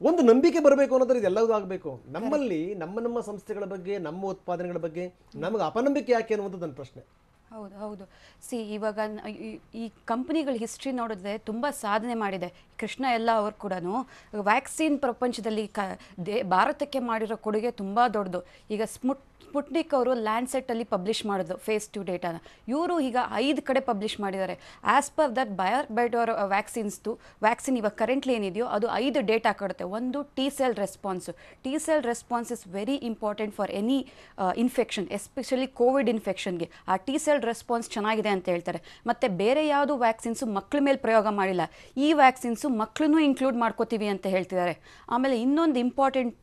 ಒಂದು ನಂಬಿಕೆ ಬರಬೇಕು ಅನ್ನೋದ್ರೆ ಇದೆಲ್ಲವೂ ಆಗಬೇಕು. ನಮ್ಮಲ್ಲಿ ನಮ್ಮ ಸಂಸ್ಥೆಗಳ ಬಗ್ಗೆ, ನಮ್ಮ ಉತ್ಪಾದನೆಗಳ ಬಗ್ಗೆ ನಮಗೆ ಅಪನಂಬಿಕೆ ಯಾಕೆ ಅನ್ನುವಂಥದ್ದು ನನ್ನ ಪ್ರಶ್ನೆ. ಹೌದು. ಇವಾಗ ಈ ಕಂಪ್ನಿಗಳ ಹಿಸ್ಟ್ರಿ ನೋಡಿದ್ರೆ ತುಂಬ ಸಾಧನೆ ಮಾಡಿದೆ. ಕೃಷ್ಣ ಎಲ್ಲ ಅವರು ಕೂಡ ವ್ಯಾಕ್ಸಿನ್ ಪ್ರಪಂಚದಲ್ಲಿ ಭಾರತಕ್ಕೆ ಮಾಡಿರೋ ಕೊಡುಗೆ ತುಂಬ ದೊಡ್ಡದು. ಈಗ ಸ್ಪುಟ್ನಿಕ್ ಅವರು ಲ್ಯಾಂಡ್ಸೆಟ್ಟಲ್ಲಿ ಪಬ್ಲಿಷ್ ಮಾಡಿದ್ರು ಫೇಸ್ 2 ಡೇಟಾನ. ಇವರು ಈಗ 5 ಕಡೆ ಪಬ್ಲಿಷ್ ಮಾಡಿದ್ದಾರೆ. As per that Biotech vaccine ಇವಾಗ ಕರೆಂಟ್ಲಿ ಏನಿದೆಯೋ ಅದು 5 ಡೇಟಾ ಕೊಡುತ್ತೆ. ಒಂದು T-cell response. T-cell response is very important for any infection, especially Covid ಇನ್ಫೆಕ್ಷನ್ಗೆ. ಆ T-cell ರೆಸ್ಪಾನ್ಸ್ ಚೆನ್ನಾಗಿದೆ ಅಂತ ಹೇಳ್ತಾರೆ. ಮತ್ತು ಬೇರೆ ಯಾವುದು ವ್ಯಾಕ್ಸಿನ್ಸು ಮಕ್ಕಳ ಮೇಲೆ ಪ್ರಯೋಗ ಮಾಡಿಲ್ಲ. ಈ ವ್ಯಾಕ್ಸಿನ್ಸು ಮಕ್ಕಳನ್ನೂ ಇನ್ಕ್ಲೂಡ್ ಮಾಡ್ಕೋತೀವಿ ಅಂತ ಹೇಳ್ತಿದ್ದಾರೆ. ಆಮೇಲೆ ಇನ್ನೊಂದು ಇಂಪಾರ್ಟೆಂಟ್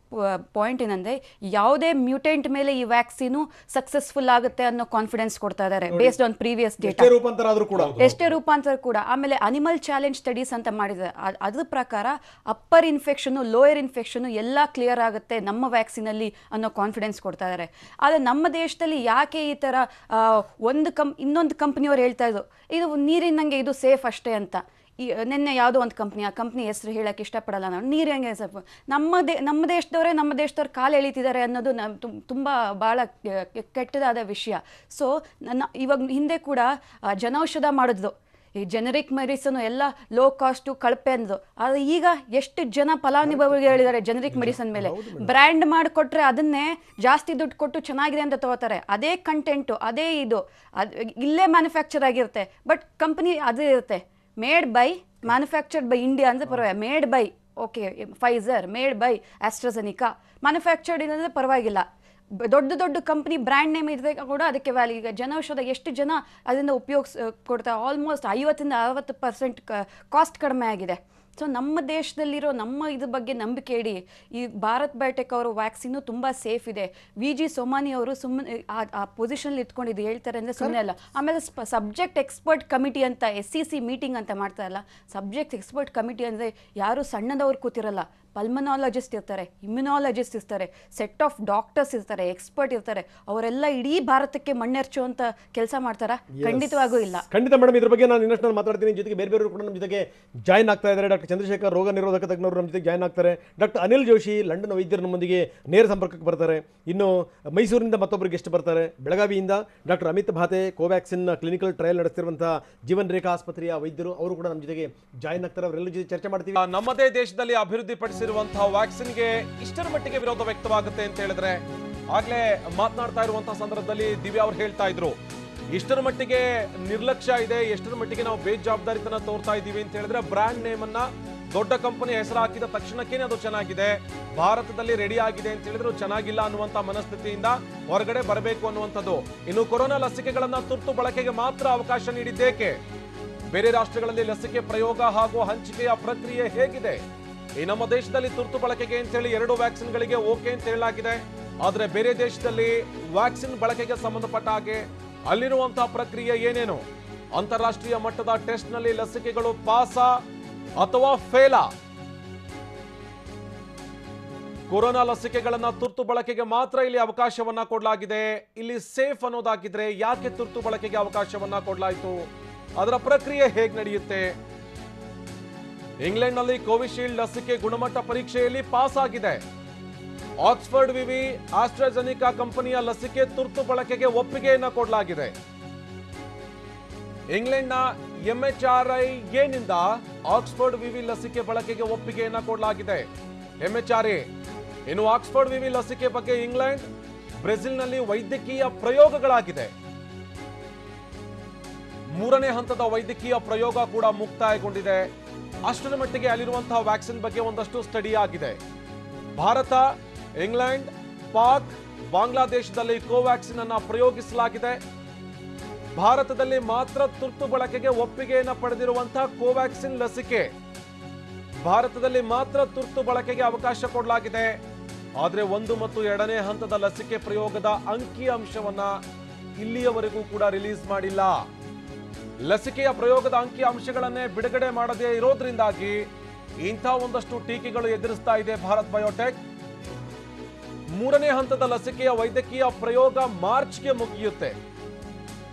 ಪಾಯಿಂಟ್ ಏನಂದರೆ ಯಾವುದೇ ಮ್ಯೂಟೆಂಟ್ ಮೇಲೆ ಈ ವ್ಯಾಕ್ಸಿನು ಸಕ್ಸಸ್ಫುಲ್ ಆಗುತ್ತೆ ಅನ್ನೋ ಕಾನ್ಫಿಡೆನ್ಸ್ ಕೊಡ್ತಾ ಇದ್ದಾರೆ ಬೇಸ್ಡ್ ಆನ್ ಪ್ರೀವಿಯಸ್ ಡೇಟಾ. ಎಷ್ಟೇ ರೂಪಾಂತರ ಕೂಡ. ಆಮೇಲೆ ಅನಿಮಲ್ ಚಾಲೆಂಜ್ ಸ್ಟಡೀಸ್ ಅಂತ ಮಾಡಿದ್ದಾರೆ, ಅದ್ರ ಪ್ರಕಾರ ಅಪ್ಪರ್ ಇನ್ಫೆಕ್ಷನು ಲೋಯರ್ ಇನ್ಫೆಕ್ಷನು ಎಲ್ಲ ಕ್ಲಿಯರ್ ಆಗುತ್ತೆ ನಮ್ಮ ವ್ಯಾಕ್ಸಿನಲ್ಲಿ ಅನ್ನೋ ಕಾನ್ಫಿಡೆನ್ಸ್ ಕೊಡ್ತಾ ಇದ್ದಾರೆ. ಆದರೆ ನಮ್ಮ ದೇಶದಲ್ಲಿ ಯಾಕೆ ಈ ಥರ ಇನ್ನೊಂದು ಕಂಪ್ನಿಯವ್ರು ಹೇಳ್ತಾ ಇದ್ರು ಇದು ನೀರಿನಂಗೆ ಇದು ಸೇಫ್ ಅಷ್ಟೇ ಅಂತ. ನಿನ್ನೆ ಯಾವುದೋ ಒಂದು ಆ ಕಂಪ್ನಿ ಹೆಸರು ಹೇಳಕ್ಕೆ ಇಷ್ಟಪಡಲ್ಲ ನಾನು. ನೀರು ಹೆಂಗೆ ಸ್ವಲ್ಪ ನಮ್ಮ ದೇಶದವ್ರು ಕಾಲು ಎಳಿತಿದ್ದಾರೆ ಅನ್ನೋದು ತುಂಬ ಭಾಳ ಕೆಟ್ಟದಾದ ವಿಷಯ. ಸೊ ಇವಾಗ ಹಿಂದೆ ಕೂಡ ಜನೌಷಧ ಮಾಡಿದ್ರು, ಈ ಜೆನರಿಕ್ ಮೆಡಿಸನ್ ಎಲ್ಲ ಲೋ ಕಾಸ್ಟು ಕಳಪೆ ಅಂದ್ರು. ಆದರೆ ಈಗ ಎಷ್ಟು ಜನ ಫಲಾನುಭವಿಗಳು ಹೇಳಿದ್ದಾರೆ ಜೆನರಿಕ್ ಮೆಡಿಸನ್ ಮೇಲೆ. ಬ್ರ್ಯಾಂಡ್ ಮಾಡಿಕೊಟ್ರೆ ಅದನ್ನೇ ಜಾಸ್ತಿ ದುಡ್ಡು ಕೊಟ್ಟು ಚೆನ್ನಾಗಿದೆ ಅಂತ ತಗೋತಾರೆ. ಅದೇ ಕಂಟೆಂಟು ಅದೇ ಇದು ಇಲ್ಲೇ ಮ್ಯಾನುಫ್ಯಾಕ್ಚರ್ ಆಗಿರುತ್ತೆ, ಬಟ್ ಕಂಪ್ನಿ ಅದೇ ಇರುತ್ತೆ. Made by manufactured by India ಅಂದರೆ ಪರವಾಗಿಲ್ಲ, made bye okay Pfizer, made by AstraZeneca, manufactured ಅಂದರೆ ಪರವಾಗಿಲ್ಲ. ದೊಡ್ಡ ಕಂಪ್ನಿ ಬ್ರ್ಯಾಂಡ್ ನೇಮ್ ಇದ್ರೆ ಕೂಡ ಅದಕ್ಕೆ ವ್ಯಾಲ್ಯೂ. ಈಗ ಜನೌಷಧ ಎಷ್ಟು ಜನ ಅದರಿಂದ ಕೊಡ್ತಾರೆ, ಆಲ್ಮೋಸ್ಟ್ 50-60% ಕಾಸ್ಟ್ ಕಡಿಮೆ ಆಗಿದೆ. ಸೊ ನಮ್ಮ ದೇಶದಲ್ಲಿರೋ ನಮ್ಮ ಇದ್ರ ಬಗ್ಗೆ ನಂಬಿಕೆ ಇಡಿ. ಈ ಭಾರತ್ ಬಯೋಟೆಕ್ ಅವರು ವ್ಯಾಕ್ಸಿನು ತುಂಬ ಸೇಫ್ ಇದೆ. VG ಸೋಮಾನಿ ಅವರು ಸುಮ್ಮನೆ ಆ ಪೊಸಿಷನಲ್ಲಿ ಇಟ್ಕೊಂಡಿದ್ದು ಹೇಳ್ತಾರೆ ಅಂದರೆ ಸುಮ್ಮನೆ ಅಲ್ಲ. ಆಮೇಲೆ ಸಬ್ಜೆಕ್ಟ್ ಎಕ್ಸ್ಪರ್ಟ್ ಕಮಿಟಿ ಅಂತ SEC ಮೀಟಿಂಗ್ ಅಂತ ಮಾಡ್ತಾರಲ್ಲ, ಸಬ್ಜೆಕ್ಟ್ ಎಕ್ಸ್ಪರ್ಟ್ ಕಮಿಟಿ ಅಂದರೆ ಯಾರು ಸಣ್ಣದವ್ರು ಕೂತಿರಲ್ಲ. ಪಲ್ಮನಾಲಜಿಸ್ಟ್ ಇರ್ತಾರೆ, ಇಮ್ಯುನಾಲಜಿಸ್ಟ್ ಇರ್ತಾರೆ, ಸೆಟ್ ಆಫ್ ಡಾಕ್ಟರ್ಸ್ ಇರ್ತಾರೆ, ಎಕ್ಸ್ಪರ್ಟ್ ಇರ್ತಾರೆ. ಅವರೆಲ್ಲ ಇಡೀ ಭಾರತಕ್ಕೆ ಮಣ್ಣೆರ್ಚುವಂತ ಕೆಲಸ ಮಾಡ್ತಾರಾ? ಖಂಡಿತವಾಗೂ ಇಲ್ಲ. ಖಂಡಿತ ಮೇಡಮ್, ಇದ್ರ ಬಗ್ಗೆ ನಾನು ಇನ್ನಷ್ಟು ಮಾತಾಡ್ತೀನಿ. ಜೊತೆಗೆ ಬೇರೆ ಕೂಡ ನಮ್ಮ ಜೊತೆಗೆ ಜಾಯ್ನ್ ಆಗ್ತಾ ಇದ್ದಾರೆ. ಡಾಕ್ಟರ್ ಚಂದ್ರಶೇಖರ್ ರೋಗ ನಿರೋಧಕ ತಜ್ಞರು ನಮ್ಮ ಜೊತೆಗೆ ಜಾಯ್ನ್ ಆಗ್ತಾರೆ. ಡಾಕ್ಟರ್ ಅನಿಲ್ ಜೋಶಿ ಲಂಡನ್ ವೈದ್ಯರು ನಮ್ಮೊಂದಿಗೆ ನೇರ ಸಂಪರ್ಕಕ್ಕೆ ಬರ್ತಾರೆ. ಇನ್ನು ಮೈಸೂರಿನಿಂದ ಮತ್ತೊಬ್ಬರು ಗೆಸ್ಟ್ ಬರ್ತಾರೆ. ಬೆಳಗಾವಿಯಿಂದ doctor Amit Bhate Covaxin clinical trial ನಡೆಸ್ತಿರುವಂತಹ ಜೀವನ್ ರೇಖಾ ಆಸ್ಪತ್ರೆಯ ವೈದ್ಯರು, ಅವರು ಕೂಡ ನಮ್ಮ ಜೊತೆಗೆ ಜಾಯ್ನ್ ಆಗ್ತಾರೆ. ಅವರೆಲ್ಲ ಜೊತೆ ಚರ್ಚೆ ಮಾಡ್ತೀವಿ. ನಮ್ಮದೇ ದೇಶದಲ್ಲಿ ಅಭಿವೃದ್ಧಿಪಡಿಸಿರುವಂತಹ ವ್ಯಾಕ್ಸಿನ್ಗೆ ಇಷ್ಟರ ಮಟ್ಟಿಗೆ ವಿರೋಧ ವ್ಯಕ್ತವಾಗುತ್ತೆ ಅಂತ ಹೇಳಿದ್ರೆ, ಆಗ್ಲೇ ಮಾತನಾಡ್ತಾ ಇರುವಂತಹ ಸಂದರ್ಭದಲ್ಲಿ ದಿವ್ಯಾ ಅವರು ಹೇಳ್ತಾ ಇದ್ರು ಇಷ್ಟರ ಮಟ್ಟಿಗೆ ನಿರ್ಲಕ್ಷ್ಯ ಇದೆ, ಎಷ್ಟರ ಮಟ್ಟಿಗೆ ನಾವು ಬೇಜವಾಬ್ದಾರಿತನ ತೋರ್ತಾ ಇದ್ದೀವಿ ಅಂತ ಹೇಳಿದ್ರೆ, ಬ್ರ್ಯಾಂಡ್ ನೇಮ್ ಅನ್ನ ದೊಡ್ಡ ಕಂಪನಿ ಹೆಸರು ಹಾಕಿದ ತಕ್ಷಣಕ್ಕೇನೆ ಅದು ಚೆನ್ನಾಗಿದೆ, ಭಾರತದಲ್ಲಿ ರೆಡಿ ಆಗಿದೆ ಅಂತ ಹೇಳಿದ್ರು ಚೆನ್ನಾಗಿಲ್ಲ ಅನ್ನುವಂತ ಮನಸ್ಥಿತಿಯಿಂದ ಹೊರಗಡೆ ಬರಬೇಕು ಅನ್ನುವಂಥದ್ದು. ಇನ್ನು ಕೊರೋನಾ ಲಸಿಕೆಗಳನ್ನ ತುರ್ತು ಬಳಕೆಗೆ ಮಾತ್ರ ಅವಕಾಶ ನೀಡಿದ್ದೇಕೆ? ಬೇರೆ ರಾಷ್ಟ್ರಗಳಲ್ಲಿ ಲಸಿಕೆ ಪ್ರಯೋಗ ಹಾಗೂ ಹಂಚಿಕೆಯ ಪ್ರಕ್ರಿಯೆ ಹೇಗಿದೆ? ಈ ನಮ್ಮ ದೇಶದಲ್ಲಿ ತುರ್ತು ಬಳಕೆಗೆ ಅಂತ ಹೇಳಿ 2 ವ್ಯಾಕ್ಸಿನ್ಗಳಿಗೆ ಓಕೆ ಅಂತ ಹೇಳಲಾಗಿದೆ. ಆದ್ರೆ ಬೇರೆ ದೇಶದಲ್ಲಿ ವ್ಯಾಕ್ಸಿನ್ ಬಳಕೆಗೆ ಸಂಬಂಧಪಟ್ಟ ಹಾಗೆ ಅಲ್ಲಿರುವಂತಹ ಪ್ರಕ್ರಿಯೆ ಏನೇನು? ಅಂತಾರಾಷ್ಟ್ರೀಯ ಮಟ್ಟದ ಟೆಸ್ಟ್ ನಲ್ಲಿ ಲಸಿಕೆಗಳು ಪಾಸಾ ಅಥವಾ ಫೇಲಾ? ಕೊರೋನಾ ಲಸಿಕೆಗಳನ್ನ ತುರ್ತು ಬಳಕೆಗೆ ಮಾತ್ರ ಇಲ್ಲಿ ಅವಕಾಶವನ್ನ ಕೊಡಲಾಗಿದೆ. ಇಲ್ಲಿ ಸೇಫ್ ಅನ್ನೋದಾಗಿದ್ರೆ ಯಾಕೆ ತುರ್ತು ಬಳಕೆಗೆ ಅವಕಾಶವನ್ನ ಕೊಡಲಾಯಿತು? ಅದರ ಪ್ರಕ್ರಿಯೆ ಹೇಗೆ ನಡೆಯುತ್ತೆ? ಇಂಗ್ಲೆಂಡ್ನಲ್ಲಿ ಕೋವಿಶೀಲ್ಡ್ ಲಸಿಕೆ ಗುಣಮಟ್ಟ ಪರೀಕ್ಷೆಯಲ್ಲಿ ಪಾಸ್ ಆಗಿದೆ. ಆಕ್ಸ್ಫರ್ಡ್ ವಿವಿ ಆಸ್ಟ್ರಾಜೆನಿಕಾ ಕಂಪನಿಯ ಲಸಿಕೆ ತುರ್ತು ಬಳಕೆಗೆ ಒಪ್ಪಿಗೆಯನ್ನ ಕೊಡಲಾಗಿದೆ. ಇಂಗ್ಲೆಂಡ್ನ MHRA ನಿಂದ ಆಕ್ಸ್ಫರ್ಡ್ ವಿವಿ ಲಸಿಕೆ ಬಳಕೆಗೆ ಒಪ್ಪಿಗೆಯನ್ನ ಕೊಡಲಾಗಿದೆ. MHRA. ಇನ್ನು ಆಕ್ಸ್ಫರ್ಡ್ ವಿವಿ ಲಸಿಕೆ ಬಗ್ಗೆ ಇಂಗ್ಲೆಂಡ್, ಬ್ರೆಜಿಲ್ನಲ್ಲಿ ವೈದ್ಯಕೀಯ ಪ್ರಯೋಗಗಳಾಗಿದೆ. 3ನೇ ಹಂತದ ವೈದ್ಯಕೀಯ ಪ್ರಯೋಗ ಕೂಡ ಮುಕ್ತಾಯಗೊಂಡಿದೆ. ಅಷ್ಟರ ಮಟ್ಟಿಗೆ ಅಲ್ಲಿರುವಂತಹ ವ್ಯಾಕ್ಸಿನ್ ಬಗ್ಗೆ ಒಂದಷ್ಟು ಸ್ಟಡಿ ಆಗಿದೆ. ಭಾರತ, ಇಂಗ್ಲೆಂಡ್, ಪಾಕ್, ಬಾಂಗ್ಲಾದೇಶದಲ್ಲಿ ಕೋವ್ಯಾಕ್ಸಿನ್ ಅನ್ನ ಪ್ರಯೋಗಿಸಲಾಗಿದೆ. ಭಾರತದಲ್ಲಿ ಮಾತ್ರ ತುರ್ತು ಬಳಕೆಗೆ ಒಪ್ಪಿಗೆಯನ್ನು ಪಡೆದಿರುವಂತಹ ಕೋವ್ಯಾಕ್ಸಿನ್ ಲಸಿಕೆ ಭಾರತದಲ್ಲಿ ಮಾತ್ರ ತುರ್ತು ಬಳಕೆಗೆ ಅವಕಾಶ ಕೊಡಲಾಗಿದೆ. ಆದರೆ 1 ಮತ್ತು 2ನೇ ಹಂತದ ಲಸಿಕೆ ಪ್ರಯೋಗದ ಅಂಕಿ ಅಂಶವನ್ನ ಇಲ್ಲಿಯವರೆಗೂ ಕೂಡ ರಿಲೀಸ್ ಮಾಡಿಲ್ಲ. ಲಸಿಕೆಯ ಪ್ರಯೋಗದ ಅಂಕಿ ಅಂಶಗಳನ್ನೇ ಬಿಡುಗಡೆ ಮಾಡದೇ ಇರೋದ್ರಿಂದಾಗಿ ಇಂಥ ಒಂದಷ್ಟು ಟೀಕೆಗಳು ಎದುರಿಸ್ತಾ ಇದೆ ಭಾರತ್ ಬಯೋಟೆಕ್. 3ನೇ ಹಂತದ ಲಸಿಕೆಯ ವೈದ್ಯಕೀಯ ಪ್ರಯೋಗ ಮಾರ್ಚ್ಗೆ ಮುಗಿಯುತ್ತೆ.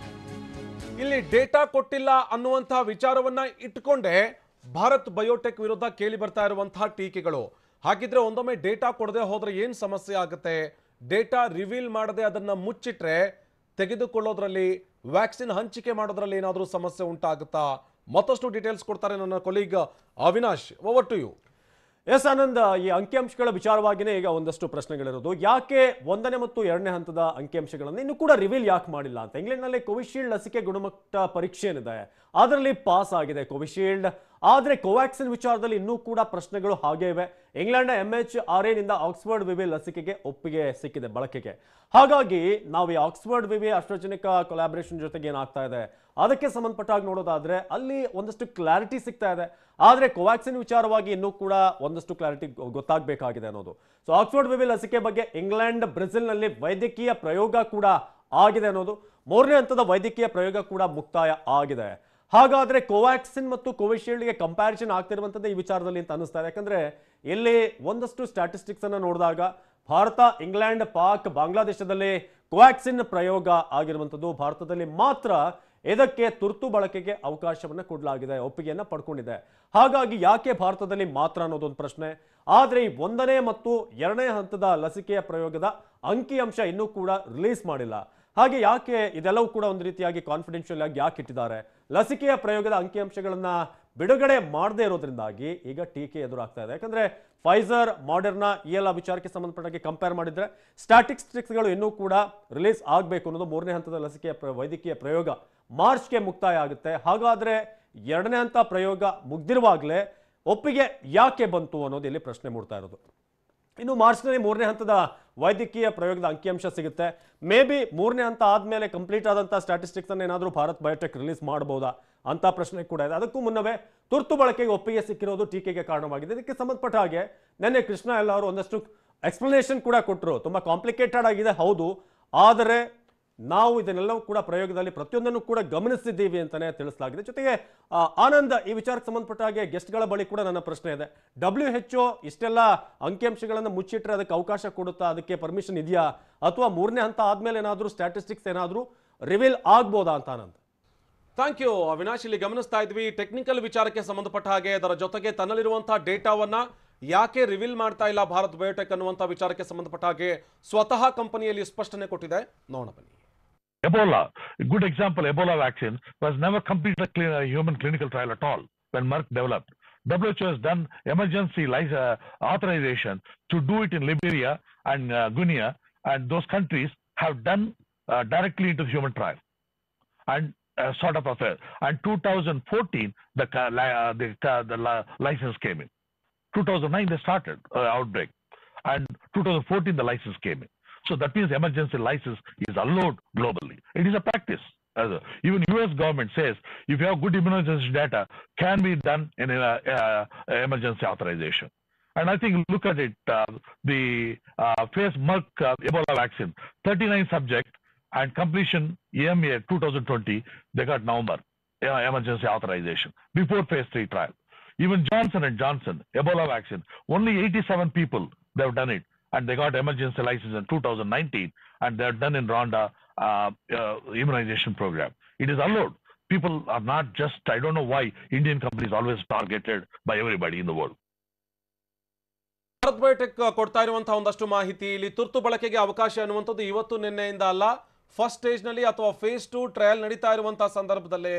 ಇಲ್ಲಿ ಡೇಟಾ ಕೊಟ್ಟಿಲ್ಲ ಅನ್ನುವಂತಹ ವಿಚಾರವನ್ನ ಇಟ್ಟುಕೊಂಡೇ ಭಾರತ್ ಬಯೋಟೆಕ್ ವಿರುದ್ಧ ಕೇಳಿ ಬರ್ತಾ ಇರುವಂತಹ ಟೀಕೆಗಳು. ಹಾಗಿದ್ರೆ ಒಂದೊಮ್ಮೆ ಡೇಟಾ ಕೊಡದೆ ಹೋದ್ರೆ ಏನ್ ಸಮಸ್ಯೆ ಆಗುತ್ತೆ? ಡೇಟಾ ರಿವೀಲ್ ಮಾಡದೆ ಅದನ್ನ ಮುಚ್ಚಿಟ್ರೆ ತೆಗೆದುಕೊಳ್ಳೋದ್ರಲ್ಲಿ, ವ್ಯಾಕ್ಸಿನ್ ಹಂಚಿಕೆ ಮಾಡೋದ್ರಲ್ಲಿ ಏನಾದರೂ ಸಮಸ್ಯೆ ಉಂಟಾಗುತ್ತಾ? ಮತ್ತಷ್ಟು ಡೀಟೇಲ್ಸ್ ಕೊಡ್ತಾರೆ ನನ್ನ colleague Avinash. Over to you. Yes Anand, ಈ ಅಂಕಿಅಂಶಗಳ ವಿಚಾರವಾಗಿಯೇ ಈಗ ಒಂದಷ್ಟು ಪ್ರಶ್ನೆಗಳಿರೋದು. ಯಾಕೆ 1ನೇ ಮತ್ತು 2ನೇ ಹಂತದ ಅಂಕಿಅಂಶಗಳನ್ನು ಇನ್ನೂ ಕೂಡ ರಿವೀಲ್ ಯಾಕೆ ಮಾಡಿಲ್ಲ ಅಂತ. ಇಂಗ್ಲೆಂಡ್ನಲ್ಲಿ ಕೋವಿಶೀಲ್ಡ್ ಲಸಿಕೆ ಗುಣಮಟ್ಟ ಪರೀಕ್ಷೆ ಏನಿದೆ ಅದರಲ್ಲಿ ಪಾಸ್ ಆಗಿದೆ ಕೋವಿಶೀಲ್ಡ್. ಆದರೆ ಕೋವ್ಯಾಕ್ಸಿನ್ ವಿಚಾರದಲ್ಲಿ ಇನ್ನೂ ಕೂಡ ಪ್ರಶ್ನೆಗಳು ಹಾಗೇ ಇವೆ. ಇಂಗ್ಲೆಂಡ್ನ MHRA ನಿಂದ ಆಕ್ಸ್ಫರ್ಡ್ ವಿವಿ ಲಸಿಕೆಗೆ ಒಪ್ಪಿಗೆ ಸಿಕ್ಕಿದೆ ಬಳಕೆಗೆ. ಹಾಗಾಗಿ ನಾವು ಈ ಆಕ್ಸ್ಫರ್ಡ್ ವಿವಿ ಅಸ್ಟ್ರಾಜೆನಿಕಾ ಕೊಲಾಬರೇಷನ್ ಜೊತೆಗೆ ಏನಾಗ್ತಾ ಇದೆ ಅದಕ್ಕೆ ಸಂಬಂಧಪಟ್ಟಾಗಿ ನೋಡೋದಾದ್ರೆ ಅಲ್ಲಿ ಒಂದಷ್ಟು ಕ್ಲಾರಿಟಿ ಸಿಗ್ತಾ ಇದೆ. ಆದರೆ ಕೋವ್ಯಾಕ್ಸಿನ್ ವಿಚಾರವಾಗಿ ಇನ್ನೂ ಕೂಡ ಒಂದಷ್ಟು ಕ್ಲಾರಿಟಿ ಗೊತ್ತಾಗಬೇಕಾಗಿದೆ ಅನ್ನೋದು. ಸೊ ಆಕ್ಸ್ಫರ್ಡ್ ವಿವಿ ಲಸಿಕೆ ಬಗ್ಗೆ ಇಂಗ್ಲೆಂಡ್ ಬ್ರೆಜಿಲ್ನಲ್ಲಿ ವೈದ್ಯಕೀಯ ಪ್ರಯೋಗ ಕೂಡ ಆಗಿದೆ ಅನ್ನೋದು, 3ನೇ ಹಂತದ ವೈದ್ಯಕೀಯ ಪ್ರಯೋಗ ಕೂಡ ಮುಕ್ತಾಯ ಆಗಿದೆ. ಹಾಗಾದ್ರೆ ಕೋವ್ಯಾಕ್ಸಿನ್ ಮತ್ತು ಕೋವಿಶೀಲ್ಡ್ಗೆ ಕಂಪ್ಯಾರಿಸನ್ ಆಗ್ತಿರುವಂಥದ್ದು ಈ ವಿಚಾರದಲ್ಲಿ ಅಂತ ಅನಿಸ್ತಾ ಇದೆ. ಯಾಕಂದ್ರೆ ಇಲ್ಲಿ ಒಂದಷ್ಟು ಸ್ಟ್ಯಾಟಿಸ್ಟಿಕ್ಸ್ ಅನ್ನು ನೋಡಿದಾಗ ಭಾರತ, ಇಂಗ್ಲೆಂಡ್, ಪಾಕ್, ಬಾಂಗ್ಲಾದೇಶದಲ್ಲಿ ಕೋವ್ಯಾಕ್ಸಿನ್ ಪ್ರಯೋಗ ಆಗಿರುವಂಥದ್ದು, ಭಾರತದಲ್ಲಿ ಮಾತ್ರ ಇದಕ್ಕೆ ತುರ್ತು ಬಳಕೆಗೆ ಅವಕಾಶವನ್ನು ಕೊಡಲಾಗಿದೆ, ಒಪ್ಪಿಗೆಯನ್ನು ಪಡ್ಕೊಂಡಿದೆ. ಹಾಗಾಗಿ ಯಾಕೆ ಭಾರತದಲ್ಲಿ ಮಾತ್ರ ಅನ್ನೋದೊಂದು ಪ್ರಶ್ನೆ. ಆದರೆ ಈ 1ನೇ ಮತ್ತು 2ನೇ ಹಂತದ ಲಸಿಕೆಯ ಪ್ರಯೋಗದ ಅಂಕಿಅಂಶ ಇನ್ನೂ ಕೂಡ ರಿಲೀಸ್ ಮಾಡಿಲ್ಲ. ಹಾಗೆ ಯಾಕೆ ಇದೆಲ್ಲವೂ ಕೂಡ ಒಂದು ರೀತಿಯಾಗಿ ಕಾನ್ಫಿಡೆನ್ಷಿಯಲ್ ಆಗಿ ಯಾಕೆ ಇಟ್ಟಿದ್ದಾರೆ? ಲಸಿಕೆಯ ಪ್ರಯೋಗದ ಅಂಕಿಅಂಶಗಳನ್ನ ಬಿಡುಗಡೆ ಮಾಡದೇ ಇರೋದ್ರಿಂದಾಗಿ ಈಗ ಟೀಕೆ ಎದುರಾಗ್ತಾ ಇದೆ. ಯಾಕಂದ್ರೆ ಫೈಸರ್, ಮಾಡರ್ನಾ ಈ ಎಲ್ಲ ವಿಚಾರಕ್ಕೆ ಸಂಬಂಧಪಟ್ಟಾಗೆ ಕಂಪೇರ್ ಮಾಡಿದ್ರೆ ಸ್ಟ್ಯಾಟಿಸ್ಟಿಕ್ಸ್ಗಳು ಇನ್ನೂ ಕೂಡ ರಿಲೀಸ್ ಆಗಬೇಕು ಅನ್ನೋದು. 3ನೇ ಹಂತದ ಲಸಿಕೆಯ ವೈದ್ಯಕೀಯ ಪ್ರಯೋಗ ಮಾರ್ಚ್ಗೆ ಮುಕ್ತಾಯ ಆಗುತ್ತೆ. ಹಾಗಾದ್ರೆ 2ನೇ ಹಂತ ಪ್ರಯೋಗ ಮುಗ್ದಿರುವಾಗಲೇ ಒಪ್ಪಿಗೆ ಯಾಕೆ ಬಂತು ಅನ್ನೋದು ಇಲ್ಲಿ ಪ್ರಶ್ನೆ ಮೂಡ್ತಾ ಇರೋದು. ಇನ್ನು ಮಾರ್ಚ್ನಲ್ಲಿ 3ನೇ ಹಂತದ ವೈದ್ಯಕೀಯ ಪ್ರಯೋಗದ ಅಂಕಿಅಂಶ ಸಿಗುತ್ತೆ. ಮೇ ಬಿ 3ನೇ ಹಂತ ಆದ್ಮೇಲೆ ಕಂಪ್ಲೀಟ್ ಆದಂತಹ ಸ್ಟ್ಯಾಟಿಸ್ಟಿಕ್ಸ್ ಅನ್ನು ಏನಾದರೂ ಭಾರತ್ ಬಯೋಟೆಕ್ ರಿಲೀಸ್ ಮಾಡಬಹುದಾ ಅಂತ ಪ್ರಶ್ನೆ ಕೂಡ ಇದೆ. ಅದಕ್ಕೂ ಮುನ್ನವೇ ತುರ್ತು ಬಳಕೆಗೆ ಒಪ್ಪಿಗೆ ಸಿಕ್ಕಿರೋದು ಟೀಕೆಗೆ ಕಾರಣವಾಗಿದೆ. ಇದಕ್ಕೆ ಸಂಬಂಧಪಟ್ಟ ಹಾಗೆ ನಿನ್ನೆ ಕೃಷ್ಣ ಎಲ್ಲ ಅವರು ಒಂದಷ್ಟು ಎಕ್ಸ್ಪ್ಲನೇಷನ್ ಕೂಡ ಕೊಟ್ಟರು. ತುಂಬಾ ಕಾಂಪ್ಲಿಕೇಟೆಡ್ ಆಗಿದೆ ಹೌದು, ಆದರೆ ನಾವು ಇದನ್ನೆಲ್ಲವೂ ಕೂಡ ಪ್ರಯೋಗದಲ್ಲಿ ಪ್ರತಿಯೊಂದನ್ನು ಕೂಡ ಗಮನಿಸಿದ್ದೀವಿ ಅಂತಾನೆ ತಿಳಿಸಲಾಗಿದೆ. ಜೊತೆಗೆ ಆನಂದ್, ಈ ವಿಚಾರಕ್ಕೆ ಸಂಬಂಧಪಟ್ಟ ಹಾಗೆ ಗೆಸ್ಟ್ಗಳ ಬಳಿ ಕೂಡ ನನ್ನ ಪ್ರಶ್ನೆ ಇದೆ. WHO ಇಷ್ಟೆಲ್ಲ ಅಂಕಿಅಂಶಗಳನ್ನು ಮುಚ್ಚಿಟ್ರೆ ಅದಕ್ಕೆ ಅವಕಾಶ ಕೊಡುತ್ತಾ, ಅದಕ್ಕೆ ಪರ್ಮಿಷನ್ ಇದೆಯಾ, ಅಥವಾ 3ನೇ ಹಂತ ಆದ್ಮೇಲೆ ಏನಾದರೂ ಸ್ಟ್ಯಾಟಿಸ್ಟಿಕ್ಸ್ ಏನಾದರೂ ರಿವೀಲ್ ಆಗ್ಬೋದಾ ಅಂತ ಆನಂದ್? Thank you Avinash. ಇಲ್ಲಿ ಗಮನಿಸ್ತಾ ಇದ್ವಿ ಟೆಕ್ನಿಕಲ್ ವಿಚಾರಕ್ಕೆ ಸಂಬಂಧಪಟ್ಟ ಹಾಗೆ ಅದರ ಜೊತೆಗೆ ತನ್ನಲ್ಲಿರುವಂತಹ ಡೇಟಾವನ್ನ ಯಾಕೆ ರಿವೀಲ್ ಮಾಡ್ತಾ ಇಲ್ಲ ಭಾರತ್ ಬಯೋಟೆಕ್ ಅನ್ನುವಂಥ ವಿಚಾರಕ್ಕೆ ಸಂಬಂಧಪಟ್ಟ ಹಾಗೆ ಸ್ವತಃ ಕಂಪನಿಯಲ್ಲಿ ಸ್ಪಷ್ಟನೆ ಕೊಟ್ಟಿದೆ. ನೋಡೋಣ ಬನ್ನಿ. Ebola, a good example, Ebola vaccine was never completed a human clinical trial at all when Merck developed. WHO has done emergency authorization to do it in Liberia and Guinea, and those countries have done directly into the human trial and sort of affair. And 2014, the license came in. 2009 they started outbreak, and 2014 the license came in. So that means emergency license is allowed globally. It is a practice. Even US government says if you have good immunogenicity data, can be done in emergency authorization. And I think look at it, the phase Merck Ebola vaccine, 39 subjects and completion EMA 2020, they got November emergency authorization before phase 3 trial. Even Johnson & Johnson Ebola vaccine, only 87 people they have done it. And they got emergency license in 2019, and they're done in Rwanda immunization program. It is allowed. People are not just, I don't know why Indian companies always targeted by everybody in the world. Bharat biotech ಕೊಡ್ತಾ ಇರುವಂತಹ ಒಂದಷ್ಟು ಮಾಹಿತಿ, ಇಲ್ಲಿ ತುರ್ತು ಬಳಕೆಗೆ ಅವಕಾಶ ಅನ್ನುವಂಥದ್ದು ಇವತ್ತು ನಿನ್ನೆಯಿಂದ ಅಲ್ಲ, ಫಸ್ಟ್ ಸ್ಟೇಜ್ನಲ್ಲಿ ಅಥವಾ ಫೇಸ್ 2 ಟ್ರಯಲ್ ನಡೀತಾ ಇರುವಂತಹ ಸಂದರ್ಭದಲ್ಲಿ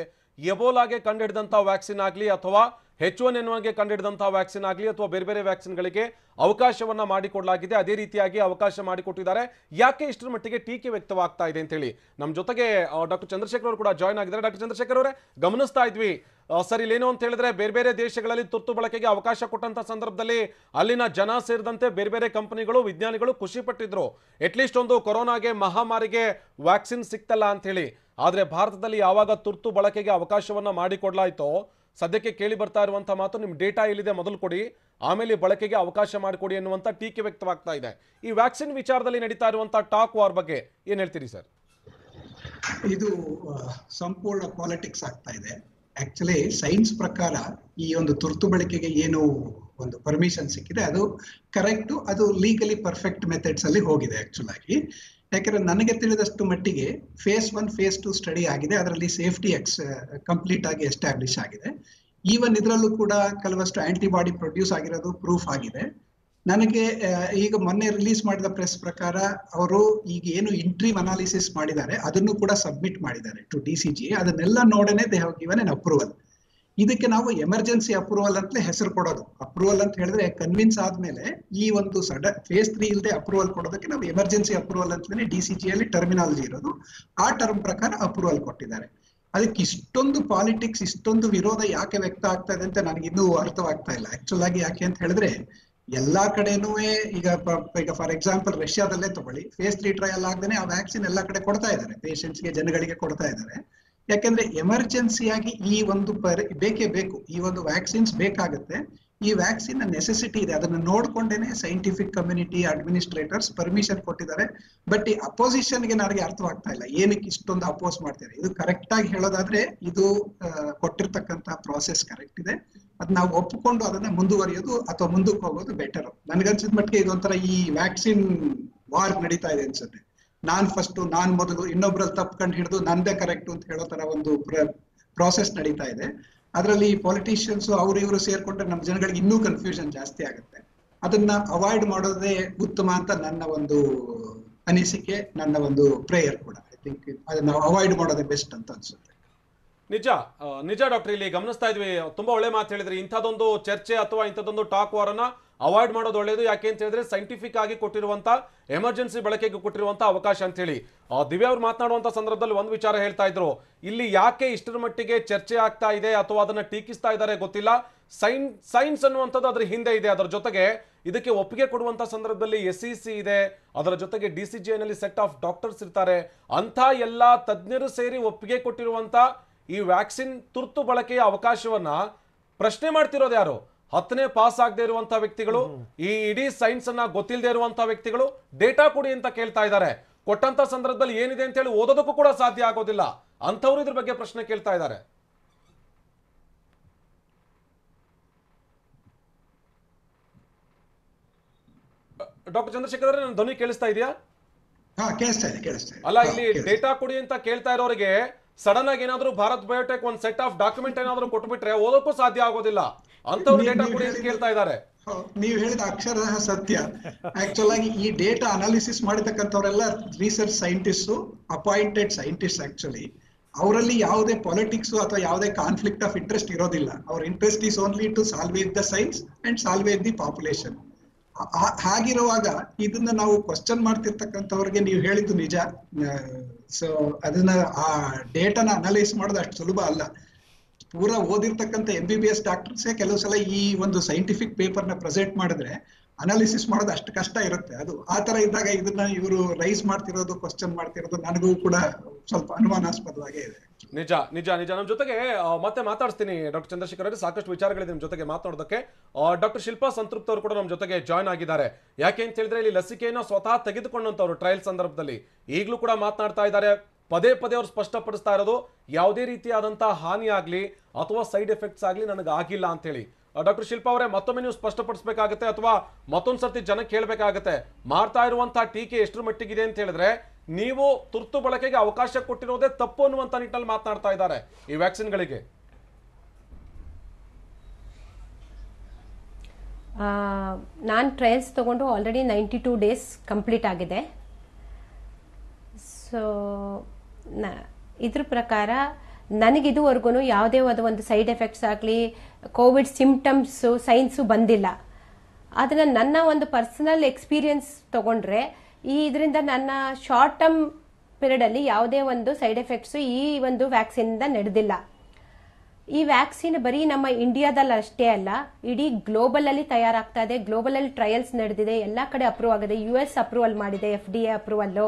ಎಬೋಲಾಗೆ ಕಂಡುಹಿಡಿದಂತಹ ವ್ಯಾಕ್ಸಿನ್ ಆಗಲಿ ಅಥವಾ H1N1ಗೆ ಕಂಡುಹಿಡಿದಂತಹ ವ್ಯಾಕ್ಸಿನ್ ಆಗಲಿ ಅಥವಾ ಬೇರೆ ಬೇರೆ ವ್ಯಾಕ್ಸಿನ್ಗಳಿಗೆ ಅವಕಾಶವನ್ನ ಮಾಡಿಕೊಡಲಾಗಿದೆ. ಅದೇ ರೀತಿಯಾಗಿ ಅವಕಾಶ ಮಾಡಿಕೊಟ್ಟಿದ್ದಾರೆ. ಯಾಕೆ ಇಷ್ಟರ ಮಟ್ಟಿಗೆ ಟೀಕೆ ವ್ಯಕ್ತವಾಗ್ತಾ ಇದೆ ಅಂತ ಹೇಳಿ ನಮ್ಮ ಜೊತೆಗೆ ಡಾಕ್ಟರ್ ಚಂದ್ರಶೇಖರ್ ಅವರು ಕೂಡ ಜಾಯ್ನ್ ಆಗಿದ್ದಾರೆ. ಡಾಕ್ಟರ್ ಚಂದ್ರಶೇಖರ್ ಅವರೇ, ಗಮನಿಸ್ತಾ ಇದ್ವಿ ಸರ್ ಇಲ್ಲೇನು ಅಂತ ಹೇಳಿದ್ರೆ ಬೇರೆ ಬೇರೆ ದೇಶಗಳಲ್ಲಿ ತುರ್ತು ಬಳಕೆಗೆ ಅವಕಾಶ ಕೊಟ್ಟಂತ ಸಂದರ್ಭದಲ್ಲಿ ಅಲ್ಲಿನ ಜನ ಸೇರಿದಂತೆ ಬೇರೆ ಬೇರೆ ಕಂಪನಿಗಳು, ವಿಜ್ಞಾನಿಗಳು ಖುಷಿ ಪಟ್ಟಿದ್ರು, ಅಟ್ಲೀಸ್ಟ್ ಒಂದು ಕೊರೋನಾಗೆ ಮಹಾಮಾರಿಗೆ ವ್ಯಾಕ್ಸಿನ್ ಸಿಕ್ತಲ್ಲ ಅಂತ ಹೇಳಿ. ಆದ್ರೆ ಭಾರತದಲ್ಲಿ ಯಾವಾಗ ತುರ್ತು ಬಳಕೆಗೆ ಅವಕಾಶವನ್ನ ಮಾಡಿಕೊಡ್ಲಾಯ್ತೋ ಸದ್ಯಕ್ಕೆ ಕೇಳಿ ಬರ್ತಾ ಇರುವಂತಹ ಮಾತು, ನಿಮ್ಮ ಡೇಟಾ ಎಲ್ಲಿದೆ ಮೊದಲು ಕೊಡಿ, ಆಮೇಲೆ ಬಳಕೆಗೆ ಅವಕಾಶ ಮಾಡಿಕೊಡಿ ಅನ್ನುವಂಥ ಟೀಕೆ ವ್ಯಕ್ತವಾಗ್ತಾ ಇದೆ. ಈ ವ್ಯಾಕ್ಸಿನ್ ವಿಚಾರದಲ್ಲಿ ನಡೀತಾ ಇರುವಂತಹ ಟಾಕ್ ವಾರ್ ಬಗ್ಗೆ ಏನ್ ಹೇಳ್ತೀರಿ ಸರ್? ಇದು ಸಂಪೂರ್ಣ ಪಾಲಿಟಿಕ್ಸ್ ಆಗ್ತಾ ಇದೆ. ಆಕ್ಚುಲಿ ಸೈನ್ಸ್ ಪ್ರಕಾರ ಈ ಒಂದು ತುರ್ತು ಬಳಕೆಗೆ ಏನು ಒಂದು ಪರ್ಮಿಷನ್ ಸಿಕ್ಕಿದೆ ಅದು ಕರೆಕ್ಟ್, ಅದು ಲೀಗಲಿ ಪರ್ಫೆಕ್ಟ್ ಮೆಥಡ್ಸ್ ಅಲ್ಲಿ ಹೋಗಿದೆ ಆಕ್ಚುಲ್ ಆಗಿ. ಯಾಕಂದ್ರೆ ನನಗೆ ತಿಳಿದಷ್ಟು ಮಟ್ಟಿಗೆ ಫೇಸ್ 1 ಫೇಸ್ 2 ಸ್ಟಡಿ ಆಗಿದೆ, ಅದರಲ್ಲಿ ಸೇಫ್ಟಿ ಕಂಪ್ಲೀಟ್ ಆಗಿ ಎಸ್ಟಾಬ್ಲಿಷ್ ಆಗಿದೆ. ಈವನ್ ಇದರಲ್ಲೂ ಕೂಡ ಕೆಲವಷ್ಟು ಆಂಟಿಬಾಡಿ ಪ್ರೊಡ್ಯೂಸ್ ಆಗಿರೋದು ಪ್ರೂಫ್ ಆಗಿದೆ. ನನಗೆ ಈಗ ಮೊನ್ನೆ ರಿಲೀಸ್ ಮಾಡಿದ ಪ್ರೆಸ್ ಪ್ರಕಾರ ಅವರು ಈಗ ಏನು ಇಂಟ್ರೀಮ್ ಅನಾಲಿಸಿಸ್ ಮಾಡಿದ್ದಾರೆ ಅದನ್ನು ಕೂಡ ಸಬ್ಮಿಟ್ ಮಾಡಿದ್ದಾರೆ ಟು DCG. ಅದನ್ನೆಲ್ಲ ನೋಡನೆ they have given an approval. ಇದಕ್ಕೆ ನಾವು ಎಮರ್ಜೆನ್ಸಿ ಅಪ್ರೂವಲ್ ಅಂತಲೇ ಹೆಸರು ಕೊಡೋದು. ಅಪ್ರೂವಲ್ ಅಂತ ಹೇಳಿದ್ರೆ ಕನ್ವಿನ್ಸ್ ಆದ್ಮೇಲೆ ಈ ಒಂದು ಫೇಸ್ 3 ಇಲ್ಲದೆ ಅಪ್ರೂವಲ್ ಕೊಡೋದಕ್ಕೆ ನಾವು ಎಮರ್ಜೆನ್ಸಿ ಅಪ್ರೂವಲ್ ಅಂತಲೇ DCG ಅಲ್ಲಿ ಟರ್ಮಿನಾಲಜಿ ಇರೋದು. ಆ ಟರ್ಮ್ ಪ್ರಕಾರ ಅಪ್ರೂವಲ್ ಕೊಟ್ಟಿದ್ದಾರೆ. ಅದಕ್ಕೆ ಇಷ್ಟೊಂದು ಪಾಲಿಟಿಕ್ಸ್, ಇಷ್ಟೊಂದು ವಿರೋಧ ಯಾಕೆ ವ್ಯಕ್ತ ಆಗ್ತಾ ಇದೆ ಅಂತ ನನಗೆ ಇನ್ನೂ ಅರ್ಥವಾಗ್ತಾ ಇಲ್ಲ. ಆಕ್ಚುಲ್ ಆಗಿ ಯಾಕೆ ಅಂತ ಹೇಳಿದ್ರೆ ಎಲ್ಲಾ ಕಡೆನೂ ಈಗ ಫಾರ್ ಎಕ್ಸಾಂಪಲ್ ರಷ್ಯಾದಲ್ಲೇ ತಗೊಳ್ಳಿ, phase 3 ಟ್ರಯಲ್ ಆಗದೇನೆ ಆ ವ್ಯಾಕ್ಸಿನ್ ಎಲ್ಲಾ ಕಡೆ ಕೊಡ್ತಾ ಇದ್ದಾರೆ, ಪೇಷಂಟ್ಸ್ಗೆ, ಜನಗಳಿಗೆ ಕೊಡ್ತಾ ಇದ್ದಾರೆ. ಯಾಕೆಂದ್ರೆ ಎಮರ್ಜೆನ್ಸಿಯಾಗಿ ಈ ಒಂದು ಬೇಕೇ ಬೇಕು, ಈ ಒಂದು ವ್ಯಾಕ್ಸಿನ್ಸ್ ಬೇಕಾಗುತ್ತೆ. ಈ ವ್ಯಾಕ್ಸಿನ್ ನೆಸೆಸಿಟಿ ಇದೆ, ಅದನ್ನ ನೋಡ್ಕೊಂಡೇನೆ ಸೈಂಟಿಫಿಕ್ ಕಮ್ಯುನಿಟಿ, ಅಡ್ಮಿನಿಸ್ಟ್ರೇಟರ್ಸ್ ಪರ್ಮಿಷನ್ ಕೊಟ್ಟಿದ್ದಾರೆ. ಬಟ್ ಈ ಅಪೋಸಿಷನ್ಗೆ ನನಗೆ ಅರ್ಥವಾಗ್ತಾ ಇಲ್ಲ, ಏನಕ್ಕೆ ಇಷ್ಟೊಂದು ಅಪೋಸ್ ಮಾಡ್ತಾರೆ. ಇದು ಕರೆಕ್ಟ್ ಆಗಿ ಹೇಳೋದಾದ್ರೆ ಇದು ಕೊಟ್ಟಿರ್ತಕ್ಕಂತ ಪ್ರಾಸೆಸ್ ಕರೆಕ್ಟ್ ಇದೆ, ಅದ್ ನಾವು ಒಪ್ಪಿಕೊಂಡು ಅದನ್ನ ಮುಂದುವರಿಯೋದು ಅಥವಾ ಮುಂದಕ್ಕೆ ಹೋಗೋದು ಬೆಟರ್. ನನ್ಗನ್ಸಿದ ಮಟ್ಟಿಗೆ ಇದೊಂಥರ ಈ ವ್ಯಾಕ್ಸಿನ್ ವಾರ್ ನಡೀತಾ ಇದೆ ಅನ್ಸುತ್ತೆ. ನಾನ್ ಫಸ್ಟ್, ನಾನ್ ಮೊದಲು, ಇನ್ನೊಬ್ರಲ್ಲಿ ತಪ್ಕೊಂಡು ಹಿಡಿದು ನಂದೇ ಕರೆಕ್ಟ್ ಅಂತ ಹೇಳೋ ತರ ಒಂದು ಪ್ರಾಸೆಸ್ ನಡೀತಾ ಇದೆ. ಅದರಲ್ಲಿ ಪಾಲಿಟಿಷಿಯನ್ಸ್ ಅವ್ರು ಇವರು ಸೇರ್ಕೊಂಡ್ರೆ ನಮ್ಮ ಜನಗಳಿಗೆ ಇನ್ನೂ ಕನ್ಫ್ಯೂಷನ್ ಜಾಸ್ತಿ ಆಗುತ್ತೆ. ಅದನ್ನ ಅವಾಯ್ಡ್ ಮಾಡೋದೇ ಉತ್ತಮ ಅಂತ ನನ್ನ ಒಂದು ಅನಿಸಿಕೆ, ನನ್ನ ಒಂದು ಪ್ರೇಯರ್ ಕೂಡ. ಐ ಥಿಂಕ್ ಅದನ್ನ ಅವಾಯ್ಡ್ ಮಾಡೋದೇ ಬೆಸ್ಟ್ ಅಂತ ಅನ್ಸುತ್ತೆ. ನಿಜ ಡಾಕ್ಟರ್, ಇಲ್ಲಿ ಗಮನಿಸ್ತಾ ಇದ್ವಿ, ತುಂಬಾ ಒಳ್ಳೆ ಮಾತು ಹೇಳಿದ್ರಿ. ಇಂಥದ್ದೊಂದು ಚರ್ಚೆ ಅಥವಾ ಇಂಥದ್ದೊಂದು ಟಾಕ್ ವಾರನ್ನ ಅವಾಯ್ಡ್ ಮಾಡೋದು ಒಳ್ಳೆಯದು. ಯಾಕೆ ಅಂತ ಹೇಳಿದ್ರೆ ಸೈಂಟಿಫಿಕ್ ಆಗಿ ಕೊಟ್ಟಿರುವಂತ, ಎಮರ್ಜೆನ್ಸಿ ಬಳಕೆಗೆ ಕೊಟ್ಟಿರುವಂತ ಅವಕಾಶ ಅಂತ ಹೇಳಿ ದಿವ್ಯಾ ಅವ್ರು ಮಾತನಾಡುವಂತ ಸಂದರ್ಭದಲ್ಲಿ ಒಂದು ವಿಚಾರ ಹೇಳ್ತಾ ಇದ್ರು. ಇಲ್ಲಿ ಯಾಕೆ ಇಷ್ಟರ ಮಟ್ಟಿಗೆ ಚರ್ಚೆ ಆಗ್ತಾ ಇದೆ ಅಥವಾ ಅದನ್ನ ಟೀಕಿಸ್ತಾ ಇದ್ದಾರೆ ಗೊತ್ತಿಲ್ಲ. ಸೈನ್ಸ್ ಅನ್ನುವಂಥದ್ದು ಅದ್ರ ಹಿಂದೆ ಇದೆ. ಅದರ ಜೊತೆಗೆ ಇದಕ್ಕೆ ಒಪ್ಪಿಗೆ ಕೊಡುವಂತ ಸಂದರ್ಭದಲ್ಲಿ SEC ಇದೆ, ಅದರ ಜೊತೆಗೆ DCGI ನಲ್ಲಿ ಸೆಟ್ ಆಫ್ ಡಾಕ್ಟರ್ಸ್ ಇರ್ತಾರೆ. ಅಂತ ಎಲ್ಲಾ ತಜ್ಞರು ಸೇರಿ ಒಪ್ಪಿಗೆ ಕೊಟ್ಟಿರುವಂತ ಈ ವ್ಯಾಕ್ಸಿನ್ ತುರ್ತು ಬಳಕೆಯ ಅವಕಾಶವನ್ನ ಪ್ರಶ್ನೆ ಮಾಡ್ತಿರೋದು ಯಾರು? 10ನೇ ಪಾಸ್ ಆಗದೆ ಇರುವಂತಹ ವ್ಯಕ್ತಿಗಳು, ಈ ಇಡೀ ಸೈನ್ಸ್ ಅನ್ನ ಗೊತ್ತಿಲ್ಲದೆ ಇರುವಂತಹ ವ್ಯಕ್ತಿಗಳು ಡೇಟಾ ಕೊಡಿ ಅಂತ ಕೇಳ್ತಾ ಇದ್ದಾರೆ. ಕೊಟ್ಟಂತ ಸಂದರ್ಭದಲ್ಲಿ ಏನಿದೆ ಅಂತ ಹೇಳಿ ಓದೋದಕ್ಕೂ ಕೂಡ ಸಾಧ್ಯ ಆಗೋದಿಲ್ಲ. ಅಂಥವ್ರು ಇದ್ರ ಬಗ್ಗೆ ಪ್ರಶ್ನೆ ಕೇಳ್ತಾ ಇದ್ದಾರೆ. ಡಾಕ್ಟರ್ ಚಂದ್ರಶೇಖರ್ ಅವರೇ, ನನ್ನ ಧ್ವನಿ ಕೇಳಿಸ್ತಾ ಇದೆಯಾ? ಕೇಳಿಸ್ತಾ ಇದೆ. ಅಲ್ಲ, ಇಲ್ಲಿ ಡೇಟಾ ಕೊಡಿ ಅಂತ ಕೇಳ್ತಾ ಇರೋರಿಗೆ ಸಡನ್ ಆಗಿ ಏನಾದ್ರು ಭಾರತ್ ಬಯೋಟೆಕ್ ಒಂದ್ ಸೆಟ್ ಆಫ್ ಡಾಕ್ಯುಮೆಂಟ್ ಏನಾದ್ರು ಕೊಟ್ಬಿಟ್ರೆ ಓದೋಕ್ಕೂ ಸಾಧ್ಯ ಆಗೋದಿಲ್ಲ. ಅಂತವ್ರು ಡೇಟಾ ಕೊಡಿ ಅಂತ ಕೇಳ್ತಾ ಇದ್ದಾರೆ. ನೀವು ಹೇಳಿದ ಅಕ್ಷರಶಃ ಸತ್ಯ. ಆಕ್ಚುಲ್ ಆಗಿ ಈ ಡೇಟಾ ಅನಾಲಿಸಿಸ್ ಮಾಡಿರ್ತಕ್ಕಂಥವರೆಲ್ಲ research scientist, appointed scientist. Actually ಅವರಲ್ಲಿ ಯಾವುದೇ ಪಾಲಿಟಿಕ್ಸ್ ಅಥವಾ ಯಾವುದೇ ಕಾನ್ಫ್ಲಿಕ್ಟ್ ಆಫ್ ಇಂಟ್ರೆಸ್ಟ್ ಇರೋದಿಲ್ಲ. ಅವ್ರ interest is only to salvage the science and salvage the population. ಹಾಗಿರುವಾಗ ಇದನ್ನ ನಾವು ಕ್ವಶನ್ ಮಾಡ್ತಿರ್ತಕ್ಕಂಥವ್ರಿಗೆ ನೀವು ಹೇಳಿದ್ದು ನಿಜ. ಸೊ ಅದನ್ನ ಆ ಡೇಟಾನ ಅನಲೈಸ್ ಮಾಡೋದು ಅಷ್ಟು ಸುಲಭ ಅಲ್ಲ. ಪೂರಾ ಓದಿರ್ತಕ್ಕಂಥ MBBS ಡಾಕ್ಟರ್ಸೇ ಕೆಲವು ಸಲ ಈ ಒಂದು ಸೈಂಟಿಫಿಕ್ ಪೇಪರ್ನ ಪ್ರೆಸೆಂಟ್ ಮಾಡಿದ್ರೆ ಅನಾಲಿಸಿಸ್ ಮಾಡೋದು ಅಷ್ಟು ಕಷ್ಟ ಇರುತ್ತೆ. ಅದು ಆ ತರ ಇದ್ದಾಗ ಇದನ್ನ ಇವರು ರೈಸ್ ಮಾಡ್ತಿರೋದು, ಕ್ವಶನ್ ಮಾಡ್ತಿರೋದು ನನಗೂ ಕೂಡ ಸ್ವಲ್ಪ ಅನುಮಾನಾಸ್ಪದವಾಗೇ ಇದೆ. ನಿಜ ನಿಜ ನಿಜ. ನಮ್ಮ ಜೊತೆಗೆ ಮತ್ತೆ ಮಾತಾಡ್ತೀನಿ ಡಾಕ್ಟರ್ ಚಂದ್ರಶೇಖರ್ ಅವರೇ, ಸಾಕಷ್ಟು ವಿಚಾರಗಳಿದೆ ನಿಮ್ಮ ಜೊತೆಗೆ ಮಾತನಾಡೋದಕ್ಕೆ. ಡಾಕ್ಟರ್ ಶಿಲ್ಪಾ ಸಂತೃಪ್ತ ಅವರು ಕೂಡ ನಮ್ಮ ಜೊತೆಗೆ ಜಾಯ್ನ್ ಆಗಿದ್ದಾರೆ. ಯಾಕೆ ಅಂತ ಹೇಳಿದ್ರೆ ಇಲ್ಲಿ ಲಸಿಕೆಯನ್ನು ಸ್ವತಃ ತೆಗೆದುಕೊಂಡಂತವ್ರು ಟ್ರಯಲ್ ಸಂದರ್ಭದಲ್ಲಿ ಈಗಲೂ ಕೂಡ ಮಾತನಾಡ್ತಾ ಇದ್ದಾರೆ. ಪದೇ ಪದೇ ಅವ್ರು ಸ್ಪಷ್ಟಪಡಿಸ್ತಾ ಇರೋದು ಯಾವುದೇ ರೀತಿಯಾದಂತಹ ಹಾನಿ ಆಗ್ಲಿ ಅಥವಾ ಸೈಡ್ ಎಫೆಕ್ಟ್ಸ್ ಆಗ್ಲಿ ನನಗೆ ಆಗಿಲ್ಲ ಅಂತ ಹೇಳಿ. ಡಾಕ್ಟರ್ ಶಿಲ್ಪಾ ಅವರೇ, ಮತ್ತೊಮ್ಮೆ ನೀವು ಸ್ಪಷ್ಟಪಡಿಸಬೇಕಾಗುತ್ತೆ ಅಥವಾ ಮತ್ತೊಂದು ಸರ್ತಿ ಜನಕ್ಕೆ ಕೇಳಬೇಕಾಗುತ್ತೆ, ಮಾಡ್ತಾ ಇರುವಂತಹ ಟೀಕೆ ಎಷ್ಟರ ಮಟ್ಟಿಗಿದೆ ಅಂತ ಹೇಳಿದ್ರೆ ನೀವು ತುರ್ತು ಬಳಕೆಗೆ ಅವಕಾಶ ಕೊಟ್ಟಿರೋದೇ ತಪ್ಪು ಅನ್ನುವಂತ ನಿಟ್ಟಿನಲ್ಲಿ ಮಾತನಾಡ್ತಾ ಇದ್ದಾರೆ ಈ ವ್ಯಾಕ್ಸಿನ್ಗಳಿಗೆ. ನಾನು ಟ್ರಯಲ್ಸ್ ತಗೊಂಡು ಆಲ್ರೆಡಿ 92 ಡೇಸ್ ಕಂಪ್ಲೀಟ್ ಆಗಿದೆ. ಸೊ ಇದ್ರ ಪ್ರಕಾರ ನನಗಿದುವರೆಗೂ ಯಾವುದೇ ಒಂದು ಸೈಡ್ ಎಫೆಕ್ಟ್ಸ್ ಆಗಲಿ, ಕೋವಿಡ್ ಸಿಂಪ್ಟಮ್ಸು, ಸೈನ್ಸು ಬಂದಿಲ್ಲ. ಅದನ್ನು ನನ್ನ ಒಂದು ಪರ್ಸನಲ್ ಎಕ್ಸ್ಪೀರಿಯನ್ಸ್ ತಗೊಂಡ್ರೆ ಇದರಿಂದ ನನ್ನ ಶಾರ್ಟ್ ಟರ್ಮ್ ಪೀರಿಯಡಲ್ಲಿ ಯಾವುದೇ ಒಂದು ಸೈಡ್ ಎಫೆಕ್ಟ್ಸು ಈ ಒಂದು ವ್ಯಾಕ್ಸಿನಿಂದ ನಡೆದಿಲ್ಲ. ಈ ವ್ಯಾಕ್ಸಿನ್ ಬರೀ ನಮ್ಮ ಇಂಡಿಯಾದಲ್ಲಿ ಅಷ್ಟೇ ಅಲ್ಲ, ಇಡೀ ಗ್ಲೋಬಲಲ್ಲಿ ತಯಾರಾಗ್ತಾ ಇದೆ. ಗ್ಲೋಬಲಲ್ಲಿ ಟ್ರಯಲ್ಸ್ ನಡೆದಿದೆ, ಎಲ್ಲ ಕಡೆ ಅಪ್ರೂವ್ ಆಗಿದೆ. US ಅಪ್ರೂವಲ್ ಮಾಡಿದೆ, FDA ಅಪ್ರೂವಲ್ಲು,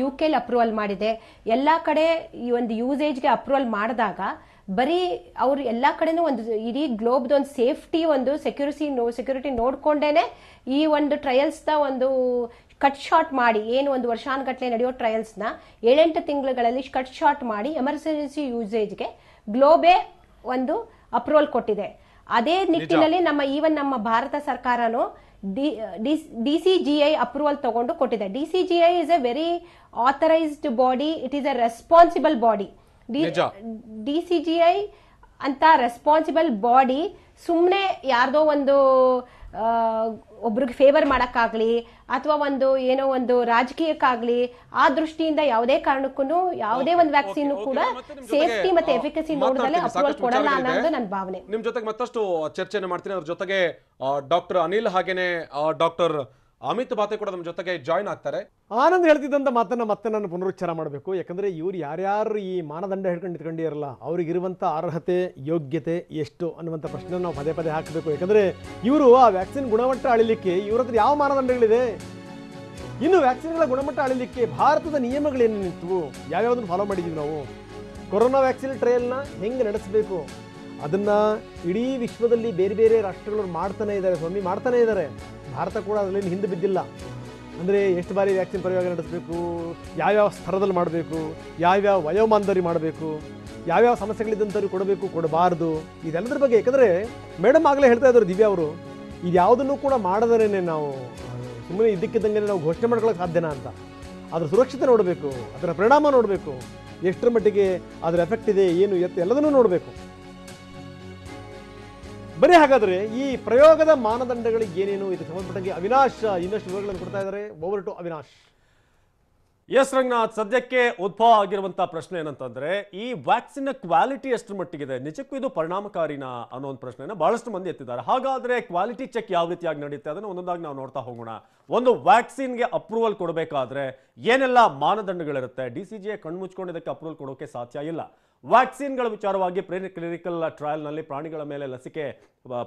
UK ಅಪ್ರೂವಲ್ ಮಾಡಿದೆ. ಎಲ್ಲ ಕಡೆ ಈ ಒಂದು ಯೂಸೇಜ್ಗೆ ಅಪ್ರೂವಲ್ ಮಾಡಿದಾಗ ಬರೀ ಅವರು ಎಲ್ಲ ಕಡೆನೂ ಒಂದು ಇಡೀ ಗ್ಲೋಬ್ದು ಒಂದು ಸೇಫ್ಟಿ, ಒಂದು ಸೆಕ್ಯೂರಿಟಿ ನೋಡ್ಕೊಂಡೇನೆ ಈ ಒಂದು ಟ್ರಯಲ್ಸ್ನ ಒಂದು ಕಟ್ ಶಾರ್ಟ್ ಮಾಡಿ, ಏನು ಒಂದು ವರ್ಷಾನುಗಟ್ಟಲೆ ನಡೆಯೋ ಟ್ರಯಲ್ಸ್ನ 7-8 ತಿಂಗಳುಗಳಲ್ಲಿ ಕಟ್ ಶಾರ್ಟ್ ಮಾಡಿ ಎಮರ್ಜೆನ್ಸಿ ಯೂಸೇಜ್ಗೆ ಗ್ಲೋಬೇ ಒಂದು ಅಪ್ರೂವಲ್ ಕೊಟ್ಟಿದೆ. ಅದೇ ನಿಟ್ಟಿನಲ್ಲಿ ನಮ್ಮ ಭಾರತ ಸರ್ಕಾರನು DCGI ಅಪ್ರೂವಲ್ ತಗೊಂಡು ಕೊಟ್ಟಿದೆ. DCGI is A very authorised body, it is A responsible body. DCGI ಅಂತ ರೆಸ್ಪಾನ್ಸಿಬಲ್ ಬಾಡಿ ಸುಮ್ಮನೆ ಯಾರ್ದೋ ಒಂದು ಒಬ್ರಿಗೆ ಫೇವರ್ ಮಾಡೋಕ್ಕಾಗಲಿ ಅಥವಾ ಒಂದು ಏನೋ ಒಂದು ರಾಜಕೀಯಕ್ಕಾಗಲಿ ಆ ದೃಷ್ಟಿಯಿಂದ ಯಾವುದೇ ಕಾರಣಕ್ಕೂ ಯಾವುದೇ ಒಂದು ವ್ಯಾಕ್ಸಿನ್ ಕೂಡ ಸೇಫ್ಟಿ ಮತ್ತೆ ಎಫಿಕಸಿ ನೋಡಿದ್ರೆ ಅಪ್ರೂವಲ್ ಕೊಡಲ್ಲ ಅನ್ನೋದು ನನ್ನ ಭಾವನೆ. ನಿಮ್ ಜೊತೆಗೆ ಮತ್ತಷ್ಟು ಚರ್ಚೆನ ಮಾಡ್ತೀನಿ. ಅದ್ರ ಜೊತೆಗೆ ಡಾಕ್ಟರ್ ಅನಿಲ್ ಹಾಗೇನೆ ಡಾಕ್ಟರ್ ಅಮಿತ್ ಬಾತೆ ಕೂಡ ನಮ್ಮ ಜೊತೆಗೆ ಜಾಯ್ನ್ ಆಗ್ತಾರೆ. ಆನಂದ್ ಹೇಳ್ತಿದ್ದಂಥ ಮಾತನ್ನು ಮತ್ತೆ ನಾನು ಪುನರುಚ್ಚಾರ ಮಾಡಬೇಕು. ಯಾಕಂದರೆ ಇವ್ರು ಯಾರ್ಯಾರು ಈ ಮಾನದಂಡ ಹಿಡ್ಕೊಂಡು ನಿಂತ್ಕೊಂಡಿರಲ್ಲ ಅವ್ರಿಗಿರುವಂಥ ಅರ್ಹತೆ ಯೋಗ್ಯತೆ ಎಷ್ಟು ಅನ್ನುವಂಥ ಪ್ರಶ್ನೆ ನಾವು ಪದೇ ಪದೇ ಹಾಕಬೇಕು. ಯಾಕಂದರೆ ಇವರು ಆ ವ್ಯಾಕ್ಸಿನ್ ಗುಣಮಟ್ಟ ಅಳಿಲಿಕ್ಕೆ ಇವ್ರ ಹತ್ರ ಯಾವ ಮಾನದಂಡಗಳಿದೆ? ಇನ್ನು ವ್ಯಾಕ್ಸಿನ್ಗಳ ಗುಣಮಟ್ಟ ಅಳಿಲಿಕ್ಕೆ ಭಾರತದ ನಿಯಮಗಳೇನು ನಿಂತು ಯಾವ್ಯಾವುದನ್ನು ಫಾಲೋ ಮಾಡಿದ್ದೀವಿ ನಾವು? ಕೊರೋನಾ ವ್ಯಾಕ್ಸಿನ್ ಟ್ರಯಲ್ನ ಹೆಂಗೆ ನಡೆಸಬೇಕು ಅದನ್ನು ಇಡೀ ವಿಶ್ವದಲ್ಲಿ ಬೇರೆ ಬೇರೆ ರಾಷ್ಟ್ರಗಳು ಮಾಡ್ತಾನೆ ಇದ್ದಾರೆ ಸ್ವಾಮಿ, ಮಾಡ್ತಾನೆ ಇದ್ದಾರೆ. ಭಾರತ ಕೂಡ ಅದರಲ್ಲಿ ಹಿಂದೆ ಬಿದ್ದಿಲ್ಲ. ಅಂದರೆ ಎಷ್ಟು ಬಾರಿ ವ್ಯಾಕ್ಸಿನ್ ಪ್ರಯೋಗ ನಡೆಸಬೇಕು, ಯಾವ್ಯಾವ ಸ್ತರದಲ್ಲಿ ಮಾಡಬೇಕು, ಯಾವ್ಯಾವ ವಯೋಮಾನದವ್ರಿಗೆ ಮಾಡಬೇಕು, ಯಾವ್ಯಾವ ಸಮಸ್ಯೆಗಳಿದ್ದಂಥವ್ರಿಗೆ ಕೊಡಬೇಕು ಕೊಡಬಾರ್ದು, ಇದೆಲ್ಲದ್ರ ಬಗ್ಗೆ. ಯಾಕಂದರೆ ಮೇಡಮ್ ಆಗಲೇ ಹೇಳ್ತಾ ಇದ್ದಾರೆ ದಿವ್ಯಾ ಅವರು, ಇದು ಯಾವುದನ್ನು ಕೂಡ ಮಾಡದೇನೆ ನಾವು ಸುಮ್ಮನೆ ಇದ್ದಕ್ಕಿದ್ದಂಗೆ ನಾವು ಘೋಷಣೆ ಮಾಡ್ಕೊಳ್ಳೋಕೆ ಸಾಧ್ಯನಾ ಅಂತ. ಅದರ ಸುರಕ್ಷತೆ ನೋಡಬೇಕು, ಅದರ ಪರಿಣಾಮ ನೋಡಬೇಕು, ಎಷ್ಟರ ಮಟ್ಟಿಗೆ ಅದರ ಎಫೆಕ್ಟ್ ಇದೆ ಏನು ಎಲ್ಲದನ್ನೂ ನೋಡಬೇಕು. ಬರೀ ಹಾಗಾದರೆ ಈ ಪ್ರಯೋಗದ ಮಾನದಂಡಗಳಿಗೆ ಏನೇನು ಇದಕ್ಕೆ ಸಂಬಂಧಪಟ್ಟಂಗೆ ಅವಿನಾಶ್ ಇನ್ನಷ್ಟು ವಿವರಗಳನ್ನು ಕೊಡ್ತಾ ಇದ್ದಾರೆ. Over to Avinash. Yes Ranganath, ಸದ್ಯಕ್ಕೆ ಉದ್ಭವ ಆಗಿರುವಂತಹ ಪ್ರಶ್ನೆ ಏನಂತಂದ್ರೆ ಈ ವ್ಯಾಕ್ಸಿನ್ ಕ್ವಾಲಿಟಿ ಎಷ್ಟರ ಮಟ್ಟಿಗಿದೆ, ನಿಜಕ್ಕೂ ಇದು ಪರಿಣಾಮಕಾರಿನಾ ಅನ್ನೋ ಒಂದು ಪ್ರಶ್ನೆನ ಬಹಳಷ್ಟು ಮಂದಿ ಎತ್ತಿದ್ದಾರೆ. ಹಾಗಾದ್ರೆ ಕ್ವಾಲಿಟಿ ಚೆಕ್ ಯಾವ ರೀತಿಯಾಗಿ ನಡೆಯುತ್ತೆ ಅದನ್ನು ಒಂದೊಂದಾಗಿ ನಾವು ನೋಡ್ತಾ ಹೋಗೋಣ. ಒಂದು ವ್ಯಾಕ್ಸಿನ್ಗೆ ಅಪ್ರೂವಲ್ ಕೊಡಬೇಕಾದ್ರೆ ಏನೆಲ್ಲ ಮಾನದಂಡಗಳಿರುತ್ತೆ? DCGI ಕಣ್ಮುಚ್ಕೊಂಡು ಇದಕ್ಕೆ ಅಪ್ರೂವಲ್ ಕೊಡೋಕೆ ಸಾಧ್ಯ ಇಲ್ಲ. ವ್ಯಾಕ್ಸಿನ್ಗಳ ವಿಚಾರವಾಗಿ ಪ್ರೀ ಕ್ಲಿನಿಕಲ್ ಟ್ರಯಲ್ನಲ್ಲಿ ಪ್ರಾಣಿಗಳ ಮೇಲೆ ಲಸಿಕೆ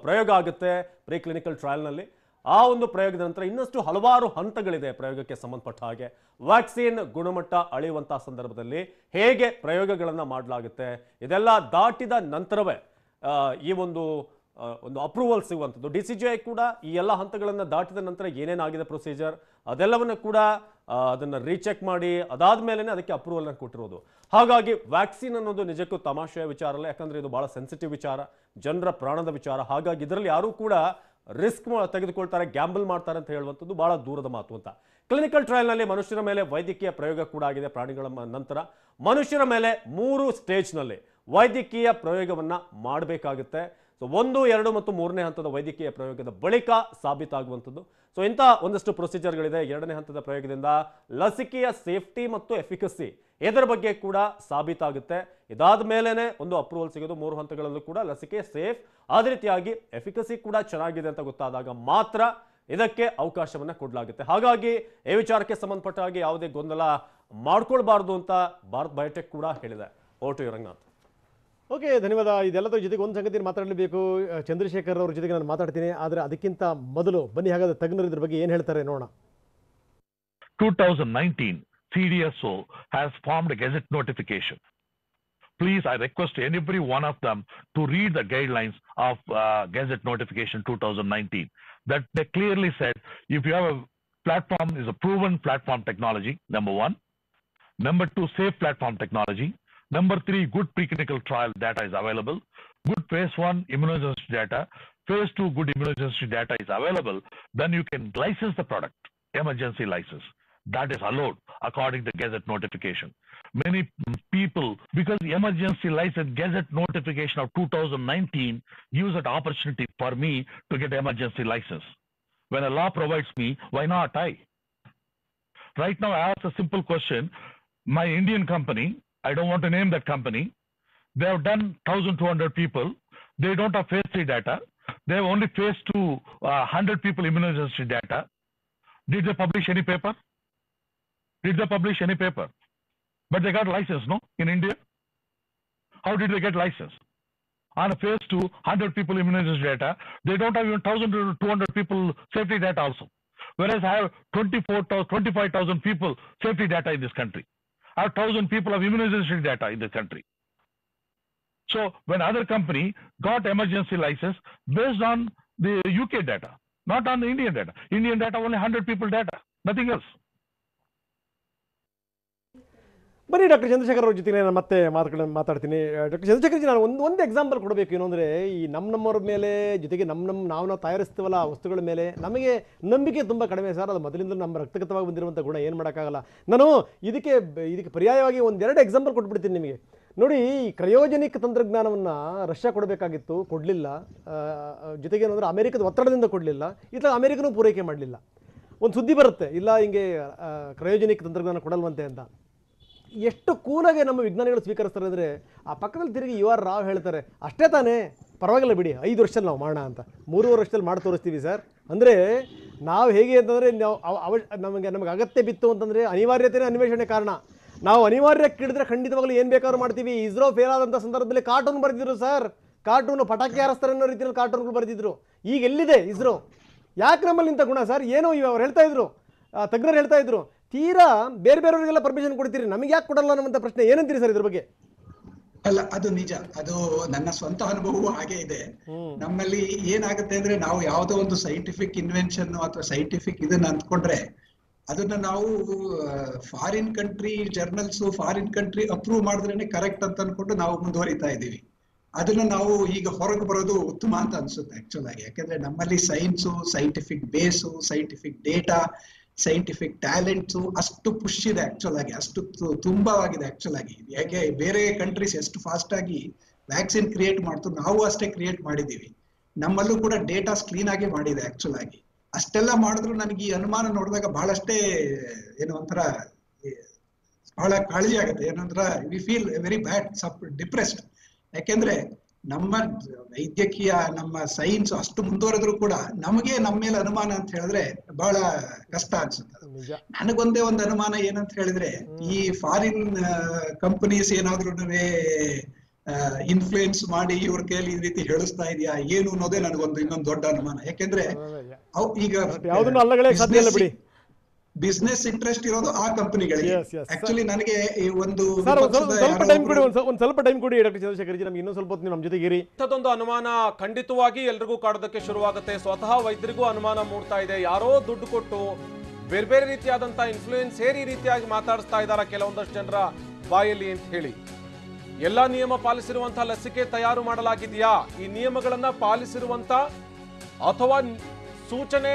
ಪ್ರಯೋಗ ಆಗುತ್ತೆ. ಪ್ರೀ ಕ್ಲಿನಿಕಲ್ ಟ್ರಯಲ್ನಲ್ಲಿ ಆ ಒಂದು ಪ್ರಯೋಗದ ನಂತರ ಇನ್ನಷ್ಟು ಹಲವಾರು ಹಂತಗಳಿದೆ ಪ್ರಯೋಗಕ್ಕೆ ಸಂಬಂಧಪಟ್ಟ ಹಾಗೆ. ವ್ಯಾಕ್ಸಿನ್ ಗುಣಮಟ್ಟ ಅಳೆಯುವಂತಹ ಸಂದರ್ಭದಲ್ಲಿ ಹೇಗೆ ಪ್ರಯೋಗಗಳನ್ನು ಮಾಡಲಾಗುತ್ತೆ ಇದೆಲ್ಲ ದಾಟಿದ ನಂತರವೇ ಈ ಒಂದು ಅಪ್ರೂವಲ್ ಸಿಗುವಂಥದ್ದು. DCGI ಕೂಡ ಈ ಎಲ್ಲ ಹಂತಗಳನ್ನು ದಾಟಿದ ನಂತರ ಏನೇನಾಗಿದೆ ಪ್ರೊಸೀಜರ್ ಅದೆಲ್ಲವನ್ನು ಕೂಡ ಅದನ್ನು ರೀಚೆಕ್ ಮಾಡಿ ಅದಾದ ಮೇಲೇ ಅದಕ್ಕೆ ಅಪ್ರೂವಲ್ನ ಕೊಟ್ಟಿರೋದು. ಹಾಗಾಗಿ ವ್ಯಾಕ್ಸಿನ್ ಅನ್ನೋದು ನಿಜಕ್ಕೂ ತಮಾಷೆಯ ವಿಚಾರ ಅಲ್ಲ, ಯಾಕಂದರೆ ಇದು ಭಾಳ ಸೆನ್ಸಿಟಿವ್ ವಿಚಾರ, ಜನರ ಪ್ರಾಣದ ವಿಚಾರ. ಹಾಗಾಗಿ ಇದರಲ್ಲಿ ಯಾರೂ ಕೂಡ ರಿಸ್ಕ್ ತೆಗೆದುಕೊಳ್ತಾರೆ, ಗ್ಯಾಂಬಲ್ ಮಾಡ್ತಾರೆ ಅಂತ ಹೇಳುವಂಥದ್ದು ಬಹಳ ದೂರದ ಮಾತು ಅಂತ. ಕ್ಲಿನಿಕಲ್ ಟ್ರಯಲ್ನಲ್ಲಿ ಮನುಷ್ಯರ ಮೇಲೆ ವೈದ್ಯಕೀಯ ಪ್ರಯೋಗ ಕೂಡ ಆಗಿದೆ. ಪ್ರಾಣಿಗಳ ನಂತರ ಮನುಷ್ಯರ ಮೇಲೆ 3 ಸ್ಟೇಜ್ನಲ್ಲಿ ವೈದ್ಯಕೀಯ ಪ್ರಯೋಗವನ್ನು ಮಾಡಬೇಕಾಗುತ್ತೆ. ಸೊ 1, 2 ಮತ್ತು 3ನೇ ಹಂತದ ವೈದ್ಯಕೀಯ ಪ್ರಯೋಗದ ಬಳಿಕ ಸಾಬೀತಾಗುವಂಥದ್ದು. ಸೊ ಇಂಥ ಒಂದಷ್ಟು ಪ್ರೊಸೀಜರ್ಗಳಿದೆ. 2ನೇ ಹಂತದ ಪ್ರಯೋಗದಿಂದ ಲಸಿಕೆಯ ಸೇಫ್ಟಿ ಮತ್ತು ಎಫಿಕಸಿ ಇದರ ಬಗ್ಗೆ ಕೂಡ ಸಾಬೀತಾಗುತ್ತೆ. ಇದಾದ ಮೇಲೇನೆ ಒಂದು ಅಪ್ರೂವಲ್ ಸಿಗೋದು. 3 ಹಂತಗಳಲ್ಲೂ ಕೂಡ ಲಸಿಕೆ ಸೇಫ್, ಅದೇ ರೀತಿಯಾಗಿ ಎಫಿಕಸಿ ಕೂಡ ಚೆನ್ನಾಗಿದೆ ಅಂತ ಗೊತ್ತಾದಾಗ ಮಾತ್ರ ಇದಕ್ಕೆ ಅವಕಾಶವನ್ನು ಕೊಡಲಾಗುತ್ತೆ. ಹಾಗಾಗಿ ಈ ವಿಚಾರಕ್ಕೆ ಸಂಬಂಧಪಟ್ಟ ಹಾಗೆ ಯಾವುದೇ ಗೊಂದಲ ಮಾಡ್ಕೊಳ್ಬಾರ್ದು ಅಂತ ಭಾರತ್ ಬಯೋಟೆಕ್ ಕೂಡ ಹೇಳಿದೆ. ಓಟು ರಂಗನಾಥ್. ಓಕೆ, ಧನ್ಯವಾದ. ಇದೆಲ್ಲದರ ಜೊತೆಗೆ ಒಂದು ಸಂಗತಿ ಮಾತಾಡಲೇಬೇಕು. ಚಂದ್ರಶೇಖರ್ ಅವ್ರ ಜೊತೆಗೆ ನಾನು ಮಾತಾಡ್ತೀನಿ. ಆದರೆ ಅದಕ್ಕಿಂತ ಮೊದಲು ಬನ್ನಿ ಹಾಗಾದ್ರೆ ತಜ್ಞರು ಇದ್ರ ಬಗ್ಗೆ ಏನು ಹೇಳ್ತಾರೆ ನೋಡೋಣ. 2019 CDSO has formed a gazette notification. Please, I request every one of them to read the guidelines of gazette notification 2019. That they clearly said, if you have a platform is a proven platform technology, number 1. Number 2, safe platform technology. Number 3, good preclinical trial data is available. Good phase 1 immunogenicity data. Phase 2 good immunogenicity data is available. Then you can license the product, emergency license. That is allowed according to Gazette notification. Many people, because the emergency license Gazette notification of 2019 gives an opportunity for me to get emergency license. When a law provides me, why not I? Right now, I ask a simple question. My Indian company, I don't want to name that company, they have done 1,200 people. They don't have phase 3 data. They have only phase 2, 100 people immunogenicity data. Did they publish any paper? Did they publish any paper? But they got license, no? In India? How did they get license? On a phase 2, 100 people immunogenicity data, they don't have even 1,200 people safety data also. Whereas I have 25,000 people safety data in this country. I have 1,000 people of immunogenicity data in this country. So when other company got emergency license based on the UK data, not on the Indian data. Indian data only 100 people data, nothing else. ಬನ್ನಿ doctor Chandrashekhar ಅವ್ರ ಜೊತೆಗೆ ನಾನು ಮತ್ತೆ ಮಾತಾಡ್ತೀನಿ. Doctor Chandrashekhar G, ನಾನು ಒಂದು example ಕೊಡಬೇಕು. ಏನು ಅಂದರೆ ಈ ನಮ್ಮವ್ರ ಮೇಲೆ ಜೊತೆಗೆ ನಾವು ತಯಾರಿಸ್ತೀವಲ್ಲ ವಸ್ತುಗಳ ಮೇಲೆ ನಮಗೆ ನಂಬಿಕೆ ತುಂಬ ಕಡಿಮೆ ಸರ್. ಅದು ಮೊದಲಿಂದ ನಮ್ಮ ರಕ್ತಗತವಾಗಿ ಬಂದಿರುವಂಥ ಗುಣ, ಏನು ಮಾಡೋಕ್ಕಾಗಲ್ಲ. ನಾನು ಇದಕ್ಕೆ ಪರ್ಯಾಯವಾಗಿ 1-2 ಎಕ್ಸಾಂಪಲ್ ಕೊಟ್ಬಿಡ್ತೀನಿ ನಿಮಗೆ. ನೋಡಿ, ಈ ಕ್ರಯೋಜನಿಕ್ ತಂತ್ರಜ್ಞಾನವನ್ನು ರಷ್ಯಾ ಕೊಡಬೇಕಾಗಿತ್ತು, ಕೊಡಲಿಲ್ಲ. ಜೊತೆಗೆ ಏನಂದರೆ ಅಮೆರಿಕದ ಒತ್ತಡದಿಂದ ಕೊಡಲಿಲ್ಲ. ಇತ್ತ ಅಮೆರಿಕನೂ ಪೂರೈಕೆ ಮಾಡಲಿಲ್ಲ. ಒಂದು ಸುದ್ದಿ ಬರುತ್ತೆ, ಇಲ್ಲ ಹಿಂಗೆ ಕ್ರಯೋಜನಿಕ್ ತಂತ್ರಜ್ಞಾನ ಕೊಡಲ್ವಂತೆ ಅಂತ. ಎಷ್ಟು ಕೂಲಾಗೆ ನಮ್ಮ ವಿಜ್ಞಾನಿಗಳು ಸ್ವೀಕರಿಸ್ತಾರೆ ಅಂದರೆ, ಆ ಪಕ್ಕದಲ್ಲಿ ತಿರುಗಿ ಯು ಆರ್ ರಾವ್ ಹೇಳ್ತಾರೆ, ಅಷ್ಟೇ ತಾನೇ, ಪರವಾಗಿಲ್ಲ ಬಿಡಿ, 5 ವರ್ಷದಲ್ಲಿ ನಾವು ಮಾಡೋಣ ಅಂತ. 3.5 ವರ್ಷದಲ್ಲಿ ಮಾಡಿ ತೋರಿಸ್ತೀವಿ ಸರ್. ಅಂದರೆ ನಾವು ಹೇಗೆ ಅಂತಂದರೆ ನಮಗೆ ಅಗತ್ಯ ಬಿತ್ತು ಅಂತಂದರೆ ಅನಿವಾರ್ಯತೆಯೇ ಅನ್ವೇಷಣೆ ಕಾರಣ. ನಾವು ಅನಿವಾರ್ಯಕ್ಕೆ ಹಿಡಿದ್ರೆ ಖಂಡಿತವಾಗ್ಲೂ ಏನು ಬೇಕಾದ್ರೂ ಮಾಡ್ತೀವಿ. ಇಸ್ರೋ ಫೇಲ್ ಆದಂಥ ಸಂದರ್ಭದಲ್ಲಿ ಕಾರ್ಟೂನ್ ಬರೆದಿದ್ರು ಸರ್, ಕಾರ್ಟೂನು ಪಟಾಕಿ ಹಾರಿಸ್ತಾರೆ ಅನ್ನೋ ರೀತಿಯಲ್ಲಿ ಕಾರ್ಟೂನ್ಗಳು ಬರೆದಿದ್ರು. ಈಗ ಎಲ್ಲಿದೆ ಇಸ್ರೋ? ಯಾಕೆ ನಮ್ಮಲ್ಲಿ ಇಂಥ ಗುಣ ಸರ್? ಏನೋ ಅವ್ರು ಹೇಳ್ತಾ ಇದ್ರು, ತಜ್ಞರು ಹೇಳ್ತಾ ಇದ್ರು, ತೀರಾ ಬೇರೆಯವರಿಗೆಲ್ಲ ಪರ್ಮಿಷನ್ ಕೊಡ್ತೀರಿ, ನಮಗೆ ಯಾಕೆ ಕೊಡಲ್ಲ ಅನ್ನುವಂಥ ಪ್ರಶ್ನೆ. ಏನಂತೀರಿ ಸರ್ ಇದ್ರ ಬಗ್ಗೆ? ಅಲ್ಲ, ಅದು ನಿಜ. ಅದು ನನ್ನ ಸ್ವಂತ ಅನುಭವವೂ ಹಾಗೆ ಇದೆ. ನಮ್ಮಲ್ಲಿ ಏನಾಗುತ್ತೆ ಅಂದ್ರೆ, ನಾವು ಯಾವುದೋ ಒಂದು ಸೈಂಟಿಫಿಕ್ ಇನ್ವೆನ್ಷನ್ ಅಥವಾ ಸೈಂಟಿಫಿಕ್ ಇದನ್ನ ಅಂದ್ಕೊಂಡ್ರೆ ಅದನ್ನ ನಾವು foreign country journals, foreign country approve ಮಾಡಿದ್ರೇನೆ ಕರೆಕ್ಟ್ ಅಂತ ಅನ್ಕೊಂಡು ನಾವು ಮುಂದುವರಿತಾ ಇದ್ದೀವಿ. ಅದನ್ನ ನಾವು ಈಗ ಹೊರಗೆ ಬರೋದು ಉತ್ತಮ ಅಂತ ಅನ್ಸುತ್ತೆ ಆಕ್ಚುಲ್ ಆಗಿ. ಯಾಕಂದ್ರೆ ನಮ್ಮಲ್ಲಿ ಸೈನ್ಸು, ಸೈಂಟಿಫಿಕ್ ಬೇಸು, ಸೈಂಟಿಫಿಕ್ ಡೇಟಾ, ಸೈಂಟಿಫಿಕ್ ಟ್ಯಾಲೆಂಟ್ಸು ಅಷ್ಟು ಪುಷ್ ಇದೆ ಆಕ್ಚುಲ್ ಆಗಿ, ಅಷ್ಟು ತುಂಬಾ ಆಗಿದೆ ಆಕ್ಚುಲ್ ಆಗಿ. ಯಾಕೆ ಬೇರೆ ಕಂಟ್ರೀಸ್ ಎಷ್ಟು ಫಾಸ್ಟ್ ಆಗಿ ವ್ಯಾಕ್ಸಿನ್ ಕ್ರಿಯೇಟ್ ಮಾಡ್ತು, ನಾವು ಅಷ್ಟೇ ಕ್ರಿಯೇಟ್ ಮಾಡಿದೀವಿ. ನಮ್ಮಲ್ಲೂ ಕೂಡ ಡೇಟಾಸ್ ಕ್ಲೀನ್ ಆಗಿ ಮಾಡಿದೆ ಆಕ್ಚುಲ್ ಆಗಿ. ಅಷ್ಟೆಲ್ಲ ಮಾಡಿದ್ರು ನನಗೆ ಈ ಅನುಮಾನ ನೋಡಿದಾಗ ಬಹಳಷ್ಟೇ ಏನೋ ಒಂಥರ ಬಹಳ ಕಾಳಜಿ ಆಗುತ್ತೆ. ಏನಂದ್ರ we feel very bad, depressed. ಯಾಕೆಂದ್ರೆ ನಮ್ಮ ವೈದ್ಯಕೀಯ, ನಮ್ಮ ಸೈನ್ಸ್ ಅಷ್ಟು ಮುಂದುವರೆದ್ರು ಕೂಡ ನಮಗೆ ನಮ್ಮ ಮೇಲೆ ಅನುಮಾನ ಅಂತ ಹೇಳಿದ್ರೆ ಬಹಳ ಕಷ್ಟ ಅನ್ಸುತ್ತೆ. ನನಗೊಂದೇ ಒಂದು ಅನುಮಾನ ಏನಂತ ಹೇಳಿದ್ರೆ, ಈ ಫಾರಿನ್ ಕಂಪನೀಸ್ ಏನಾದ್ರೂ ಇನ್ಫ್ಲೂಯೆನ್ಸ್ ಮಾಡಿ ಇವ್ರ ಕೈಯಲ್ಲಿ ಈ ರೀತಿ ಹೇಳಿಸ್ತಾ ಇದೆಯಾ ಏನು ಅನ್ನೋದೇ ನನಗೊಂದು ಇನ್ನೊಂದು ದೊಡ್ಡ ಅನುಮಾನ. ಯಾಕೆಂದ್ರೆ ಈಗ ಬಿಸ್ನೆಸ್ ಇಂಟ್ರೆಸ್ಟ್ ಇರೋದು ಆ ಕಂಪನಿಗಳಿಗೆ. ಆಕ್ಚುಲಿ ನನಗೆ ಒಂದು ಸ್ವಲ್ಪ ಟೈಮ್ ಕೊಡಿ ಡಾಕ್ಟರ್ ಚಂದ್ರಶೇಖರ್ ಜಿ, ನಮ್ಗೆ ಇನ್ನೊಂದು ಸ್ವಲ್ಪ ಹೊತ್ತು ನಮ್ಮ ಜೊತೆಗೆ ಇರಿ. ಇಂಥದ್ದೊಂದು ಅನುಮಾನ ಖಂಡಿತವಾಗಿ ಎಲ್ರಿಗೂ ಕಾಡೋದಕ್ಕೆ ಶುರುವಾಗುತ್ತೆ. ಸ್ವತಃ ವೈದ್ಯರಿಗೂ ಅನುಮಾನ ಮೂಡ್ತಾ ಇದೆ. ಯಾರೋ ದುಡ್ಡು ಕೊಟ್ಟು ಬೇರೆ ಬೇರೆ ರೀತಿಯಾದಂತ ಇನ್ಫ್ಲೂಯೆನ್ಸ್ ಸೇರಿ ರೀತಿಯಾಗಿ ಮಾತಾಡಿಸ್ತಾ ಇದ್ದಾರೆ ಕೆಲವೊಂದಷ್ಟು ಜನರ ಬಾಯಲ್ಲಿ ಅಂತ ಹೇಳಿ. ಎಲ್ಲಾ ನಿಯಮ ಪಾಲಿಸಿರುವಂತ ಲಸಿಕೆ ತಯಾರು ಮಾಡಲಾಗಿದೆಯಾ? ಈ ನಿಯಮಗಳನ್ನ ಪಾಲಿಸಿರುವಂತ ಅಥವಾ ಸೂಚನೆ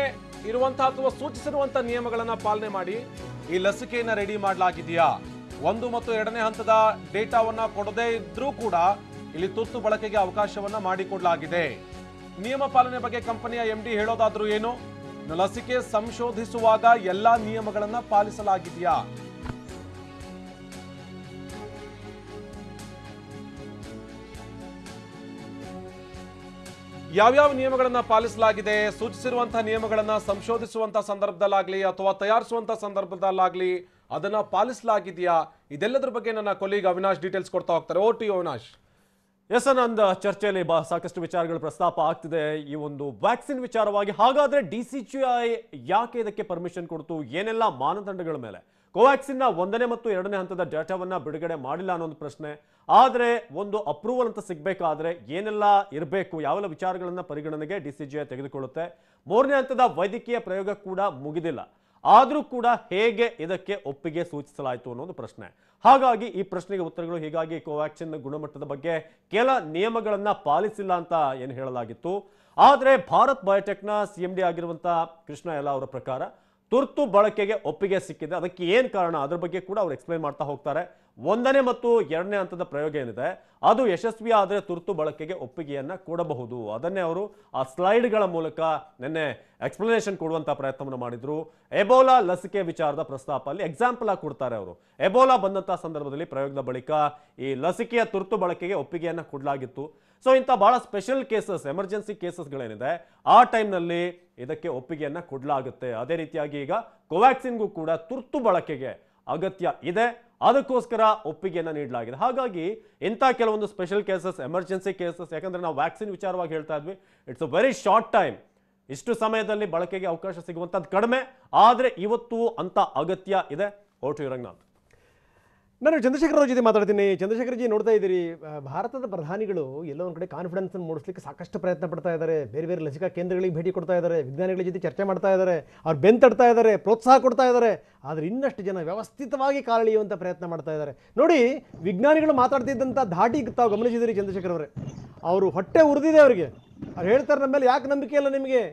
ಇರುವಂತಹ ಅಥವಾ ಸೂಚಿಸಿರುವಂತಹ ನಿಯಮಗಳನ್ನ ಪಾಲನೆ ಮಾಡಿ ಈ ಲಸಿಕೆಯನ್ನ ರೆಡಿ ಮಾಡಲಾಗಿದೆಯಾ? 1 ಮತ್ತು 2ನೇ ಹಂತದ ಡೇಟಾವನ್ನ ಕೊಡದೇ ಇದ್ರೂ ಕೂಡ ಇಲ್ಲಿ ತುರ್ತು ಬಳಕೆಗೆ ಅವಕಾಶವನ್ನ ಮಾಡಿಕೊಡಲಾಗಿದೆ. ನಿಯಮ ಪಾಲನೆ ಬಗ್ಗೆ ಕಂಪನಿಯ MD ಹೇಳೋದಾದ್ರೂ ಏನು? ಲಸಿಕೆ ಸಂಶೋಧಿಸುವಾಗ ಎಲ್ಲಾ ನಿಯಮಗಳನ್ನ ಪಾಲಿಸಲಾಗಿದೆಯಾ? ಯಾವ್ಯಾವ ನಿಯಮಗಳನ್ನ ಪಾಲಿಸಲಾಗಿದೆ, ಸೂಚಿಸಿರುವಂತಹ ನಿಯಮಗಳನ್ನ ಸಂಶೋಧಿಸುವಂತಹ ಸಂದರ್ಭದಲ್ಲಾಗ್ಲಿ ಅಥವಾ ತಯಾರಿಸುವಂತಹ ಸಂದರ್ಭದಲ್ಲಾಗ್ಲಿ ಅದನ್ನ ಪಾಲಿಸಲಾಗಿದೆಯಾ? ಇದೆಲ್ಲದರ ಬಗ್ಗೆ ನನ್ನ ಕೊಲೀಗ್ ಅವಿನಾಶ್ ಡೀಟೇಲ್ಸ್ ಕೊಡ್ತಾ ಹೋಗ್ತಾರೆ. ಓ ಟಿ ಅವಿನಾಶ್. ಎಸ್, ಆನಂದ್, ಚರ್ಚೆಯಲ್ಲಿ ಸಾಕಷ್ಟು ವಿಚಾರಗಳು ಪ್ರಸ್ತಾಪ ಆಗ್ತಿದೆ ಈ ಒಂದು ವ್ಯಾಕ್ಸಿನ್ ವಿಚಾರವಾಗಿ. ಹಾಗಾದ್ರೆ DCGI ಯಾಕೆ ಇದಕ್ಕೆ ಪರ್ಮಿಷನ್ ಕೊಡ್ತು? ಏನೆಲ್ಲ ಮಾನದಂಡಗಳ ಮೇಲೆ? ಕೋವ್ಯಾಕ್ಸಿನ್ನ 1ನೇ ಮತ್ತು 2ನೇ ಹಂತದ ಡೇಟಾವನ್ನ ಬಿಡುಗಡೆ ಮಾಡಿಲ್ಲ ಅನ್ನೋ ಒಂದು ಪ್ರಶ್ನೆ. ಆದರೆ ಒಂದು ಅಪ್ರೂವಲ್ ಅಂತ ಸಿಗಬೇಕಾದ್ರೆ ಏನೆಲ್ಲ ಇರಬೇಕು, ಯಾವೆಲ್ಲ ವಿಚಾರಗಳನ್ನ ಪರಿಗಣನೆಗೆ DCGI ತೆಗೆದುಕೊಳ್ಳುತ್ತೆ? 3ನೇ ಹಂತದ ವೈದ್ಯಕೀಯ ಪ್ರಯೋಗ ಕೂಡ ಮುಗಿದಿಲ್ಲ, ಆದರೂ ಕೂಡ ಹೇಗೆ ಇದಕ್ಕೆ ಒಪ್ಪಿಗೆ ಸೂಚಿಸಲಾಯಿತು ಅನ್ನೋದು ಪ್ರಶ್ನೆ. ಹಾಗಾಗಿ ಈ ಪ್ರಶ್ನೆಗೆ ಉತ್ತರಗಳು ಹೀಗಾಗಿ ಕೋವ್ಯಾಕ್ಸಿನ್ ಗುಣಮಟ್ಟದ ಬಗ್ಗೆ ಕೆಲ ನಿಯಮಗಳನ್ನ ಪಾಲಿಸಿಲ್ಲ ಅಂತ ಏನು ಹೇಳಲಾಗಿತ್ತು. ಆದರೆ ಭಾರತ್ ಬಯೋಟೆಕ್ನ CMD ಆಗಿರುವಂತ ಕೃಷ್ಣ ಎಲ್ಲ ಅವರ ಪ್ರಕಾರ ತುರ್ತು ಬಳಕೆಗೆ ಒಪ್ಪಿಗೆ ಸಿಕ್ಕಿದೆ. ಅದಕ್ಕೆ ಏನು ಕಾರಣ, ಅದ್ರ ಬಗ್ಗೆ ಕೂಡ ಅವ್ರು ಎಕ್ಸ್ಪ್ಲೈನ್ ಮಾಡ್ತಾ ಹೋಗ್ತಾರೆ. 1ನೇ ಮತ್ತು 2ನೇ ಹಂತದ ಪ್ರಯೋಗ ಏನಿದೆ ಅದು ಯಶಸ್ವಿ ಆದರೆ ತುರ್ತು ಬಳಕೆಗೆ ಒಪ್ಪಿಗೆಯನ್ನ ಕೊಡಬಹುದು. ಅದನ್ನೇ ಅವರು ಆ ಸ್ಲೈಡ್ಗಳ ಮೂಲಕ ನಿನ್ನೆ ಎಕ್ಸ್ಪ್ಲನೇಷನ್ ಕೊಡುವಂತ ಪ್ರಯತ್ನವನ್ನು ಮಾಡಿದ್ರು. ಎಬೋಲಾ ಲಸಿಕೆ ವಿಚಾರದ ಪ್ರಸ್ತಾಪ ಅಲ್ಲಿ ಎಕ್ಸಾಂಪಲ್ ಆಗಿ ಕೊಡ್ತಾರೆ ಅವರು. ಎಬೋಲಾ ಬಂದಂತಹ ಸಂದರ್ಭದಲ್ಲಿ ಪ್ರಯೋಗದ ಬಳಿಕ ಈ ಲಸಿಕೆಯ ತುರ್ತು ಬಳಕೆಗೆ ಒಪ್ಪಿಗೆಯನ್ನ ಕೊಡಲಾಗಿತ್ತು. ಸೊ ಇಂಥ ಬಹಳ ಸ್ಪೆಷಲ್ ಕೇಸಸ್, ಎಮರ್ಜೆನ್ಸಿ ಕೇಸಸ್ಗಳೇನಿದೆ ಆ ಟೈಮ್ನಲ್ಲಿ ಇದಕ್ಕೆ ಒಪ್ಪಿಗೆಯನ್ನ ಕೊಡಲಾಗುತ್ತೆ. ಅದೇ ರೀತಿಯಾಗಿ ಈಗ ಕೋವ್ಯಾಕ್ಸಿನ್ಗೂ ಕೂಡ ತುರ್ತು ಬಳಕೆಗೆ ಅಗತ್ಯ ಇದೆ, ಅದಕ್ಕೋಸ್ಕರ ಒಪ್ಪಿಗೆಯನ್ನ ನೀಡಲಾಗಿದೆ. ಹಾಗಾಗಿ ಇಂಥ ಕೆಲವೊಂದು ಸ್ಪೆಷಲ್ ಕೇಸಸ್, ಎಮರ್ಜೆನ್ಸಿ ಕೇಸಸ್, ಯಾಕಂದ್ರೆ ನಾವು ವ್ಯಾಕ್ಸಿನ್ ವಿಚಾರವಾಗಿ ಹೇಳ್ತಾ ಇದ್ವಿ, it's a very short time, ಇಷ್ಟು ಸಮಯದಲ್ಲಿ ಬಳಕೆಗೆ ಅವಕಾಶ ಸಿಗುವಂಥದ್ದು ಕಡಿಮೆ, ಆದರೆ ಇವತ್ತು ಅಂತ ಅಗತ್ಯ ಇದೆ. ಓಟು ರಂಗನಾಥ್. ನಾನು ಚಂದ್ರಶೇಖರ್ ಅವ್ರ ಜೊತೆ ಮಾತಾಡ್ತೀನಿ. ಚಂದ್ರಶೇಖರ್ ಜಿ, ನೋಡ್ತಾ ಇದ್ದೀರಿ, ಭಾರತದ ಪ್ರಧಾನಿಗಳು ಎಲ್ಲೋ ಒಂದು ಕಡೆ ಕಾನ್ಫಿಡೆನ್ಸ್ ಮೂಡಿಸ್ಲಿಕ್ಕೆ ಸಾಕಷ್ಟು ಪ್ರಯತ್ನ ಪಡ್ತಾ ಇದ್ದಾರೆ. ಬೇರೆ ಬೇರೆ ಲಸಿಕಾ ಕೇಂದ್ರಗಳಿಗೆ ಭೇಟಿ ಕೊಡ್ತಾ ಇದ್ದಾರೆ, ವಿಜ್ಞಾನಿಗಳ ಜೊತೆ ಚರ್ಚೆ ಮಾಡ್ತಾ ಇದ್ದಾರೆ, ಅವ್ರು ಬೆಂತಡ್ತಾ ಇದ್ದಾರೆ, ಪ್ರೋತ್ಸಾಹ ಕೊಡ್ತಾ ಇದ್ದಾರೆ. ಆದರೆ ಇನ್ನಷ್ಟು ಜನ ವ್ಯವಸ್ಥಿತವಾಗಿ ಕಾಲೆಳೆಯುವಂಥ ಪ್ರಯತ್ನ ಮಾಡ್ತಾ ಇದ್ದಾರೆ. ನೋಡಿ, ವಿಜ್ಞಾನಿಗಳು ಮಾತಾಡ್ತಿದ್ದಂಥ ಧಾಟಿ ತಾವು ಗಮನಿಸಿದಿರಿ ಚಂದ್ರಶೇಖರ್ ಅವರೇ, ಅವರು ಹೊಟ್ಟೆ ಉರಿದಿದೆ ಅವರಿಗೆ. ಅವ್ರು ಹೇಳ್ತಾರೆ, ನಮ್ಮ ಮೇಲೆ ಯಾಕೆ ನಂಬಿಕೆ ಇಲ್ಲ ನಿಮಗೆ,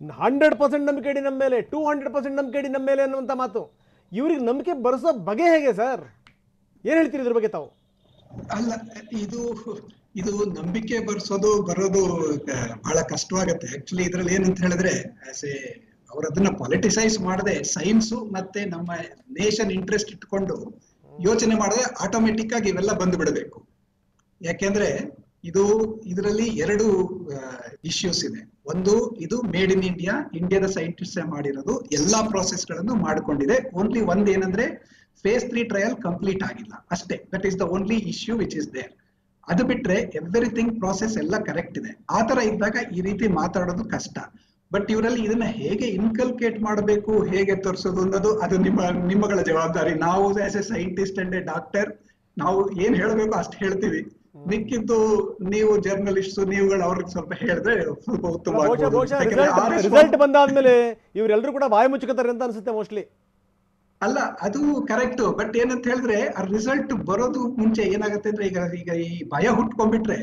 100% ನಂಬಿಕೆ ಇಡಿ ನಮ್ಮ ಮೇಲೆ, 200% ನಂಬಿಕೆ ಇಡಿ ನಮ್ಮ ಮೇಲೆ ಅನ್ನುವಂಥ ಮಾತು. ಇವ್ರಿಗೆ ನಂಬಿಕೆ ಬರೆಸೋ ಬಗೆ ಹೇಗೆ ಸರ್? ಏನ್ ಹೇಳ್ತೀರಿ ಇದ್ರ ಬಗ್ಗೆ ತಾವು? ಅಲ್ಲ, ಇದು ನಂಬಿಕೆ ಬರೋದು ಬಹಳ ಕಷ್ಟವಾಗತ್ತೆ ಆಕ್ಚುಲಿ. ಇದ್ರಲ್ಲಿ ಏನಂತ ಹೇಳಿದ್ರೆ, ಅವ್ರ ಅದನ್ನ ಪೊಲಿಟಿಸೈಸ್ ಮಾಡದೆ ಸೈನ್ಸು ಮತ್ತೆ ನಮ್ಮ ನೇಷನ್ ಇಂಟ್ರೆಸ್ಟ್ ಇಟ್ಕೊಂಡು ಯೋಚನೆ ಮಾಡಿದ್ರೆ ಆಟೋಮೆಟಿಕ್ ಆಗಿ ಇವೆಲ್ಲ ಬಂದು ಬಿಡಬೇಕು. ಯಾಕೆಂದ್ರೆ ಇದರಲ್ಲಿ 2 ಇಶ್ಯೂಸ್ ಇದೆ. ಒಂದು ಇದು ಮೇಡ್ ಇನ್ ಇಂಡಿಯಾ, ಇಂಡಿಯಾದ ಸೈಂಟಿಸ್ಟ್ ಮಾಡಿರೋದು, ಎಲ್ಲಾ ಪ್ರಾಸೆಸ್ ಗಳನ್ನು ಮಾಡಿಕೊಂಡಿದೆ. ಓನ್ಲಿ ಒಂದ್ ಏನಂದ್ರೆ phase 3 ಟ್ರಯಲ್ ಕಂಪ್ಲೀಟ್ ಆಗಿಲ್ಲ ಅಷ್ಟೇ. That is the only issue which is there. ಅದು ಬಿಟ್ರೆ ಎವ್ರಿಥಿಂಗ್ ಪ್ರಾಸೆಸ್ ಎಲ್ಲ ಕರೆಕ್ಟ್ ಇದೆ. ಆ ತರ ಇದ್ದಾಗ ಈ ರೀತಿ ಮಾತಾಡೋದು ಕಷ್ಟ. ಬಟ್ ಇವರಲ್ಲಿ ಇದನ್ನ ಹೇಗೆ ಇನ್ಕಲ್ಕೇಟ್ ಮಾಡಬೇಕು, ಹೇಗೆ ತೋರಿಸೋದು ಅನ್ನೋದು ಅದು ನಿಮ್ಮಗಳ ಜವಾಬ್ದಾರಿ. ನಾವು as A scientist and A doctor ನಾವು ಏನ್ ಹೇಳಬೇಕು ಅಷ್ಟು ಹೇಳ್ತೀವಿ. ಮಿಕ್ಕಿದ್ದು ನೀವು ಜರ್ನಲಿಸ್ಟ್ ನೀವುಗಳು ಅವ್ರಿಗೆ ಸ್ವಲ್ಪ ಹೇಳಿದ್ರೆ ಸ್ವಲ್ಪ ಉತ್ತಮ. ರಿಸಲ್ಟ್ ಬಂದಾದ್ಮೇಲೆ ಇವರೆಲ್ಲರೂ ಕೂಡ ಬಾಯಿ ಮುಚ್ಚುತ್ತಾರೆ ಅಂತ ಅನ್ಸುತ್ತೆ ಮೋಸ್ಟ್ಲಿ. ಅಲ್ಲ, ಅದು ಕರೆಕ್ಟ್. ಬಟ್ ಏನಂತ ಹೇಳಿದ್ರೆ ಆ ರಿಸಲ್ಟ್ ಬರೋದು ಮುಂಚೆ ಏನಾಗುತ್ತೆ ಅಂದ್ರೆ ಈಗ ಈ ಭಯ ಹುಟ್ಕೊಂಡ್ಬಿಟ್ರೆ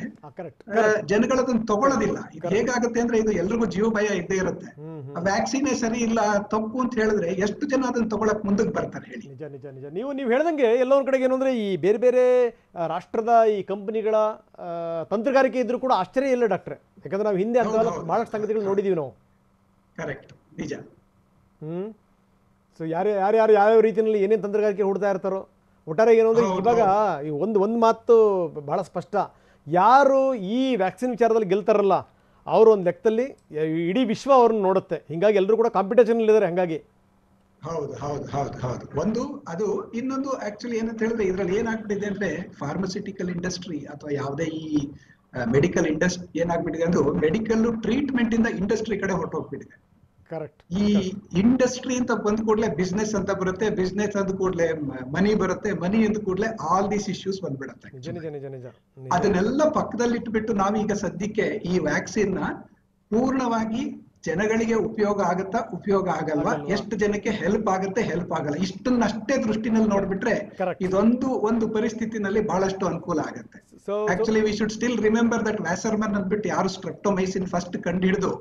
ಜನಗಳು ಅದನ್ನ ತಗೊಳ್ಳೋದಿಲ್ಲ. ಇದು ಹೇಗಾಗುತ್ತೆ ಅಂದ್ರೆ ಇದು ಎಲ್ರಿಗೂ ಜೀವ ಭಯ ಇದ್ದೇ ಇರುತ್ತೆ. ವ್ಯಾಕ್ಸಿನೇ ಸರಿ ಇಲ್ಲ ತಪ್ಪು ಅಂತ ಹೇಳಿದ್ರೆ ಎಷ್ಟು ಜನ ಅದನ್ನ ತಗೊಳಕ್ ಮುಂದಕ್ಕೆ ಬರ್ತಾರೆ ಹೇಳಿ. ನಿಜ ನಿಜ ನಿಜ. ನೀವು ಹೇಳ್ದಂಗೆ ಎಲ್ಲೋ ಒಂದ್ ಕಡೆಗೆ ಏನಂದ್ರೆ ಈ ಬೇರೆ ಬೇರೆ ರಾಷ್ಟ್ರದ ಈ ಕಂಪನಿಗಳ ತಂತ್ರಗಾರಿಕೆ ಇದ್ರೂ ಕೂಡ ಆಶ್ಚರ್ಯ ಇಲ್ಲ ಡಾಕ್ಟ್ರೆ. ಯಾಕಂದ್ರೆ ನಾವು ಹಿಂದೆ ಅಂತ ಬಹಳಷ್ಟು ಸಂಗತಿಗಳು ನೋಡಿದೀವಿ ನಾವು. ಕರೆಕ್ಟ್, ನಿಜ. ಸೊ ಯಾರ್ಯಾರು ಯಾವ್ಯಾವ ರೀತಿಯಲ್ಲಿ ಏನೇನು ತಂತ್ರಗಾರಿಕೆ ಹುಡ್ತಾ ಇರ್ತಾರೋ. ಒಟ್ಟಾರೆ ಏನು ಅಂದರೆ ಇವಾಗ ಒಂದು ಮಾತು ಬಹಳ ಸ್ಪಷ್ಟ, ಯಾರು ಈ ವ್ಯಾಕ್ಸಿನ್ ವಿಚಾರದಲ್ಲಿ ಗೆಲ್ತಾರಲ್ಲ ಅವರು ಒಂದು ಲೆಕ್ಕದಲ್ಲಿ ಇಡೀ ವಿಶ್ವ ಅವ್ರನ್ನ ನೋಡುತ್ತೆ. ಹಿಂಗಾಗಿ ಎಲ್ಲರೂ ಕೂಡ ಕಾಂಪಿಟೇಷನ್ ಇದ್ದಾರೆ. ಹಂಗಾಗಿ ಹೌದು ಹೌದು ಹೌದು ಹೌದು. ಒಂದು ಅದು. ಇನ್ನೊಂದು ಆಕ್ಚುಲಿ ಏನಂತ ಹೇಳಿದ್ರೆ ಇದ್ರಲ್ಲಿ ಏನಾಗ್ಬಿಟ್ಟಿದೆ ಅಂದ್ರೆ ಫಾರ್ಮಸ್ಯೂಟಿಕಲ್ ಇಂಡಸ್ಟ್ರಿ ಅಥವಾ ಯಾವುದೇ ಈ ಮೆಡಿಕಲ್ ಇಂಡಸ್ಟ್ರಿ ಏನಾಗ್ಬಿಟ್ಟಿದೆ ಅಂದ್ರೆ ಮೆಡಿಕಲ್ ಟ್ರೀಟ್ಮೆಂಟ್ ಇಂದ ಇಂಡಸ್ಟ್ರಿ ಕಡೆ ಹೊರಟೋಗ್ಬಿಟ್ಟಿದೆ. ಕರೆಕ್ಟ್. ಈ ಇಂಡಸ್ಟ್ರಿ ಅಂತ ಬಂದ ಕೂಡಲೇ ಬಿಸ್ನೆಸ್ ಅಂತ ಬರುತ್ತೆ, ಬಿಸ್ನೆಸ್ ಅಂದ ಕೂಡಲೇ ಮನಿ ಬರುತ್ತೆ, ಮನಿ ಅಂದ ಕೂಡಲೇ ಆಲ್ ದೀಸ್ ಇಶ್ಯೂಸ್ ಬಂದ್ಬಿಡುತ್ತೆ. ಅದನ್ನೆಲ್ಲ ಪಕ್ಕದಲ್ಲಿ ಇಟ್ಬಿಟ್ಟು ನಾವೀಗ ಸದ್ಯಕ್ಕೆ ಈ ವ್ಯಾಕ್ಸಿನ್ ನ ಪೂರ್ಣವಾಗಿ ಜನಗಳಿಗೆ ಉಪಯೋಗ ಆಗುತ್ತಾ ಉಪಯೋಗ ಆಗಲ್ವಾ, ಎಷ್ಟು ಜನಕ್ಕೆ ಹೆಲ್ಪ್ ಆಗುತ್ತೆ ಹೆಲ್ಪ್ ಆಗಲ್ಲ, ಇಷ್ಟನ್ನಷ್ಟೇ ದೃಷ್ಟಿನಲ್ಲಿ ನೋಡ್ಬಿಟ್ರೆ ಒಂದು ಪರಿಸ್ಥಿತಿನಲ್ಲಿ ಬಹಳಷ್ಟು ಅನುಕೂಲ ಆಗುತ್ತೆ. Actually we should still remember that Wassermann ಅಂದ್ಬಿಟ್ಟು ಯಾರು ಸ್ಟ್ರೆಪ್ಟೊಮೈಸಿನ್ ಫಸ್ಟ್ ಕಂಡು ಹಿಡಿದು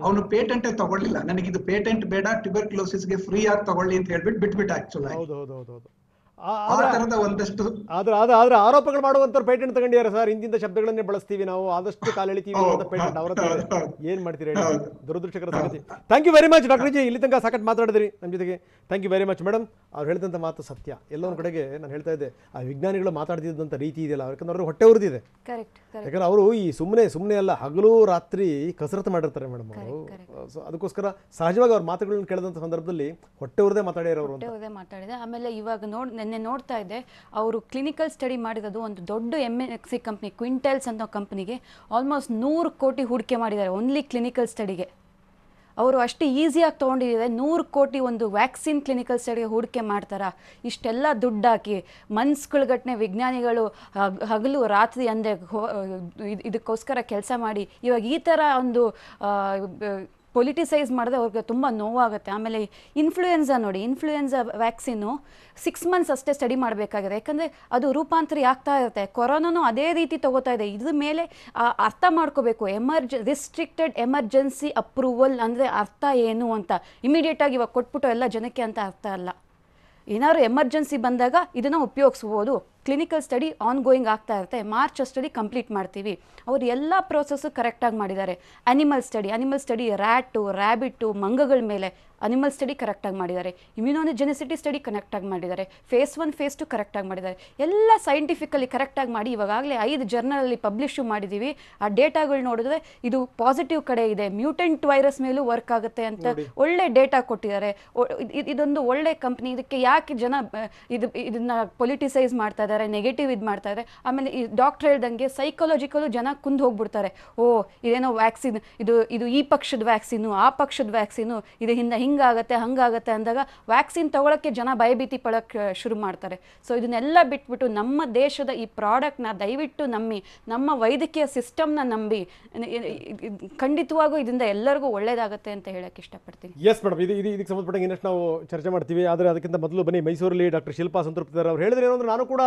ಅವನು ಪೇಟೆಂಟೇ ತಗೊಳ್ಳಿಲ್ಲ. ನನಗಿದು ಪೇಟೆಂಟ್ ಬೇಡ, ಟ್ಯೂಬರ್ಕ್ಯುಲೋಸಿಸ್ಗೆ ಫ್ರೀ ಆಗಿ ತಗೊಳ್ಳಿ ಅಂತ ಹೇಳ್ಬಿಟ್ಟು ಬಿಟ್ಬಿಟ್ಟು ಆಕ್ಚುಲಿ ಒಂದಷ್ಟು ಆದ್ರೆ ಆರೋಪಗಳು ಮಾಡುವಂತ ಪೇಟೆಂಟ್ ತಗೊಂಡಿದ್ದಾರೆ ಸರ್. ಇಂತಿಂತ ಶಬ್ದಗಳನ್ನೇ ಬಳಸ್ತೀವಿ ನಾವು, ಆದಷ್ಟು ಕಾಲ ಎಳಿತೀವಿ ಅಂತ ಪೇಟೆಂಟ್ ಅವರ ಏನ್ ಮಾಡ್ತೀರಿ ಹೇಳಿ. ದುರದೃಷ್ಟಕರ ಸಂಗತಿ. Thank you very much doctor ji, ಇಲ್ಲಿ ತನಕ ಸಾಕಷ್ಟು ಮಾತಾಡಿದ್ರಿ ನಮ್ಮ ಜೊತೆಗೆ. Thank you very much madam. ಅವ್ರು ಹೇಳಿದಂತ ಮಾತು ಸತ್ಯ. ಎಲ್ಲೊಂದು ಕಡೆಗೆ ನಾನು ಹೇಳ್ತಾ ಇದ್ದೆ, ಆ ವಿಜ್ಞಾನಿಗಳು ಮಾತಾಡ್ತಿದ್ದಂತ ರೀತಿ ಇದೆಯಲ್ಲ, ಯಾಕಂದ್ರೆ ಅವ್ರಿಗೆ ಹೊಟ್ಟೆ ಉರಿದಿದೆ. ಯಾಕಂದ್ರೆ ಅವರು ಈ ಸುಮ್ಮನೆ ಅಲ್ಲ, ಹಗಲು ರಾತ್ರಿ ಕಸರತ್ತು ಮಾಡಿರ್ತಾರೆ ಮೇಡಮ್ ಅವರು. ಸೊ ಅದಕ್ಕೋಸ್ಕರ ಸಹಜವಾಗಿ ಅವ್ರ ಮಾತುಗಳನ್ನ ಕೇಳಿದಂತ ಸಂದರ್ಭದಲ್ಲಿ ಹೊಟ್ಟೆ ಉರದೆ ಮಾತಾಡಿರೋರು. ಆಮೇಲೆ ಇವಾಗ ನೆನ್ನೆ ನೋಡ್ತಾ ಇದ್ದೆ, ಅವರು ಕ್ಲಿನಿಕಲ್ ಸ್ಟಡಿ ಮಾಡಿರೋದು ಒಂದು ದೊಡ್ಡ MNC ಕಂಪ್ನಿ ಕ್ವಿಂಟಲ್ಸ್ ಅನ್ನೋ ಕಂಪ್ನಿಗೆ ಆಲ್ಮೋಸ್ಟ್ 100 ಕೋಟಿ ಹೂಡಿಕೆ ಮಾಡಿದ್ದಾರೆ ಓನ್ಲಿ ಕ್ಲಿನಿಕಲ್ ಸ್ಟಡಿಗೆ. ಅವರು ಅಷ್ಟು ಈಸಿಯಾಗಿ ತೊಗೊಂಡಿದ್ದಾರೆ. 100 ಕೋಟಿ ಒಂದು ವ್ಯಾಕ್ಸಿನ್ ಕ್ಲಿನಿಕಲ್ ಸ್ಟಡಿಗೆ ಹೂಡಿಕೆ ಮಾಡ್ತಾರಾ? ಇಷ್ಟೆಲ್ಲ ದುಡ್ಡು ಹಾಕಿ ಮನ್ಸುಗಳ್ಗಟ್ಟನೆ ವಿಜ್ಞಾನಿಗಳು ಹಗಲು ರಾತ್ರಿ ಅಂದೆ ಇದಕ್ಕೋಸ್ಕರ ಕೆಲಸ ಮಾಡಿ ಇವಾಗ ಈ ಥರ ಒಂದು ಪೊಲಿಟಿಸೈಸ್ ಮಾಡಿದ್ರೆ ಅವ್ರಿಗೆ ತುಂಬ ನೋವಾಗುತ್ತೆ. ಆಮೇಲೆ ಇನ್ಫ್ಲೂಯೆನ್ಸಾ ನೋಡಿ, ಇನ್ಫ್ಲೂಯೆನ್ಸಾ ವ್ಯಾಕ್ಸಿನ್ನು 6 ಮಂತ್ಸ್ ಅಷ್ಟೇ ಸ್ಟಡಿ ಮಾಡಬೇಕಾಗಿದೆ. ಯಾಕಂದರೆ ಅದು ರೂಪಾಂತರಿ ಆಗ್ತಾ ಇರುತ್ತೆ. ಕೊರೋನಾನು ಅದೇ ರೀತಿ ತಗೋತಾ ಇದೆ. ಇದ್ರ ಮೇಲೆ ಅರ್ಥ ಮಾಡ್ಕೋಬೇಕು. ರಿಸ್ಟ್ರಿಕ್ಟೆಡ್ ಎಮರ್ಜೆನ್ಸಿ ಅಪ್ರೂವಲ್ ಅಂದರೆ ಅರ್ಥ ಏನು ಅಂತ ಇಮಿಡಿಯೇಟಾಗಿ ಇವಾಗ ಕೊಟ್ಬಿಟ್ಟು ಎಲ್ಲ ಜನಕ್ಕೆ ಅಂತ ಅರ್ಥ ಅಲ್ಲ. ಏನಾದ್ರು ಎಮರ್ಜೆನ್ಸಿ ಬಂದಾಗ ಇದನ್ನು ಉಪಯೋಗಿಸ್ಬೋದು. ಕ್ಲಿನಿಕಲ್ ಸ್ಟಡಿ ಆನ್ ಗೋಯಿಂಗ್ ಆಗ್ತಾ ಇರುತ್ತೆ. ಮಾರ್ಚ್ ಸ್ಟಡಿ ಕಂಪ್ಲೀಟ್ ಮಾಡ್ತೀವಿ. ಅವರು ಎಲ್ಲ ಪ್ರೋಸೆಸ್ಸು ಕರೆಕ್ಟಾಗಿ ಮಾಡಿದ್ದಾರೆ. ಅನಿಮಲ್ ಸ್ಟಡಿ ರ್ಯಾಟು, ರ್ಯಾಬಿಟ್ಟು, ಮಂಗಗಳ ಮೇಲೆ ಅನಿಮಲ್ ಸ್ಟಡಿ ಕರೆಕ್ಟಾಗಿ ಮಾಡಿದ್ದಾರೆ. ಇಮ್ಯುನೋಜೆನಿಸಿಟಿ ಸ್ಟಡಿ ಕರೆಕ್ಟಾಗಿ ಮಾಡಿದ್ದಾರೆ. phase 1 phase 2 ಕರೆಕ್ಟಾಗಿ ಮಾಡಿದ್ದಾರೆ. ಎಲ್ಲ ಸೈಂಟಿಫಿಕಲಿ ಕರೆಕ್ಟಾಗಿ ಮಾಡಿ ಇವಾಗಲೇ 5 ಜರ್ನಲಲ್ಲಿ ಪಬ್ಲಿಷು ಮಾಡಿದ್ದೀವಿ. ಆ ಡೇಟಾಗಳು ನೋಡಿದ್ರೆ ಇದು ಪಾಸಿಟಿವ್ ಕಡೆ ಇದೆ, ಮ್ಯೂಟೆಂಟ್ ವೈರಸ್ ಮೇಲೂ ವರ್ಕ್ ಆಗುತ್ತೆ ಅಂತ ಒಳ್ಳೆ ಡೇಟಾ ಕೊಟ್ಟಿದ್ದಾರೆ. ಇದೊಂದು ಒಳ್ಳೆ ಕಂಪ್ನಿ. ಇದಕ್ಕೆ ಯಾಕೆ ಜನ ಇದನ್ನ ಪೊಲಿಟಿಸೈಸ್ ಮಾಡ್ತಾ ಇದ್ದಾರೆ, ನೆಗೆಟಿವ್ ಇದು ಮಾಡ್ತಾ ಇದ್ದಾರೆ. ಆಮೇಲೆ ಈ ಡಾಕ್ಟರ್ ಹೇಳ್ದಂಗೆ ಸೈಕಾಲಜಿಕಲು ಜನ ಕುಂದು ಹೋಗ್ಬಿಡ್ತಾರೆ. ಇದೇನೋ ವ್ಯಾಕ್ಸಿನ್, ಇದು ಈ ಪಕ್ಷದ ವ್ಯಾಕ್ಸಿನು, ಆ ಪಕ್ಷದ ವ್ಯಾಕ್ಸಿನು, ಇದು ಹಿಂಗಾಗತ್ತೆ ಹಂಗಾಗತ್ತೆ ಅಂದಾಗ ವ್ಯಾಕ್ಸಿನ್ ತಗೊಳಕ್ಕೆ ಜನ ಭಯಭೀತಿ ಪಡೋಕ್ಕೆ ಶುರು ಮಾಡ್ತಾರೆ. ಸೊ ಇದನ್ನೆಲ್ಲ ಬಿಟ್ಬಿಟ್ಟು ನಮ್ಮ ದೇಶದ ಈ ಪ್ರಾಡಕ್ಟ್ನ ದಯವಿಟ್ಟು ನಂಬಿ, ನಮ್ಮ ವೈದ್ಯಕೀಯ ಸಿಸ್ಟಮ್ನ ನಂಬಿ, ಖಂಡಿತವಾಗೂ ಇದರಿಂದ ಎಲ್ಲರಿಗೂ ಒಳ್ಳೇದಾಗತ್ತೆ ಅಂತ ಹೇಳಕ್ಕೆ ಇಷ್ಟಪಡ್ತೀನಿ. ಎಸ್ ಮೇಡಮ್, ಇದಕ್ಕೆ ಸಂಬಂಧಪಟ್ಟಂಗೆ ಇನ್ನಷ್ಟು ನಾವು ಚರ್ಚೆ ಮಾಡ್ತೀವಿ. ಆದರೆ ಅದಕ್ಕಿಂತ ಮೊದಲು ಬನ್ನಿ, ಮೈಸೂರಲ್ಲಿ ಡಾಕ್ಟರ್ ಶಿಲ್ಪಾ ಸಂತೃಪ್ತಿದಾರ್ ಅವ್ರು ಹೇಳಿದ್ರೆ ಏನಂದ್ರೆ ನಾನು ಕೂಡ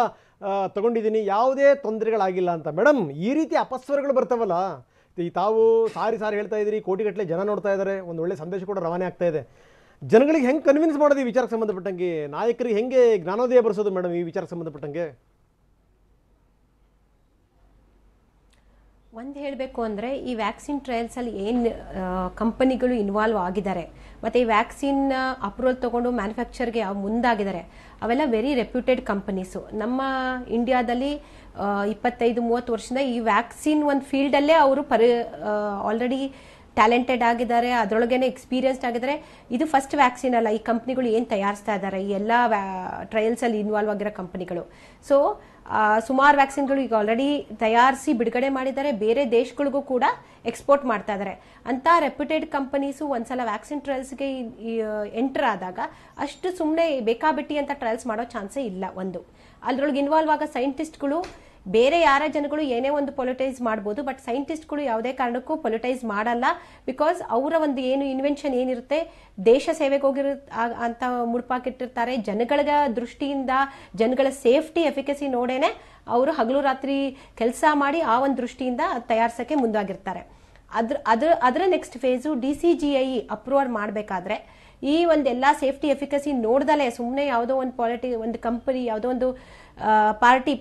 ತಗೊಂಡಿದ್ದೀನಿ, ಯಾವುದೇ ತೊಂದರೆಗಳಾಗಿಲ್ಲ ಅಂತ. ಮೇಡಮ್, ಈ ರೀತಿ ಅಪಸ್ವರಗಳು ಬರ್ತಾವಲ್ಲ, ತಾವು ಸಾರಿ ಹೇಳ್ತಾ ಇದ್ದೀರಿ, ಕೋಟಿಗಟ್ಟಲೆ ಜನ ನೋಡ್ತಾ ಇದ್ದಾರೆ, ಒಂದು ಒಳ್ಳೆ ಸಂದೇಶ ಕೂಡ ರವಾನೆ ಆಗ್ತಾ ಇದೆ. ಜನಗಳಿಗೆ ಹೆಂಗೆ ಕನ್ವಿನ್ಸ್ ಮಾಡೋದು ಈ ವಿಚಾರಕ್ಕೆ ಸಂಬಂಧಪಟ್ಟಂಗೆ? ನಾಯಕರಿಗೆ ಹೆಂಗೆ ಜ್ಞಾನೋದಯ ಬರೆಸೋದು ಮೇಡಮ್ ಈ ವಿಚಾರಕ್ಕೆ ಸಂಬಂಧಪಟ್ಟಂಗೆ? ಒಂದು ಹೇಳಬೇಕು ಅಂದರೆ, ಈ ವ್ಯಾಕ್ಸಿನ್ ಟ್ರಯಲ್ಸಲ್ಲಿ ಏನು ಕಂಪನಿಗಳು ಇನ್ವಾಲ್ವ್ ಆಗಿದ್ದಾರೆ ಮತ್ತು ಈ ವ್ಯಾಕ್ಸಿನ್ ಅಪ್ರೂವಲ್ ತೊಗೊಂಡು ಮ್ಯಾನುಫ್ಯಾಕ್ಚರ್ಗೆ ಮುಂದಾಗಿದ್ದಾರೆ, ಅವೆಲ್ಲ ವೆರಿ ರೆಪ್ಯೂಟೆಡ್ ಕಂಪನೀಸು. ನಮ್ಮ ಇಂಡಿಯಾದಲ್ಲಿ 25-30 ವರ್ಷದಿಂದ ಈ ವ್ಯಾಕ್ಸಿನ್ ಒಂದು ಫೀಲ್ಡಲ್ಲೇ ಅವರು ಆಲ್ರೆಡಿ ಟ್ಯಾಲೆಂಟೆಡ್ ಆಗಿದ್ದಾರೆ, ಅದರೊಳಗೇನೆ ಎಕ್ಸ್ಪೀರಿಯನ್ಸ್ಡ್ ಆಗಿದ್ದಾರೆ. ಇದು ಫಸ್ಟ್ ವ್ಯಾಕ್ಸಿನ್ ಅಲ್ಲ, ಈ ಕಂಪ್ನಿಗಳು ಏನು ತಯಾರಿಸ್ತಾ ಇದ್ದಾರೆ, ಈ ಎಲ್ಲ ಟ್ರಯಲ್ಸಲ್ಲಿ ಇನ್ವಾಲ್ವ್ ಆಗಿರೋ ಕಂಪ್ನಿಗಳು. ಸೊ ಸುಮಾರು ವ್ಯಾಕ್ಸಿನ್ಗಳು ಈಗ ಆಲ್ರೆಡಿ ತಯಾರಿಸಿ ಬಿಡುಗಡೆ ಮಾಡಿದ್ದಾರೆ, ಬೇರೆ ದೇಶಗಳಿಗೂ ಕೂಡ ಎಕ್ಸ್ಪೋರ್ಟ್ ಮಾಡ್ತಾ ಇದ್ದಾರೆ. ಅಂತ ರೆಪ್ಯೂಟೆಡ್ ಕಂಪನೀಸು ಒಂದ್ಸಲ ವ್ಯಾಕ್ಸಿನ್ ಟ್ರಯಲ್ಸ್ಗೆ ಎಂಟರ್ ಆದಾಗ ಅಷ್ಟು ಸುಮ್ಮನೆ ಬೇಕಾಬಿಟ್ಟಿ ಅಂತ ಟ್ರಯಲ್ಸ್ ಮಾಡೋ ಚಾನ್ಸೇ ಇಲ್ಲ. ಒಂದು ಅದ್ರೊಳಗೆ ಇನ್ವಾಲ್ವ್ ಆಗೋ ಸೈಂಟಿಸ್ಟ್ಗಳು ಬೇರೆ ಯಾರ ಜನಗಳು ಏನೇ ಒಂದು ಪೊಲಿಟೈಸ್ ಮಾಡ್ಬೋದು, ಬಟ್ ಸೈಂಟಿಸ್ಟ್ಗಳು ಯಾವುದೇ ಕಾರಣಕ್ಕೂ ಪೊಲಿಟೈಸ್ ಮಾಡಲ್ಲ. ಬಿಕಾಸ್ ಅವರ ಒಂದು ಏನು ಇನ್ವೆನ್ಷನ್ ಏನಿರುತ್ತೆ ದೇಶ ಸೇವೆಗೆ ಅಂತ ಮುಡುಪಾಕಿಟ್ಟಿರ್ತಾರೆ. ಜನಗಳ ದೃಷ್ಟಿಯಿಂದ ಜನಗಳ ಸೇಫ್ಟಿ ಎಫಿಕಸಿ ನೋಡೇನೆ ಅವರು ಹಗಲು ರಾತ್ರಿ ಕೆಲಸ ಮಾಡಿ ಆ ಒಂದು ದೃಷ್ಟಿಯಿಂದ ತಯಾರಿಸೋಕ್ಕೆ ಮುಂದಾಗಿರ್ತಾರೆ. ಅದರ ನೆಕ್ಸ್ಟ್ ಫೇಸು DCGI ಅಪ್ರೂವಲ್ ಮಾಡಬೇಕಾದ್ರೆ ಈ ಒಂದೆಲ್ಲ ಸೇಫ್ಟಿ ಎಫಿಕಸಿ ನೋಡ್ದಲೇ ಸುಮ್ಮನೆ ಯಾವುದೋ ಒಂದು ಕಂಪನಿ ಯಾವುದೋ ಒಂದು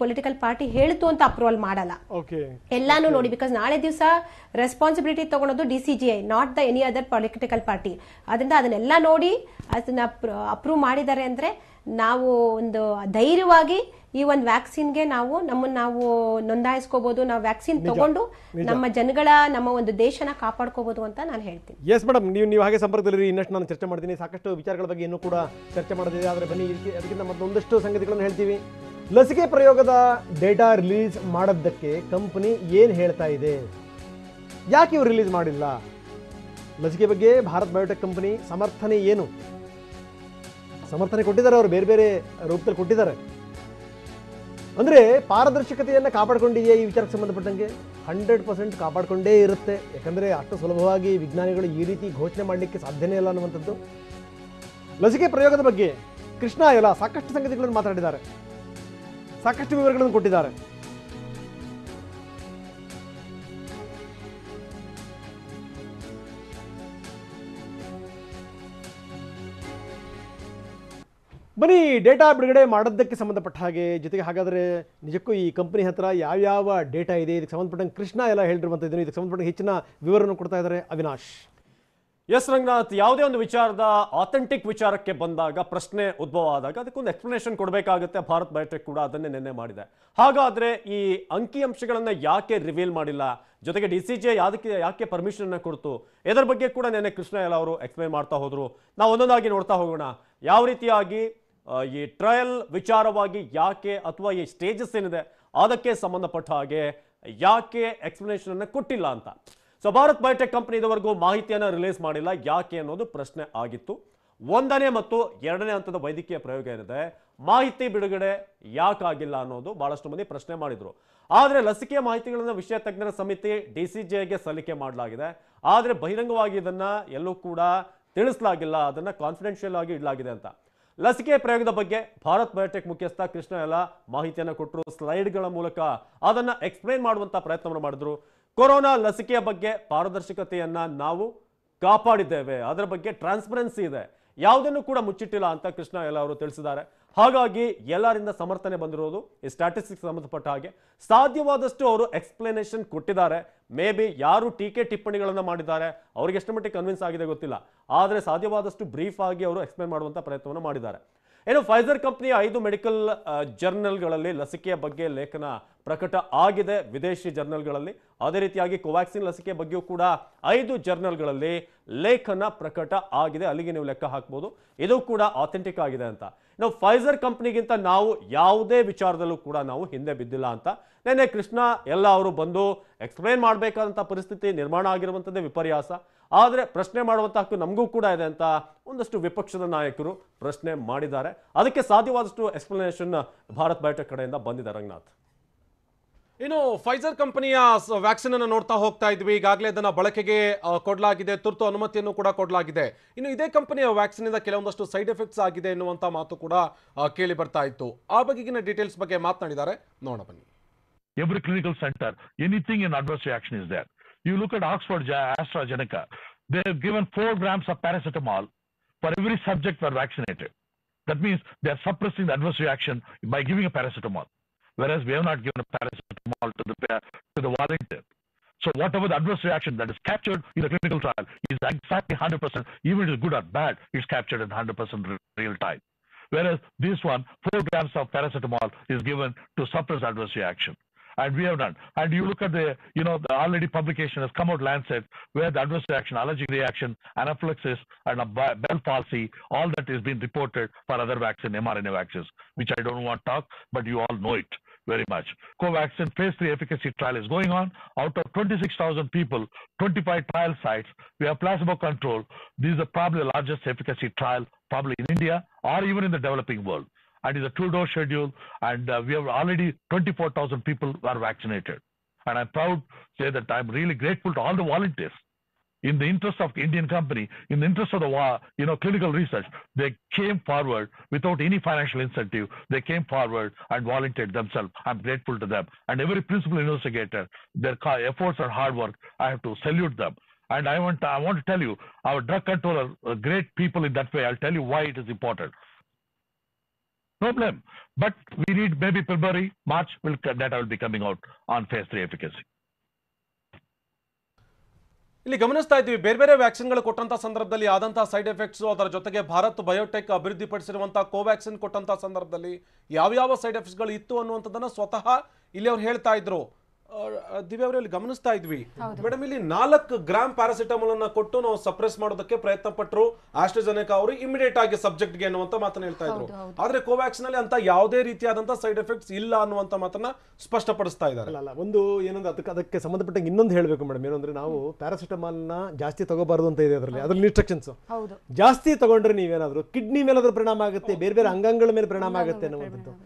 ಪೊಲಿಟಿಕಲ್ ಪಾರ್ಟಿ ಹೇಳಿತು ಅಂತ ಅಪ್ರೂವಲ್ ಮಾಡಲ್ಲ. ಎಲ್ಲಾನು ನೋಡಿ, ಬಿಕಾಸ್ ನಾಳೆ ದಿವಸ ರೆಸ್ಪಾನ್ಸಿಬಿಲಿಟಿ ತಗೊಳೋದು DCGI, not the any other political party. ಅದರಿಂದ ಅದನ್ನೆಲ್ಲ ನೋಡಿ ಅದನ್ನ ಅಪ್ರೂವ್ ಮಾಡಿದ್ದಾರೆ ಅಂದ್ರೆ ನಾವು ಒಂದು ಧೈರ್ಯವಾಗಿ ಈ ಒಂದು ವ್ಯಾಕ್ಸಿನ್ಗೆ ನಮ್ಮನ್ನು ನಾವು ನೋಂದಾಯಿಸ್ಕೋಬಹುದು, ನಾವು ವ್ಯಾಕ್ಸಿನ್ ತಗೊಂಡು ನಮ್ಮ ಜನಗಳ ನಮ್ಮ ಒಂದು ದೇಶನ ಕಾಪಾಡ್ಕೋಬಹುದು ಅಂತ ನಾನು ಹೇಳ್ತೀನಿ. ಎಸ್ ಮೇಡಮ್, ನೀವು ಹಾಗೆ ಸಂಪರ್ಕದಲ್ಲಿ ಇನ್ನಷ್ಟು ನಾನು ಚರ್ಚೆ ಮಾಡ್ತೀನಿ. ಸಾಕಷ್ಟು ವಿಚಾರಗಳ ಬಗ್ಗೆ ಇನ್ನೂ ಕೂಡ ಚರ್ಚೆ ಮಾಡೋದಿದೆ, ಆದರೆ ಬನ್ನಿ ಅದಕ್ಕಿಂತ ಮತ್ತೊಂದಷ್ಟು ಸಂಗತಿಗಳನ್ನು ಹೇಳ್ತೀವಿ. ಲಸಿಕೆ ಪ್ರಯೋಗದ ಡೇಟಾ ರಿಲೀಸ್ ಮಾಡೋದಕ್ಕೆ ಕಂಪನಿ ಏನು ಹೇಳ್ತಾ ಇದೆ, ಯಾಕೆ ಇವರು ರಿಲೀಸ್ ಮಾಡಿಲ್ಲ, ಲಸಿಕೆ ಬಗ್ಗೆ ಭಾರತ್ ಬಯೋಟೆಕ್ ಕಂಪನಿ ಸಮರ್ಥನೆ ಏನು, ಸಮರ್ಥನೆ ಕೊಟ್ಟಿದ್ದಾರೆ, ಅವರು ಬೇರೆ ಬೇರೆ ರೂಪದಲ್ಲಿ ಕೊಟ್ಟಿದ್ದಾರೆ. ಅಂದರೆ ಪಾರದರ್ಶಕತೆಯನ್ನು ಕಾಪಾಡಿಕೊಂಡಿದೆಯಾ ಈ ವಿಚಾರಕ್ಕೆ ಸಂಬಂಧಪಟ್ಟಂಗೆ? 100% ಕಾಪಾಡಿಕೊಂಡೇ ಇರುತ್ತೆ. ಯಾಕಂದರೆ ಅಷ್ಟು ಸುಲಭವಾಗಿ ವಿಜ್ಞಾನಿಗಳು ಈ ರೀತಿ ಘೋಷಣೆ ಮಾಡಲಿಕ್ಕೆ ಸಾಧ್ಯನೇ ಇಲ್ಲ ಅನ್ನುವಂಥದ್ದು. ಲಸಿಕೆ ಪ್ರಯೋಗದ ಬಗ್ಗೆ ಕೃಷ್ಣ ಎಲ್ಲ ಸಾಕಷ್ಟು ಸಂಗತಿಗಳನ್ನು ಮಾತಾಡಿದ್ದಾರೆ, ಸಾಕಷ್ಟು ವಿವರಗಳನ್ನು ಕೊಟ್ಟಿದ್ದಾರೆ. ಬನ್ನಿ ಡೇಟಾ ಬಿಡುಗಡೆ ಮಾಡೋದಕ್ಕೆ ಸಂಬಂಧಪಟ್ಟ ಹಾಗೆ, ಜೊತೆಗೆ ಹಾಗಾದರೆ ನಿಜಕ್ಕೂ ಈ ಕಂಪನಿ ಹತ್ರ ಯಾವ್ಯಾವ ಡೇಟಾ ಇದೆ, ಇದಕ್ಕೆ ಸಂಬಂಧಪಟ್ಟಂಗೆ ಕೃಷ್ಣ ಎಲ್ಲ ಹೇಳಿರುವಂಥದ್ದು, ಇದಕ್ಕೆ ಸಂಬಂಧಪಟ್ಟ ಹೆಚ್ಚಿನ ವಿವರವನ್ನು ಕೊಡ್ತಾ ಇದ್ದಾರೆ ಅವಿನಾಶ್. ಎಸ್ ರಂಗನಾಥ್, ಯಾವುದೇ ಒಂದು ವಿಚಾರದ ಆಥೆಂಟಿಕ್ ವಿಚಾರಕ್ಕೆ ಬಂದಾಗ ಪ್ರಶ್ನೆ ಉದ್ಭವ ಆದಾಗ ಅದಕ್ಕೊಂದು ಎಕ್ಸ್ಪ್ಲನೇಷನ್ ಕೊಡಬೇಕಾಗುತ್ತೆ. ಭಾರತ್ ಬಯೋಟೆಕ್ ಕೂಡ ಅದನ್ನೇ ನಿನ್ನೆ ಮಾಡಿದೆ. ಹಾಗಾದ್ರೆ ಈ ಅಂಕಿಅಂಶಗಳನ್ನ ಯಾಕೆ ರಿವೀಲ್ ಮಾಡಿಲ್ಲ, ಜೊತೆಗೆ DCGI ಯಾಕೆ ಪರ್ಮಿಷನ್ ಕೊಡ್ತು, ಇದರ ಬಗ್ಗೆ ಕೂಡ ನಿನ್ನೆ ಕೃಷ್ಣ ಎಲ್ಲ ಅವರು ಎಕ್ಸ್ಪ್ಲೈನ್ ಮಾಡ್ತಾ ಹೋದ್ರು. ನಾವು ಒಂದೊಂದಾಗಿ ನೋಡ್ತಾ ಹೋಗೋಣ. ಯಾವ ರೀತಿಯಾಗಿ ಈ ಟ್ರಯಲ್ ವಿಚಾರವಾಗಿ ಯಾಕೆ, ಅಥವಾ ಈ ಸ್ಟೇಜಸ್ ಏನಿದೆ ಅದಕ್ಕೆ ಸಂಬಂಧಪಟ್ಟ ಹಾಗೆ ಯಾಕೆ ಎಕ್ಸ್ಪ್ಲನೇಷನ್ ಅನ್ನ ಕೊಟ್ಟಿಲ್ಲ ಅಂತ. ಸೊ ಭಾರತ್ ಬಯೋಟೆಕ್ ಕಂಪನಿ ಇದುವರೆಗೂ ಮಾಹಿತಿಯನ್ನು ರಿಲೀಸ್ ಮಾಡಿಲ್ಲ, ಯಾಕೆ ಅನ್ನೋದು ಪ್ರಶ್ನೆ ಆಗಿತ್ತು. 1ನೇ ಮತ್ತು 2ನೇ ಹಂತದ ವೈದ್ಯಕೀಯ ಪ್ರಯೋಗ ಏನಿದೆ, ಮಾಹಿತಿ ಬಿಡುಗಡೆ ಯಾಕಾಗಿಲ್ಲ ಅನ್ನೋದು ಬಹಳಷ್ಟು ಮಂದಿ ಪ್ರಶ್ನೆ ಮಾಡಿದ್ರು. ಆದರೆ ಲಸಿಕೆಯ ಮಾಹಿತಿಗಳನ್ನು ವಿಷಯ ತಜ್ಞರ ಸಮಿತಿ DCGIಗೆ ಸಲ್ಲಿಕೆ ಮಾಡಲಾಗಿದೆ. ಆದರೆ ಬಹಿರಂಗವಾಗಿ ಇದನ್ನ ಎಲ್ಲೂ ಕೂಡ ತಿಳಿಸಲಾಗಿಲ್ಲ, ಅದನ್ನ ಕಾನ್ಫಿಡೆನ್ಷಿಯಲ್ ಆಗಿ ಇಡಲಾಗಿದೆ ಅಂತ. ಲಸಿಕೆ ಪ್ರಯೋಗದ ಬಗ್ಗೆ ಭಾರತ್ ಬಯೋಟೆಕ್ ಮುಖ್ಯಸ್ಥ ಕೃಷ್ಣ ಎಲ್ಲ ಮಾಹಿತಿಯನ್ನು ಕೊಟ್ಟರು. ಸ್ಲೈಡ್ಗಳ ಮೂಲಕ ಅದನ್ನ ಎಕ್ಸ್ಪ್ಲೈನ್ ಮಾಡುವಂತ ಪ್ರಯತ್ನವನ್ನು ಮಾಡಿದ್ರು. ಕೊರೋನಾ ಲಸಿಕೆಯ ಬಗ್ಗೆ ಪಾರದರ್ಶಕತೆಯನ್ನ ನಾವು ಕಾಪಾಡಿದ್ದೇವೆ, ಅದರ ಬಗ್ಗೆ ಟ್ರಾನ್ಸ್ಪರೆನ್ಸಿ ಇದೆ, ಯಾವುದನ್ನು ಕೂಡ ಮುಚ್ಚಿಟ್ಟಿಲ್ಲ ಅಂತ ಕೃಷ್ಣ ಎಲ್ಲ ಅವರು ತಿಳಿಸಿದ್ದಾರೆ. ಹಾಗಾಗಿ ಎಲ್ಲರಿಂದ ಸಮರ್ಥನೆ ಬಂದಿರೋದು ಈ ಸ್ಟ್ಯಾಟಿಸ್ಟಿಕ್ಸ್ ಸಂಬಂಧಪಟ್ಟ ಹಾಗೆ. ಸಾಧ್ಯವಾದಷ್ಟು ಅವರು ಎಕ್ಸ್ಪ್ಲನೇಷನ್ ಕೊಟ್ಟಿದ್ದಾರೆ. ಮೇ ಬಿ ಯಾರು ಟೀಕೆ ಟಿಪ್ಪಣಿಗಳನ್ನು ಮಾಡಿದ್ದಾರೆ ಅವ್ರಿಗೆ ಎಷ್ಟು ಮಟ್ಟಿಗೆ ಕನ್ವಿನ್ಸ್ ಆಗಿದೆ ಗೊತ್ತಿಲ್ಲ, ಆದರೆ ಸಾಧ್ಯವಾದಷ್ಟು ಬ್ರೀಫ್ ಆಗಿ ಅವರು ಎಕ್ಸ್ಪ್ಲೈನ್ ಮಾಡುವಂಥ ಪ್ರಯತ್ನವನ್ನು ಮಾಡಿದ್ದಾರೆ. ಏನು ಫೈಸರ್ ಕಂಪನಿಯ 5 ಮೆಡಿಕಲ್ ಜರ್ನಲ್ಗಳಲ್ಲಿ ಲಸಿಕೆಯ ಬಗ್ಗೆ ಲೇಖನ ಪ್ರಕಟ ಆಗಿದೆ, ವಿದೇಶಿ ಜರ್ನಲ್ಗಳಲ್ಲಿ. ಅದೇ ರೀತಿಯಾಗಿ ಕೋವ್ಯಾಕ್ಸಿನ್ ಲಸಿಕೆ ಬಗ್ಗೆಯೂ ಕೂಡ 5 ಜರ್ನಲ್ಗಳಲ್ಲಿ ಲೇಖನ ಪ್ರಕಟ ಆಗಿದೆ. ಅಲ್ಲಿಗೆ ನೀವು ಲೆಕ್ಕ ಹಾಕ್ಬೋದು, ಇದು ಕೂಡ ಆಥೆಂಟಿಕ್ ಆಗಿದೆ ಅಂತ. ನಾವು ಫೈಸರ್ ಕಂಪನಿಗಿಂತ ನಾವು ಯಾವುದೇ ವಿಚಾರದಲ್ಲೂ ಕೂಡ ನಾವು ಹಿಂದೆ ಬಿದ್ದಿಲ್ಲ ಅಂತ ನೆನ್ನೆ ಕೃಷ್ಣ ಎಲ್ಲ ಅವರು ಬಂದು ಎಕ್ಸ್ಪ್ಲೈನ್ ಮಾಡಬೇಕಾದಂಥ ಪರಿಸ್ಥಿತಿ ನಿರ್ಮಾಣ ಆಗಿರುವಂಥದ್ದೇ ವಿಪರ್ಯಾಸ. ಆದರೆ ಪ್ರಶ್ನೆ ಮಾಡುವಂಥ ಹಕ್ಕು ನಮಗೂ ಕೂಡ ಇದೆ ಅಂತ ಒಂದಷ್ಟು ವಿಪಕ್ಷದ ನಾಯಕರು ಪ್ರಶ್ನೆ ಮಾಡಿದ್ದಾರೆ. ಅದಕ್ಕೆ ಸಾಧ್ಯವಾದಷ್ಟು ಎಕ್ಸ್ಪ್ಲನೇಷನ್ ಭಾರತ್ ಬಯೋಟೆಕ್ ಕಡೆಯಿಂದ ಬಂದಿದೆ. ರಂಗನಾಥ್, ಇನ್ನು ಫೈಸರ್ ಕಂಪನಿಯ ವ್ಯಾಕ್ಸಿನ್ ಅನ್ನು ನೋಡ್ತಾ ಹೋಗ್ತಾ ಇದ್ವಿ. ಈಗಾಗಲೇ ಅದನ್ನ ಬಳಕೆಗೆ ಕೊಡಲಾಗಿದೆ, ತುರ್ತು ಅನುಮತಿಯನ್ನು ಕೂಡ ಕೊಡಲಾಗಿದೆ. ಇನ್ನು ಇದೇ ಕಂಪನಿಯ ವ್ಯಾಕ್ಸಿನ್ ಇಂದ ಕೆಲವೊಂದಷ್ಟು ಸೈಡ್ ಎಫೆಕ್ಟ್ಸ್ ಆಗಿದೆ ಎನ್ನುವಂತ ಮಾತು ಕೂಡ ಕೇಳಿ ಬರ್ತಾ ಇತ್ತು. ಆ ಬಗೆಗಿನ ಡೀಟೇಲ್ಸ್ ಬಗ್ಗೆ ಮಾತನಾಡಿದ್ದಾರೆ, ನೋಡೋಣ ಬನ್ನಿ. Every clinical center, anything in adverse reaction is there. You look at Oxford AstraZeneca, they have given 4 grams of paracetamol for every subject who are vaccinated. That means they are suppressing the adverse reaction by giving a paracetamol, whereas we have not given a paracetamol to the volunteer. So whatever the adverse reaction that is captured in the clinical trial is exactly 100%, even if it is good or bad, it's captured in 100% real time. Whereas this one, 4 grams of paracetamol is given to suppress adverse reaction. And we have done. And you look at the already publication has come out, Lancet, where the adverse reaction, allergic reaction, anaphylaxis, and a Bell palsy, all that is being reported for other vaccine, mRNA vaccines, which I don't want to talk, but you all know it very much. Covaxin phase 3 efficacy trial is going on. Out of 26,000 people, 25 trial sites, we have placebo control. This is probably the largest efficacy trial probably in India or even in the developing world. And it's a 2-dose schedule, and we have already 24,000 people who are vaccinated. And I'm proud to say that I'm really grateful to all the volunteers. In the interest of Indian company, in the interest of the clinical research, they came forward without any financial incentive. They came forward and volunteered themselves. I'm grateful to them. And every principal investigator, their efforts and hard work, I have to salute them. And I want to tell you, our drug controller, great people in that way. I'll tell you why it is important. No blame. But we need maybe February, March, data will be coming out on phase 3 efficacy. ಇಲ್ಲಿ ಗಮನಿಸ್ತಾ ಇದ್ದೀವಿ ಬೇರೆ ಬೇರೆ ವ್ಯಾಕ್ಸಿನ್ಗಳು ಕೊಟ್ಟಂತ ಸಂದರ್ಭದಲ್ಲಿ ಆದಂತಹ side effects, ಅದರ ಜೊತೆಗೆ ಭಾರತ್ ಬಯೋಟೆಕ್ ಅಭಿವೃದ್ಧಿಪಡಿಸಿರುವಂತಹ ಕೋವ್ಯಾಕ್ಸಿನ್ ಕೊಟ್ಟಂತ ಸಂದರ್ಭದಲ್ಲಿ ಯಾವ ಸೈಡ್ ಎಫೆಕ್ಟ್ಸ್ಗಳು ಇತ್ತು ಅನ್ನುವಂಥದ್ದನ್ನ ಸ್ವತಃ ಇಲ್ಲಿ ಅವ್ರು ಹೇಳ್ತಾ ಇದ್ರು. ದಿವ್ಯ ಅವರಲ್ಲಿ ಗಮನಿಸ್ತಾ ಇದ್ವಿ ಮೇಡಮ್, ಇಲ್ಲಿ 4 ಗ್ರಾಮ್ ಪ್ಯಾರಾಸಿಟಮಾಲ್ ಅನ್ನ ಕೊಟ್ಟು ನಾವು ಸಪ್ರೆಸ್ ಮಾಡೋದಕ್ಕೆ ಪ್ರಯತ್ನ ಪಟ್ಟರು ಆಸ್ಟ್ರಾಜೆನೆಕಾ ಅವರು ಇಮಿಡಿಯೇಟ್ ಆಗಿ ಸಬ್ಜೆಕ್ಟ್ಗೆ ಅನ್ನುವಂತ ಮಾತನ್ನ ಹೇಳ್ತಾ ಇದ್ರು. ಆದ್ರೆ ಕೋವ್ಯಾಕ್ಸಿನ್ ಅಲ್ಲಿ ಅಂತ ಯಾವುದೇ ರೀತಿಯಾದಂತಹ ಸೈಡ್ ಎಫೆಕ್ಟ್ಸ್ ಇಲ್ಲ ಅನ್ನುವಂತ ಮಾತನ್ನ ಸ್ಪಷ್ಟಪಡಿಸ್ತಾ ಇದ್ದಾರೆ. ಅಲ್ಲ ಒಂದು ಏನಂದ್ರೆ ಅದಕ್ಕೆ ಸಂಬಂಧಪಟ್ಟಂಗೆ ಇನ್ನೊಂದು ಹೇಳಬೇಕು ಮೇಡಮ್, ಏನಂದ್ರೆ ನಾವು ಪ್ಯಾರಾಸಿಟಮಾಲ್ ನ ಜಾಸ್ತಿ ತಗೋಬಾರದು ಅಂತ ಇದೆ ಅದ್ರಲ್ಲಿ ಇನ್ಸ್ಟ್ರಕ್ಷನ್ಸ್. ಜಾಸ್ತಿ ತಗೊಂಡ್ರೆ ನೀವೇನಾದ್ರು ಕಿಡ್ನಿ ಮೇಲೆ ಅದ್ರ ಪರಿಣಾಮ ಆಗುತ್ತೆ, ಬೇರೆ ಬೇರೆ ಅಂಗಾಂಗಗಳ ಮೇಲೆ ಪರಿಣಾಮ ಆಗುತ್ತೆ ಅನ್ನುವಂಥದ್ದು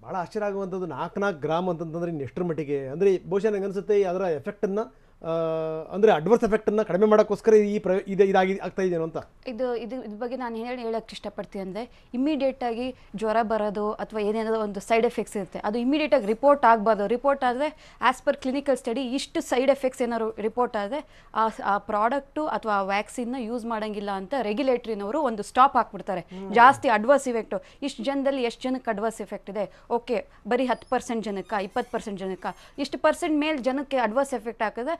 ಭಾಳ ಆಶ್ಚರ್ಯ ಆಗುವಂಥದ್ದು. 4 ಗ್ರಾಮ್ ಅಂತಂತಂದ್ರೆ ಎಷ್ಟರ ಮಟ್ಟಿಗೆ ಅಂದರೆ ಬಹುಶಃ ನಂಗೆ ಅನಿಸುತ್ತೆ ಅದರ ಎಫೆಕ್ಟನ್ನು ಅಂದರೆ ಅಡ್ವರ್ಸ್ ಎಫೆಕ್ಟನ್ನು ಕಡಿಮೆ ಮಾಡೋಕ್ಕೋಸ್ಕರ ಇದಾಗಿ ಆಗ್ತಾ ಇದೆಯೋ ಅಂತ. ಇದ್ರ ಬಗ್ಗೆ ನಾನು ಹೇಳಕ್ಕೆ ಇಷ್ಟಪಡ್ತೀನಿ ಅಂದರೆ ಇಮಿಡಿಯೇಟಾಗಿ ಜ್ವರ ಬರೋದು ಅಥವಾ ಏನೇನೋ ಒಂದು ಸೈಡ್ ಎಫೆಕ್ಟ್ಸ್ ಇರುತ್ತೆ, ಅದು ಇಮಿಡಿಯೇಟಾಗಿ ರಿಪೋರ್ಟ್ ಆಗಬಾರ್ದು. ರಿಪೋರ್ಟ್ ಆದರೆ ಆ್ಯಸ್ ಪರ್ ಕ್ಲಿನಿಕಲ್ ಸ್ಟಡಿ ಇಷ್ಟು ಸೈಡ್ ಎಫೆಕ್ಟ್ಸ್ ಏನಾದ್ರು ರಿಪೋರ್ಟ್ ಆದರೆ ಆ ಪ್ರಾಡಕ್ಟು ಅಥವಾ ಆ ವ್ಯಾಕ್ಸಿನ್ನ ಯೂಸ್ ಮಾಡೋಂಗಿಲ್ಲ ಅಂತ ರೆಗ್ಯುಲೇಟ್ರಿನವರು ಒಂದು ಸ್ಟಾಪ್ ಹಾಕ್ಬಿಡ್ತಾರೆ. ಜಾಸ್ತಿ ಅಡ್ವರ್ಸ್ ಇಫೆಕ್ಟು ಇಷ್ಟು ಜನದಲ್ಲಿ ಎಷ್ಟು ಜನಕ್ಕೆ ಅಡ್ವರ್ಸ್ ಎಫೆಕ್ಟ್ ಇದೆ, ಓಕೆ ಬರೀ 10% ಜನಕ್ಕೆ 20% ಜನಕ್ಕೆ ಇಷ್ಟು ಪರ್ಸೆಂಟ್ ಮೇಲೆ ಜನಕ್ಕೆ ಅಡ್ವರ್ಸ್ ಎಫೆಕ್ಟ್ ಹಾಕಿದ್ರೆ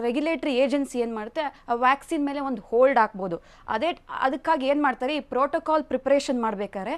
ರೆಗ್ಯುಲೇಟರಿ ಏಜೆನ್ಸಿ ಏನು ಮಾಡುತ್ತೆ, ಆ ವ್ಯಾಕ್ಸಿನ್ ಮೇಲೆ ಒಂದು ಹೋಲ್ಡ್ ಹಾಕ್ಬೋದು. ಅದಕ್ಕಾಗಿ ಏನು ಮಾಡ್ತಾರೆ, ಈ ಪ್ರೋಟೋಕಾಲ್ ಪ್ರಿಪರೇಷನ್ ಮಾಡಬೇಕಾದ್ರೆ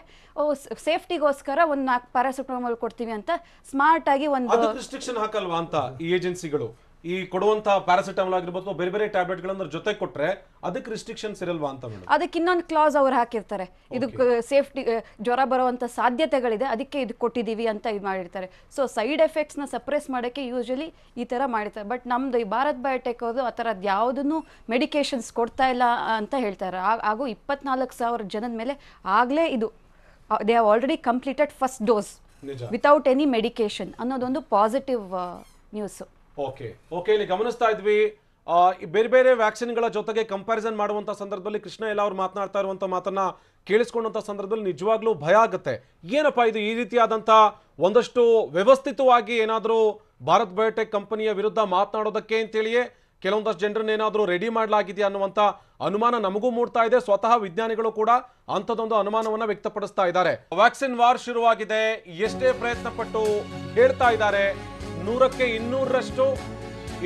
ಸೇಫ್ಟಿಗೋಸ್ಕರ ಒಂದು 4 ಪ್ಯಾರಾಸಿಟಮಾಲ್ ಕೊಡ್ತೀವಿ ಅಂತ ಸ್ಮಾರ್ಟ್ ಆಗಿ ಒಂದು ರಿಸ್ಟ್ರಿಕ್ಷನ್ ಹಾಕಲ್ವಾ ಅಂತ ಈ ಏಜೆನ್ಸಿಗಳು. ಈ ಕೊಡುವಂತ ಪ್ಯಾರಾಸಿಟಮಾಲ್ ಆಗಿರ್ಬೋದು ಬೇರೆ ಬೇರೆ ಟ್ಯಾಬ್ಲೆಟ್ಗಳನ್ನ ಜೊತೆ ಕೊಟ್ರೆ ಅದಕ್ಕೆ ರಿಸ್ಟ್ರಿಕ್ಷನ್ಸ್ ಇರಲ್ವಾ ಅಂತ ಮೇಡಮ್? ಅದಕ್ಕೆ ಇನ್ನೊಂದು ಕ್ಲಾಸ್ ಅವ್ರು ಹಾಕಿರ್ತಾರೆ, ಇದು ಸೇಫ್ಟಿ ಜ್ವರ ಬರುವಂತ ಸಾಧ್ಯತೆಗಳಿದೆ ಅದಕ್ಕೆ ಇದು ಕೊಟ್ಟಿದ್ದೀವಿ ಅಂತ ಇದು ಮಾಡಿರ್ತಾರೆ. ಸೊ ಸೈಡ್ ಎಫೆಕ್ಟ್ಸ್ನ ಸಪ್ರೆಸ್ ಮಾಡೋಕ್ಕೆ ಯೂಶಲಿ ಈ ಥರ ಮಾಡಿರ್ತಾರೆ. ಬಟ್ ನಮ್ದು ಈ ಭಾರತ್ ಬಯೋಟೆಕ್ ಅವರು ಆ ಥರದ್ದು ಯಾವುದನ್ನು ಮೆಡಿಕೇಶನ್ಸ್ ಕೊಡ್ತಾ ಇಲ್ಲ ಅಂತ ಹೇಳ್ತಾರೆ. ಹಾಗೂ 24,000 ಜನದ ಮೇಲೆ ಆಗಲೇ ಇದು they have already completed first dose without any medication ಅನ್ನೋದೊಂದು ಪಾಸಿಟಿವ್ ನ್ಯೂಸು. ಓಕೆ, ಇಲ್ಲಿ ಗಮನಿಸ್ತಾ ಇದ್ವಿ ಬೇರೆ ಬೇರೆ ವ್ಯಾಕ್ಸಿನ್ಗಳ ಜೊತೆಗೆ ಕಂಪ್ಯಾರಿಸನ್ ಮಾಡುವಂತ ಸಂದರ್ಭದಲ್ಲಿ ಕೃಷ್ಣ ಎಲ್ಲ ಅವ್ರು ಮಾತನಾಡ್ತಾ ಇರುವಂತ ಮಾತನ್ನ ಕೇಳಿಸ್ಕೊಂಡಂತ ಸಂದರ್ಭದಲ್ಲಿ ನಿಜವಾಗ್ಲೂ ಭಯ ಆಗುತ್ತೆ. ಏನಪ್ಪಾ ಇದು ಈ ರೀತಿಯಾದಂತ ಒಂದಷ್ಟು ವ್ಯವಸ್ಥಿತವಾಗಿ ಏನಾದರೂ ಭಾರತ್ ಬಯೋಟೆಕ್ ಕಂಪನಿಯ ವಿರುದ್ಧ ಮಾತನಾಡೋದಕ್ಕೆ ಅಂತೇಳಿಯೇ ಕೆಲವೊಂದಷ್ಟು ಜನರನ್ನ ಏನಾದರೂ ರೆಡಿ ಮಾಡಲಾಗಿದೆಯಾ ಅನ್ನುವಂಥ ಅನುಮಾನ ನಮಗೂ ಮೂಡ್ತಾ ಇದೆ. ಸ್ವತಃ ವಿಜ್ಞಾನಿಗಳು ಕೂಡ ಅಂಥದ್ದೊಂದು ಅನುಮಾನವನ್ನ ವ್ಯಕ್ತಪಡಿಸ್ತಾ ಇದ್ದಾರೆ. ವ್ಯಾಕ್ಸಿನ್ ವಾರ್ ಶುರುವಾಗಿದೆ, ಎಷ್ಟೇ ಪ್ರಯತ್ನ ಪಟ್ಟು ಹೇಳ್ತಾ ಇದ್ದಾರೆ 100ಕ್ಕೆ 200ರಷ್ಟು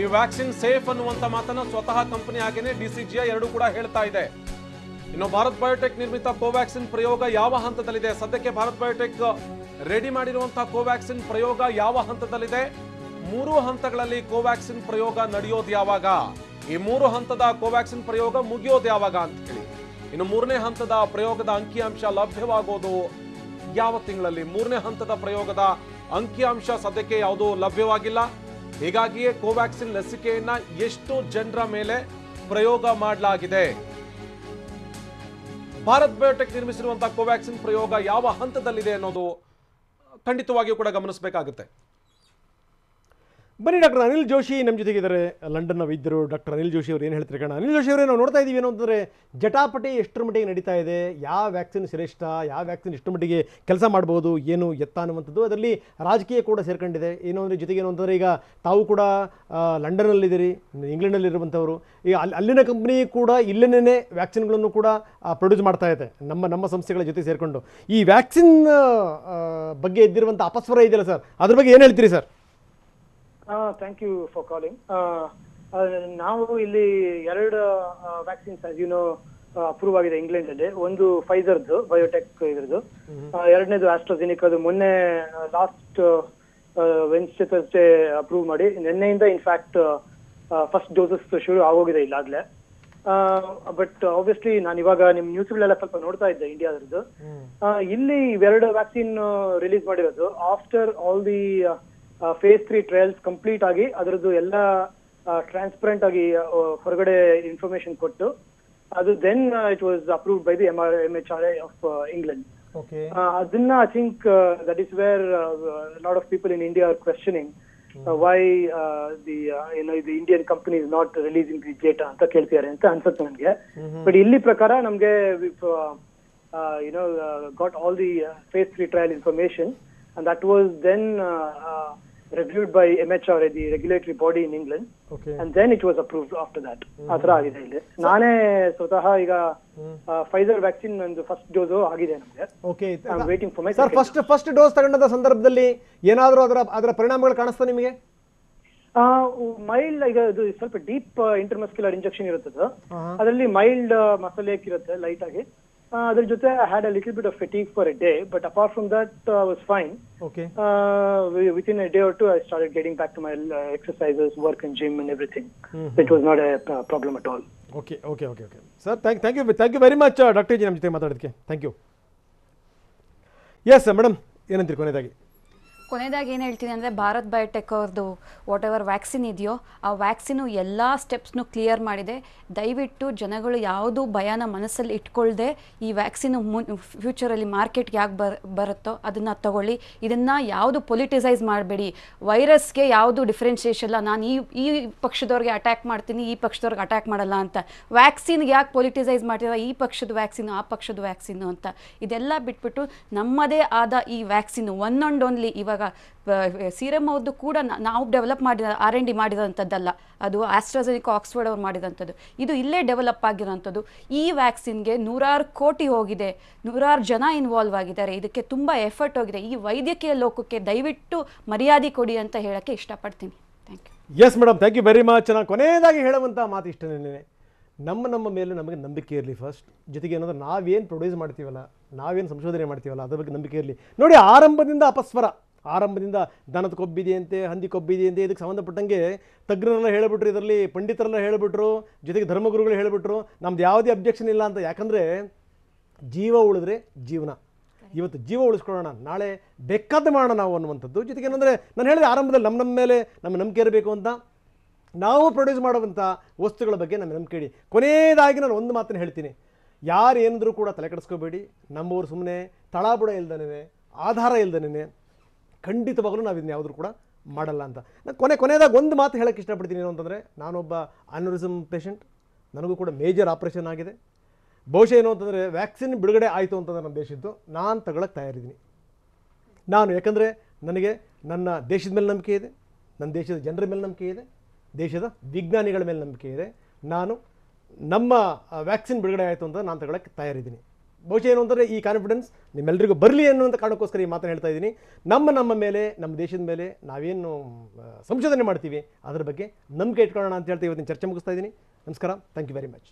ಈ ವ್ಯಾಕ್ಸಿನ್ ಸೇಫ್ ಅನ್ನುವಂಥ ಮಾತನ್ನ ಸ್ವತಃ ಕಂಪನಿ ಹಾಗೇನೆ DCGI ಎರಡೂ ಕೂಡ ಹೇಳ್ತಾ ಇದೆ. ಇನ್ನು ಭಾರತ್ ಬಯೋಟೆಕ್ ನಿರ್ಮಿತ ಕೋವ್ಯಾಕ್ಸಿನ್ ಪ್ರಯೋಗ ಯಾವ ಹಂತದಲ್ಲಿದೆ? ಸದ್ಯಕ್ಕೆ ಭಾರತ್ ಬಯೋಟೆಕ್ ರೆಡಿ ಮಾಡಿರುವಂತಹ ಕೋವ್ಯಾಕ್ಸಿನ್ ಪ್ರಯೋಗ ಯಾವ ಹಂತದಲ್ಲಿದೆ? 3 ಹಂತಗಳಲ್ಲಿ ಕೋವ್ಯಾಕ್ಸಿನ್ ಪ್ರಯೋಗ ನಡೆಯೋದು ಯಾವಾಗ? ಈ 3 ಹಂತದ ಕೋವ್ಯಾಕ್ಸಿನ್ ಪ್ರಯೋಗ ಮುಗಿಯೋದು ಯಾವಾಗ ಅಂತ ಹೇಳಿ, ಇನ್ನು 3ನೇ ಹಂತದ ಪ್ರಯೋಗದ ಅಂಕಿಅಂಶ ಲಭ್ಯವಾಗೋದು ಯಾವ ತಿಂಗಳಲ್ಲಿ? 3ನೇ ಹಂತದ ಪ್ರಯೋಗದ ಅಂಕಿಅಂಶ ಸದ್ಯಕ್ಕೆ ಯಾವುದೂ ಲಭ್ಯವಾಗಿಲ್ಲ. ಹೀಗಾಗಿಯೇ ಕೋವ್ಯಾಕ್ಸಿನ್ ಲಸಿಕೆಯನ್ನ ಎಷ್ಟು ಜನರ ಮೇಲೆ ಪ್ರಯೋಗ ಮಾಡಲಾಗಿದೆ, ಭಾರತ್ ಬಯೋಟೆಕ್ ನಿರ್ಮಿಸಿರುವಂತಹ ಕೋವ್ಯಾಕ್ಸಿನ್ ಪ್ರಯೋಗ ಯಾವ ಹಂತದಲ್ಲಿದೆ ಅನ್ನೋದು ಖಂಡಿತವಾಗಿಯೂ ಕೂಡ ಗಮನಿಸಬೇಕಾಗುತ್ತೆ. ಬನ್ನಿ, ಡಾಕ್ಟರ್ ಅನಿಲ್ ಜೋಶಿ ನಮ್ಮ ಜೊತೆಗಿದ್ದಾರೆ, ಲಂಡನ್ನ ವೈದ್ಯರು. ಡಾಕ್ಟರ್ ಅನಿಲ್ ಜೋಶಿ ಅವರು ಏನು ಹೇಳ್ತಾರೆ ಕಣ? ಅನಿಲ್ ಜೋಶಿ ಅವರೇ, ನಾವು ನೋಡ್ತಾ ಇದ್ದೀವಿ ಏನು ಅಂತಂದರೆ ಜಟಾಪಟಿ ಎಷ್ಟರ ಮಟ್ಟಿಗೆ ನಡೀತಾ ಇದೆ, ಯಾವ ವ್ಯಾಕ್ಸಿನ್ ಶ್ರೇಷ್ಠ, ಯಾವ ವ್ಯಾಕ್ಸಿನ್ ಎಷ್ಟು ಮಟ್ಟಿಗೆ ಕೆಲಸ ಮಾಡ್ಬೋದು, ಏನು ಎತ್ತ ಅನ್ನುವಂಥದ್ದು. ಅದರಲ್ಲಿ ರಾಜಕೀಯ ಕೂಡ ಸೇರ್ಕೊಂಡಿದೆ. ಏನು ಅಂದರೆ ಜೊತೆಗೆ ಏನು ಅಂತಂದರೆ ಈಗ ತಾವು ಕೂಡ ಲಂಡನ್ನಲ್ಲಿದ್ದೀರಿ, ಇಂಗ್ಲೆಂಡಲ್ಲಿರುವಂಥವರು. ಈಗ ಅಲ್ಲಿನ ಕಂಪ್ನಿ ಕೂಡ ಇಲ್ಲಿನೇ ವ್ಯಾಕ್ಸಿನ್ಗಳನ್ನು ಕೂಡ ಪ್ರೊಡ್ಯೂಸ್ ಮಾಡ್ತಾ ಇದೆ ನಮ್ಮ ಸಂಸ್ಥೆಗಳ ಜೊತೆ ಸೇರಿಕೊಂಡು. ಈ ವ್ಯಾಕ್ಸಿನ್ ಬಗ್ಗೆ ಇದ್ದಿರುವಂಥ ಅಪಸ್ವರ ಇದೆಯಲ್ಲ ಸರ್, ಅದ್ರ ಬಗ್ಗೆ ಏನು ಹೇಳ್ತೀರಿ sir? Thank you for calling. ನಾವು ಇಲ್ಲಿ 2 ವ್ಯಾಕ್ಸಿನ್ಸ್ ಅಪ್ರೂವ್ ಆಗಿದೆ ಇಂಗ್ಲೆಂಡ್ ಅಲ್ಲಿ. ಒಂದು ಫೈಸರ್ದು ಬಯೋಟೆಕ್ ಇದ್ರದ್ದು, 2ನೇದು ಆಸ್ಟ್ರಾಜೆನಿಕಾದು. ಮೊನ್ನೆ ಲಾಸ್ಟ್ ವೆನ್ಸ್ಡೇ ಥರ್ಸ್ಡೇ ಅಪ್ರೂವ್ ಮಾಡಿ ನಿನ್ನೆಯಿಂದ ಇನ್ಫ್ಯಾಕ್ಟ್ ಫಸ್ಟ್ ಡೋಸಸ್ ಶುರು ಆಗೋಗಿದೆ ಈಗಾಗಲೇ. ಬಟ್ ಆಬ್ವಿಯಸ್ಲಿ ನಾನು ಇವಾಗ ನಿಮ್ ನ್ಯೂಸ್ಗಳೆಲ್ಲ ಸ್ವಲ್ಪ ನೋಡ್ತಾ ಇದ್ದೆ ಇಂಡಿಯಾದ್ರದ್ದು. ಇಲ್ಲಿ ಇವೆರಡು ವ್ಯಾಕ್ಸಿನ್ ರಿಲೀಸ್ ಮಾಡಿರೋದು after all the phase 3 trials complete ಆಗಿ ಅದರದ್ದು ಎಲ್ಲ ಟ್ರಾನ್ಸ್ಪರೆಂಟ್ ಆಗಿ ಹೊರಗಡೆ ಇನ್ಫಾರ್ಮೇಶನ್ ಕೊಟ್ಟು ಅದು then it was approved by the MHRA of England. ಅದನ್ನ I think that is where lot of people in India are questioning why the Indian company is not releasing the data ಅಂತ ಕೇಳ್ತಿದ್ದಾರೆ ಅಂತ ಅನ್ಸುತ್ತೆ ನನಗೆ. But ಇಲ್ಲಿ ಪ್ರಕಾರ ನಮ್ಗೆ got all the phase 3 trial information and that was then reviewed by MHRA, the regulatory body in England, and then it was approved after that. ಆತರ ಆಗಿದೆ ಇಲ್ಲಿ. ನಾನೇ ಸ್ವತಃ ಈಗ ಫೈಸರ್ ವ್ಯಾಕ್ಸಿನ್ ಒಂದು ಫಸ್ಟ್ ಡೋಸ್ ಆಗಿದೆ ನಮಗೆ. Okay, waiting for my sir first dose ತಗೊಂಡ ಸಂದರ್ಭದಲ್ಲಿ ಏನಾದರೂ ಅದರ ಪರಿಣಾಮಗಳು ಕಾಣಿಸ್ತಾ ನಿಮಗೆ? ಮೈಲ್ಡ್, ಈಗ ಅದು ಸ್ವಲ್ಪ ಡೀಪ್ ಇಂಟರ್ಮಸ್ಕ್ಯುಲರ್ ಇಂಜೆಕ್ಷನ್ ಇರುತ್ತದೆ, ಅದರಲ್ಲಿ ಮೈಲ್ಡ್ ಮಸಲ್ ಏಕ್ ಇರುತ್ತೆ ಲೈಟ್ ಆಗಿ. ಅದ್ರ ಜೊತೆ I had a little bit of fatigue for a day, but apart from that I was fine. Okay. Within a day or two I started getting back to my exercises, work and gym and everything. It was not a problem at all. Okay. Sir, thank you very much Dr. Ji ನಮ್ಮ ಜೊತೆ ಮಾತಾಡೋದಕ್ಕೆ. Thank you. Yes madam, ಏನಂತೀರಿ ಕೊನೆಯದಾಗಿ ಏನು ಹೇಳ್ತೀನಿ ಅಂದರೆ Bharat biotech ಅವ್ರದ್ದು what ever vaccine ಇದೆಯೋ ಆ ವ್ಯಾಕ್ಸಿನು ಎಲ್ಲ ಸ್ಟೆಪ್ಸ್ನು ಕ್ಲಿಯರ್ ಮಾಡಿದೆ. ದಯವಿಟ್ಟು ಜನಗಳು ಯಾವುದು ಭಯನ ಮನಸ್ಸಲ್ಲಿ ಇಟ್ಕೊಳ್ದೆ ಈ ವ್ಯಾಕ್ಸಿನು ಫ್ಯೂಚರಲ್ಲಿ ಮಾರ್ಕೆಟ್ಗೆ ಯಾಕೆ ಬರುತ್ತೋ ಅದನ್ನು ತಗೊಳ್ಳಿ. ಇದನ್ನು ಯಾವುದು ಪೊಲಿಟಿಸೈಸ್ ಮಾಡಬೇಡಿ. ವೈರಸ್ಗೆ ಯಾವುದು ಡಿಫ್ರೆನ್ಸಿಯೇಷನ್ ಇಲ್ಲ, ನಾನು ಈ ಪಕ್ಷದವ್ರಿಗೆ ಅಟ್ಯಾಕ್ ಮಾಡ್ತೀನಿ, ಈ ಪಕ್ಷದವ್ರಿಗೆ ಅಟ್ಯಾಕ್ ಮಾಡಲ್ಲ ಅಂತ. ವ್ಯಾಕ್ಸಿನ್ಗೆ ಯಾಕೆ ಪೊಲಿಟಿಸೈಸ್ ಮಾಡ್ತೀರಾ, ಈ ಪಕ್ಷದ ವ್ಯಾಕ್ಸಿನು ಆ ಪಕ್ಷದ ವ್ಯಾಕ್ಸಿನು ಅಂತ. ಇದೆಲ್ಲ ಬಿಟ್ಬಿಟ್ಟು ನಮ್ಮದೇ ಆದ ಈ ವ್ಯಾಕ್ಸಿನು ಒನ್ ಆ್ಯಂಡ್ ಓನ್ಲಿ ಇವಾಗ ಸೀರಮ್ ಅವ್ರದ್ದು ಕೂಡ ನಾವು ಡೆವಲಪ್ ಮಾಡಿದ R&D ಮಾಡಿದಂಥದ್ದಲ್ಲ, ಅದು ಆಸ್ಟ್ರಾಜೆನಿಕಾ ಆಕ್ಸ್ಫರ್ಡ್ ಅವ್ರು ಮಾಡಿದಂಥದ್ದು. ಇದು ಇಲ್ಲೇ ಡೆವಲಪ್ ಆಗಿರೋಂಥದ್ದು. ಈ ವ್ಯಾಕ್ಸಿನ್ಗೆ 100 ಕೋಟಿ ಹೋಗಿದೆ, 100 ಜನ ಇನ್ವಾಲ್ವ್ ಆಗಿದ್ದಾರೆ, ಇದಕ್ಕೆ ತುಂಬ ಎಫರ್ಟ್ ಹೋಗಿದೆ. ಈ ವೈದ್ಯಕೀಯ ಲೋಕಕ್ಕೆ ದಯವಿಟ್ಟು ಮರ್ಯಾದೆ ಕೊಡಿ ಅಂತ ಹೇಳೋಕ್ಕೆ ಇಷ್ಟಪಡ್ತೀನಿ. Thank you. Yes madam, thank you very much. ನಾನು ಕೊನೆಯದಾಗಿ ಹೇಳುವಂಥ ಮಾತು ಇಷ್ಟನೇ, ನಮ್ಮ ಮೇಲೆ ನಮಗೆ ನಂಬಿಕೆ ಇರಲಿ ಫಸ್ಟ್. ಜೊತೆಗೆ ಏನಂದ್ರೆ ನಾವೇನು ಪ್ರೊಡ್ಯೂಸ್ ಮಾಡ್ತೀವಲ್ಲ, ನಾವೇನು ಸಂಶೋಧನೆ ಮಾಡ್ತೀವಲ್ಲ ಅದ್ರ ಬಗ್ಗೆ ನಂಬಿಕೆ ಇರಲಿ. ನೋಡಿ, ಆರಂಭದಿಂದ ದನದ ಕೊಬ್ಬಿದೆಯಂತೆ, ಹಂದಿ ಕೊಬ್ಬಿದೆಯಂತೆ, ಇದಕ್ಕೆ ಸಂಬಂಧಪಟ್ಟಂಗೆ ತಜ್ಞರೆಲ್ಲ ಹೇಳಿಬಿಟ್ರು, ಇದರಲ್ಲಿ ಪಂಡಿತರೆಲ್ಲ ಹೇಳಿಬಿಟ್ರು, ಜೊತೆಗೆ ಧರ್ಮಗುರುಗಳು ಹೇಳಿಬಿಟ್ರು, ನಮ್ದು ಯಾವುದೇ ಅಬ್ಜೆಕ್ಷನ್ ಇಲ್ಲ ಅಂತ. ಯಾಕಂದರೆ ಜೀವ ಉಳಿದ್ರೆ ಜೀವನ. ಇವತ್ತು ಜೀವ ಉಳಿಸ್ಕೊಳ್ಳೋಣ, ನಾಳೆ ಬೇಕಾದ ಮಾಡೋಣ ನಾವು ಅನ್ನುವಂಥದ್ದು. ಜೊತೆಗೆ ಏನಂದರೆ ನಾನು ಹೇಳಿದೆ ಆರಂಭದಲ್ಲಿ ನಮ್ಮ ಮೇಲೆ ನಮ್ಮ ನಂಬಿಕೆ ಇರಬೇಕು ಅಂತ. ನಾವು ಪ್ರೊಡ್ಯೂಸ್ ಮಾಡುವಂಥ ವಸ್ತುಗಳ ಬಗ್ಗೆ ನಮ್ಮ ನಂಬಿಕೆ ಇಡಿ. ಕೊನೆಯದಾಗಿ ನಾನು ಒಂದು ಮಾತನ್ನು ಹೇಳ್ತೀನಿ, ಯಾರು ಏನಾದರೂ ಕೂಡ ತಲೆ ಕೆಡಿಸ್ಕೋಬೇಡಿ. ನಮ್ಮವರು ಸುಮ್ಮನೆ ತಳಾಬುಡ ಇಲ್ದನೇ, ಆಧಾರ ಇಲ್ದನೇ ಖಂಡಿತವಾಗಲೂ ನಾವು ಇದನ್ನ ಯಾವುದೂ ಕೂಡ ಮಾಡಲ್ಲ ಅಂತ. ನಾನು ಕೊನೆಯದಾಗಿ ಒಂದು ಮಾತು ಹೇಳೋಕ್ಕೆ ಇಷ್ಟಪಡ್ತೀನಿ. ಏನು ಅಂತಂದರೆ, ನಾನೊಬ್ಬ ಅನ್ಯೂರಿಸಮ್ ಪೇಷಂಟ್, ನನಗೂ ಕೂಡ ಮೇಜರ್ ಆಪ್ರೇಷನ್ ಆಗಿದೆ. ಬಹುಶಃ ಏನು ಅಂತಂದರೆ ವ್ಯಾಕ್ಸಿನ್ ಬಿಡುಗಡೆ ಆಯಿತು ಅಂತಂದರೆ ನಮ್ಮ ದೇಶದ್ದು ನಾನು ತಗೊಳ್ಳೋಕ್ಕೆ ತಯಾರಿದ್ದೀನಿ. ಯಾಕಂದರೆ ನನಗೆ ನನ್ನ ದೇಶದ ಮೇಲೆ ನಂಬಿಕೆ ಇದೆ, ನನ್ನ ದೇಶದ ಜನರ ಮೇಲೆ ನಂಬಿಕೆ ಇದೆ, ದೇಶದ ವಿಜ್ಞಾನಿಗಳ ಮೇಲೆ ನಂಬಿಕೆ ಇದೆ. ನಮ್ಮ ವ್ಯಾಕ್ಸಿನ್ ಬಿಡುಗಡೆ ಆಯಿತು ಅಂತ ನಾನು ತಗೊಳ್ಳೋಕ್ಕೆ ತಯಾರಿದ್ದೀನಿ. ಬಹುಶಃ ಏನು ಅಂತಂದರೆ ಈ ಕಾನ್ಫಿಡೆನ್ಸ್ ನಿಮ್ಮೆಲ್ಲರಿಗೂ ಬರಲಿ ಅನ್ನುವಂಥ ಕಾರಣಕ್ಕೋಸ್ಕರ ಈ ಮಾತನ್ನು ಹೇಳ್ತಾ ಇದ್ದೀನಿ. ನಮ್ಮ ಮೇಲೆ, ನಮ್ಮ ದೇಶದ ಮೇಲೆ ನಾವೇನು ಸಂಶೋಧನೆ ಮಾಡ್ತೀವಿ ಅದರ ಬಗ್ಗೆ ನಂಬಿಕೆ ಇಟ್ಕೊಳ್ಳೋಣ ಅಂತ ಹೇಳ್ತಾ ಇವತ್ತಿನ ಚರ್ಚೆ ಮುಗಿಸ್ತಾ ಇದ್ದೀನಿ. ನಮಸ್ಕಾರ. Thank you very much.